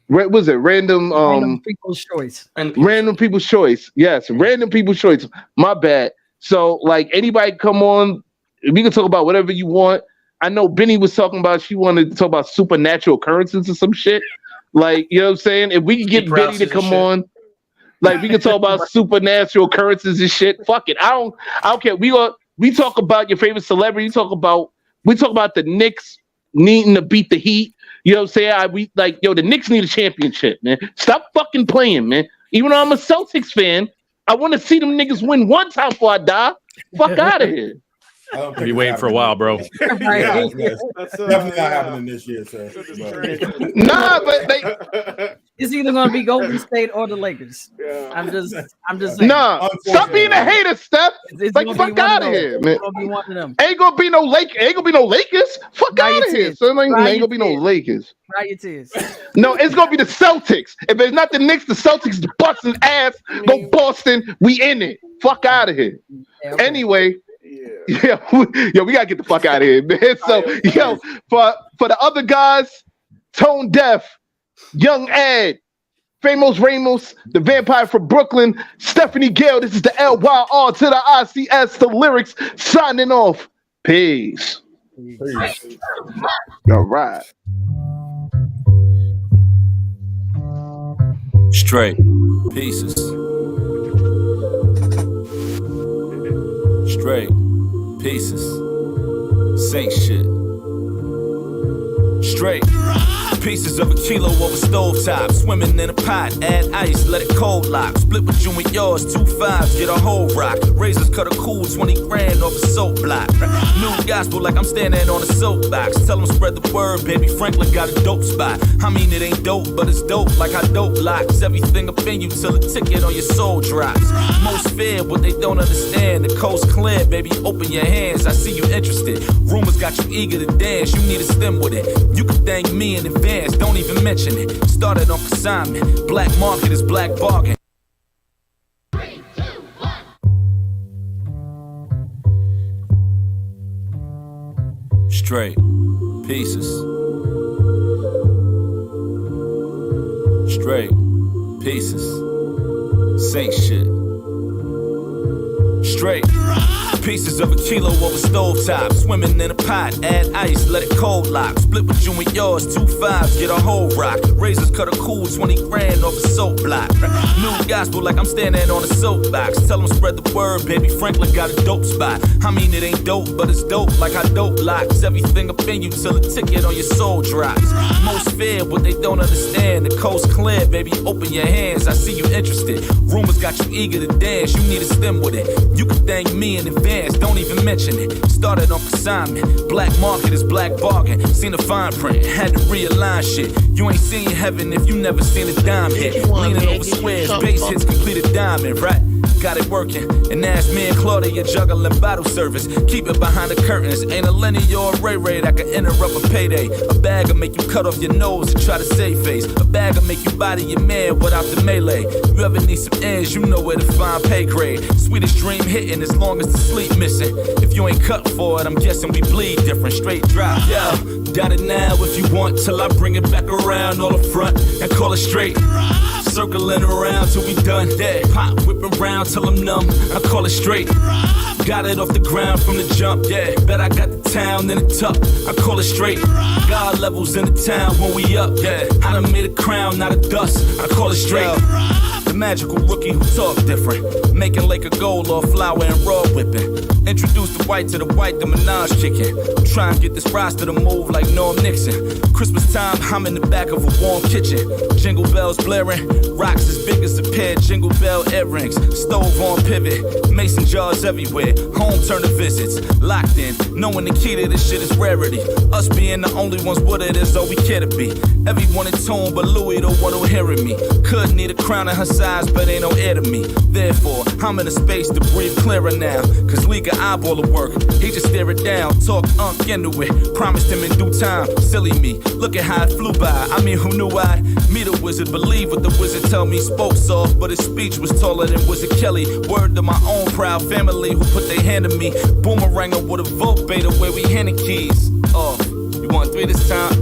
What was it? Random people's choice. Random people's choice. Yes, random people's choice. My bad. So, like, anybody come on, we can talk about whatever you want. I know Benny was talking about, she wanted to talk about supernatural occurrences or some shit. Like, you know what I'm saying? If we can get Benny to come on, like, we can talk about supernatural occurrences and shit. Fuck it. I don't care. We talk about your favorite celebrity. We talk about the Knicks needing to beat the Heat. You know what I'm saying? The Knicks need a championship, man. Stop fucking playing, man. Even though I'm a Celtics fan, I want to see them niggas win one time before I die. Fuck out of here. Be waiting for a while, bro. Yeah, definitely not happening this year, sir. Nah, but it's either going to be Golden State or the Lakers. Yeah. I'm just saying. Nah, stop being a hater, Steph. It's like, fuck out of here, man. It's gonna be one of them. Ain't gonna be no Lakers. Fuck out of here. So ain't gonna be no Lakers. Cry your tears. No, it's gonna be the Celtics. If it's not the Knicks, the Celtics busting ass. Go Boston. We in it. Fuck out of here. Yeah, okay. Anyway. Yeah, we gotta get the fuck out of here, man. So, yo, for the other guys, Tone Deaf, Young Ed, Famous Ramos, the vampire from Brooklyn, Stephanie Gale. This is the LYR to the ICS, the lyrics signing off. Peace. All right. Straight pieces. Straight pieces. Say shit. Straight pieces of a kilo over stovetop. Swimming in a pot, add ice, let it cold lock. Split with you and yours, 2 5s, get a whole rock. Razors cut a cool 20 grand off a soap block. New gospel like I'm standing on a soapbox. Tell them spread the word, baby Franklin got a dope spot. I mean it ain't dope, but it's dope like I dope locks. Everything up in you till the ticket on your soul drops. Most fear what they don't understand. The coast clear, baby, open your hands. I see you interested. Rumors got you eager to dance. You need a stem with it. You can thank me in advance, don't even mention it. Started on consignment. Black market is black bargain. 3, 2, 1. Straight pieces. Straight pieces. Say shit. Straight pieces of a kilo over stovetop. Swimming in a pot, add ice, let it cold lock. Split with you and yours, 2 5s, get a whole rock. Razors cut a cool 20 grand off a soap block. New gospel like I'm standing on a soapbox. Tell them spread the word, baby Franklin got a dope spot. I mean it ain't dope, but it's dope like I dope locks. Everything up in you till the ticket on your soul drops. Most fear what they don't understand. The coast clear, baby, open your hands. I see you interested. Rumors got you eager to dance. You need a stem with it. You can thank me in advance, don't even mention it. Started on consignment. Black market is black bargain. Seen the fine print, had to realign shit. You ain't seen heaven if you never seen a dime hit. Leaning over squares, bass hits complete a diamond, right? Got it working. And ask me and Claudia juggling bottle service. Keep it behind the curtains. Ain't a Lenny or a Ray Ray that can interrupt a payday. A bag will make you cut off your nose and try to save face. A bag will make you body your man without the melee. You ever need some ends, you know where to find pay grade. Sweetest dream hitting as long as the sleep missing. If you ain't cut for it, I'm guessing we bleed different. Straight drop, yeah. Got it now if you want till I bring it back around all up front and call it straight. Circling around till we done. Yeah, pop whipping round till I'm numb. I call it straight. Got it off the ground from the jump. Yeah, bet I got the town in the tuck. I call it straight. God levels in the town when we up. Yeah, I done made a crown, not a dust. I call it straight. The magical rookie who talk different. Making Laker gold off flour and raw whipping. Introduce the white to the white, the Minaj kicking. Try and get this roster to move like Norm Nixon. Christmas time, I'm in the back of a warm kitchen. Jingle bells blaring, rocks as big as a pair of jingle bell earrings. Stove on pivot, mason jars everywhere. Home turn to visits, locked in, knowing the key to this shit is rarity. Us being the only ones with it is all we care to be. Everyone in tune, but Louis the one who hearing me. Could need a crown in her size, but ain't no heir to me. Therefore, I'm in a space to breathe clearer now. Cause Lee got eyeball the work, he just stare it down. Talk into it, promised him in due time. Silly me, look at how it flew by. I mean, who knew I'd meet a wizard? Believe what the wizard tell me. Spoke soft, but his speech was taller than Wizard Kelly. Word to my own proud family who put their hand to me. Boomeranger with a vote beta where we handed keys. Oh, you want 3 this time?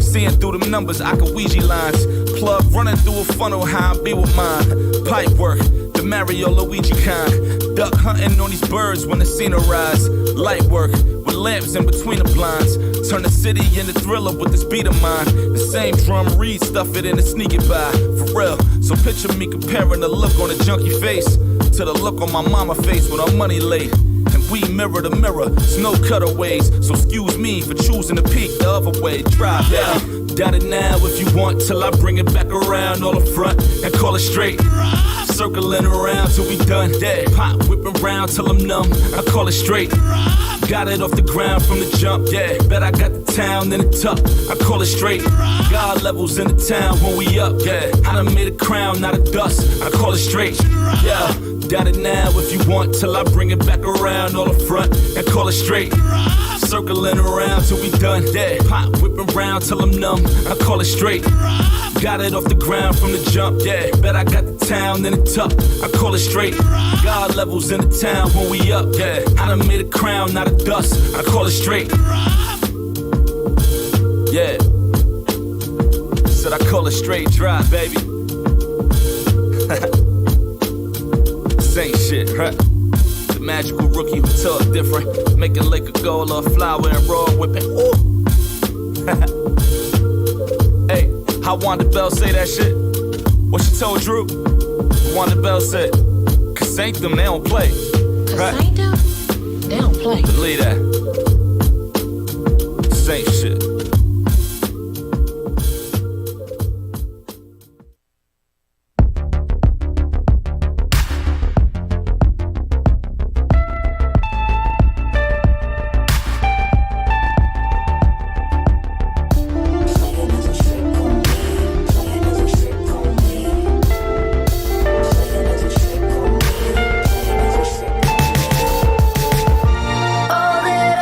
Seeing through them numbers, I can Ouija lines. Plug running through a funnel, how I be with mine. Pipe work, the Mario Luigi kind. Duck hunting on these birds when the scene arise. Light work, with lamps in between the blinds. Turn the city into Thriller with this beat of mine. The same drum read, stuff it in and sneak it by. For real, so picture me comparing the look on a junkie face to the look on my mama face with our money late. And we mirror to mirror, it's no cutaways. So excuse me for choosing to peek the other way. Drive, yeah. Doubt it now if you want, till I bring it back around all the front and call it straight. Circling around till we done. Dead pop whipping round till I'm numb. I call it straight. Got it off the ground from the jump. Yeah, bet I got the town in the tuck. I call it straight. God levels in the town when we up. Yeah, I done made a crown, not a dust. I call it straight. Yeah, doubt it now if you want, till I bring it back around all the front and call it straight. Circling around till we done. Dead pop whipping round till I'm numb. I call it straight. Got it off the ground from the jump, yeah. Bet I got the town in the tuck, I call it straight. God levels in the town when we up, yeah. I done made a crown, not a dust, I call it straight. Yeah. Said I call it straight drive, baby. Same shit, right? The magical rookie who talk different. Making Lake of Gold or flour and raw whipping. Ooh. Hey. How Wanda Bell say that shit? What she told Drew? Wanda Bell said, cause ain't them, they don't play. Right? Cause ain't them, they don't play. Believe that. Same shit. All that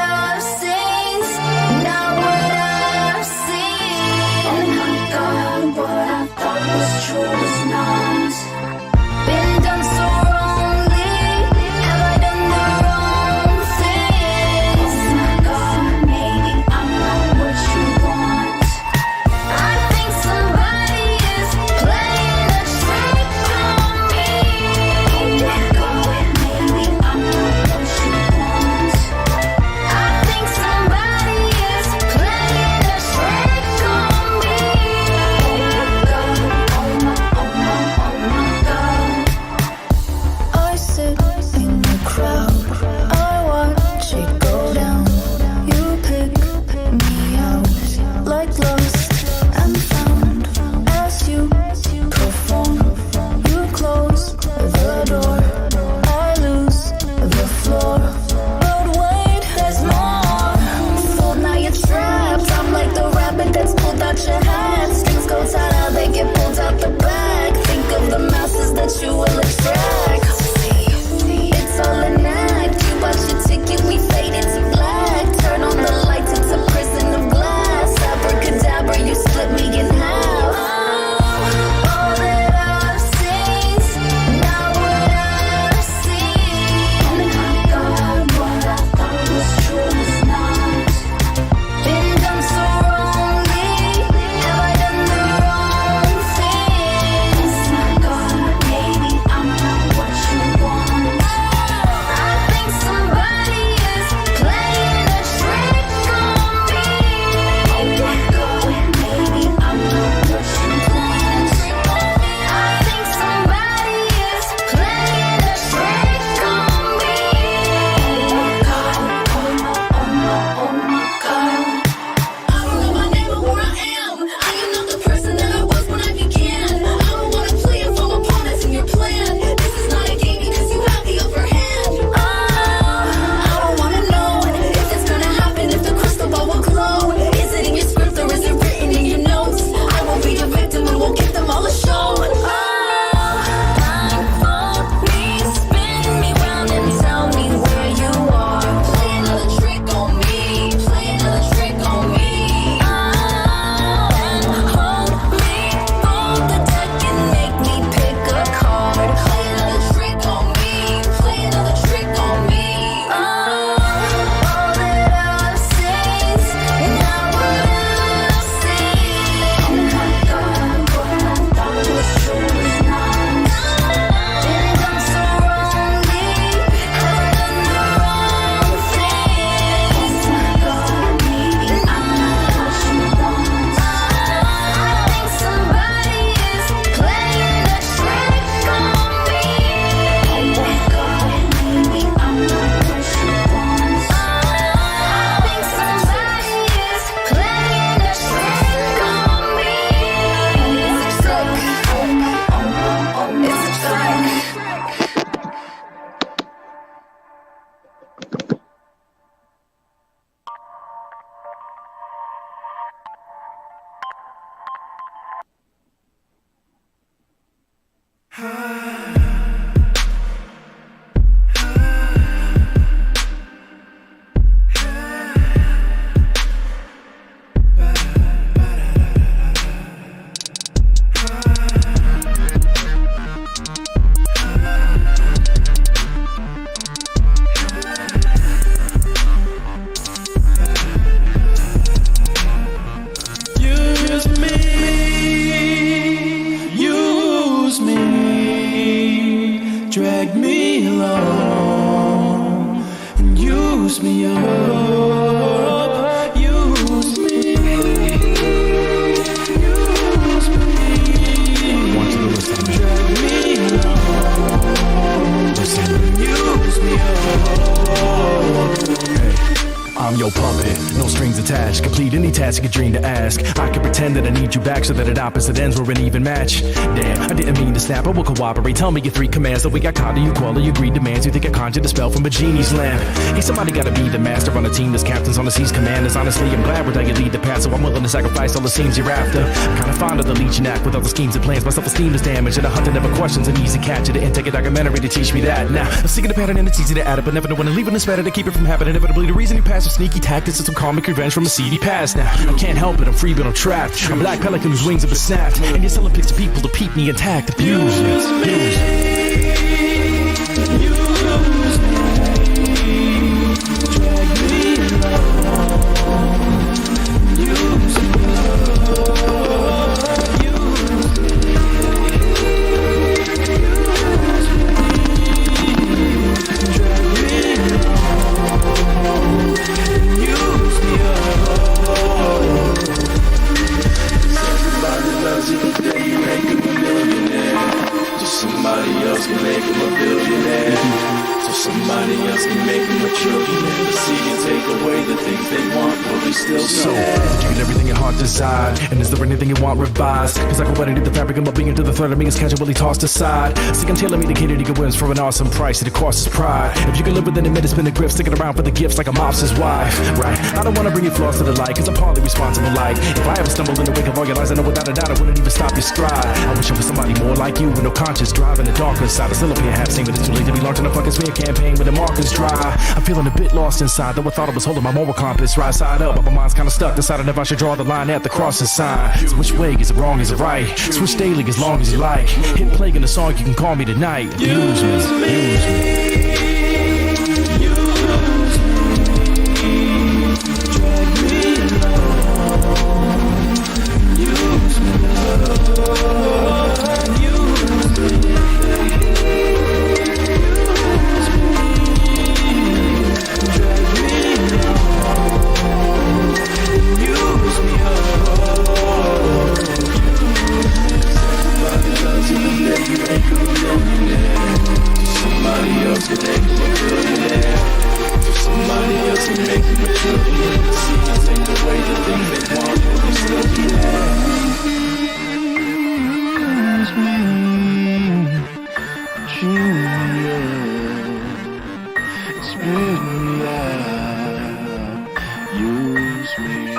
I'm your puppet, no strings attached. Complete any task you could dream to ask. I can pretend that I need you back so that at opposite ends we're an even match. Damn, I didn't mean to snap, I will cooperate. Tell me your 3 commands that we got caught. Do you call or you greed demands? You think I conjured a spell from a genie's lamp? Hey, somebody gotta be the master on a team that's captains on the seas commanders. Honestly, I'm glad we're letting you lead the path, so I'm willing to sacrifice all the scenes you're after. I'm kinda fond of the Legion Act with all the schemes and plans. My self-esteem is damaged, and a hunter never questions an easy catch. It didn't take a documentary to teach me that. Now, I'm seeking a pattern and it's easy to add it, but never know when to leave it. It's better to keep it from happening. Inevitably, the reason you pass with sneaky tactics is some karmic revenge from a seedy past. Now, I can't help it, I'm free but I'm trapped. A black pelican whose wings have been snapped, and you're selling pics to people to keep me intact. Abuse me. Somebody else can make him a billionaire. So somebody else can make him a trillionaire. The sea can take away the things they want, but we still So, did you get everything your heart desired? And is there anything you want revised? Cause I go right into the fabric of my being to the threat of me is casually tossed aside. Sick and tailor me to cater to your whims for an awesome price. It costs his pride. If you can live within a minute, spin the grip, sticking around for the gifts like a mobster's wife. Right, I don't wanna bring your flaws to the light, cause I'm partly responsible. Like, if I ever stumble in the wake of all your lies, I know without a doubt I wouldn't even stop your stride. I wish I was somebody more like you with no conscience, driving the darker side. I still appear half sane, but it's too late to be launching a fucking smear campaign with the markers dry. I'm feeling a bit lost inside, though I thought I was holding my moral compass right side up, but my mind's kinda stuck. Decided if I should draw the line at the crossing sign. So which way is it wrong, is it right? Switch daily as long as you like. Hit play in the song, you can call me tonight. Use me, use me. Somebody else can make him a billionaire. Somebody else can make him a trillionaire. The sea can take away the things they want, but we still be there. Use me.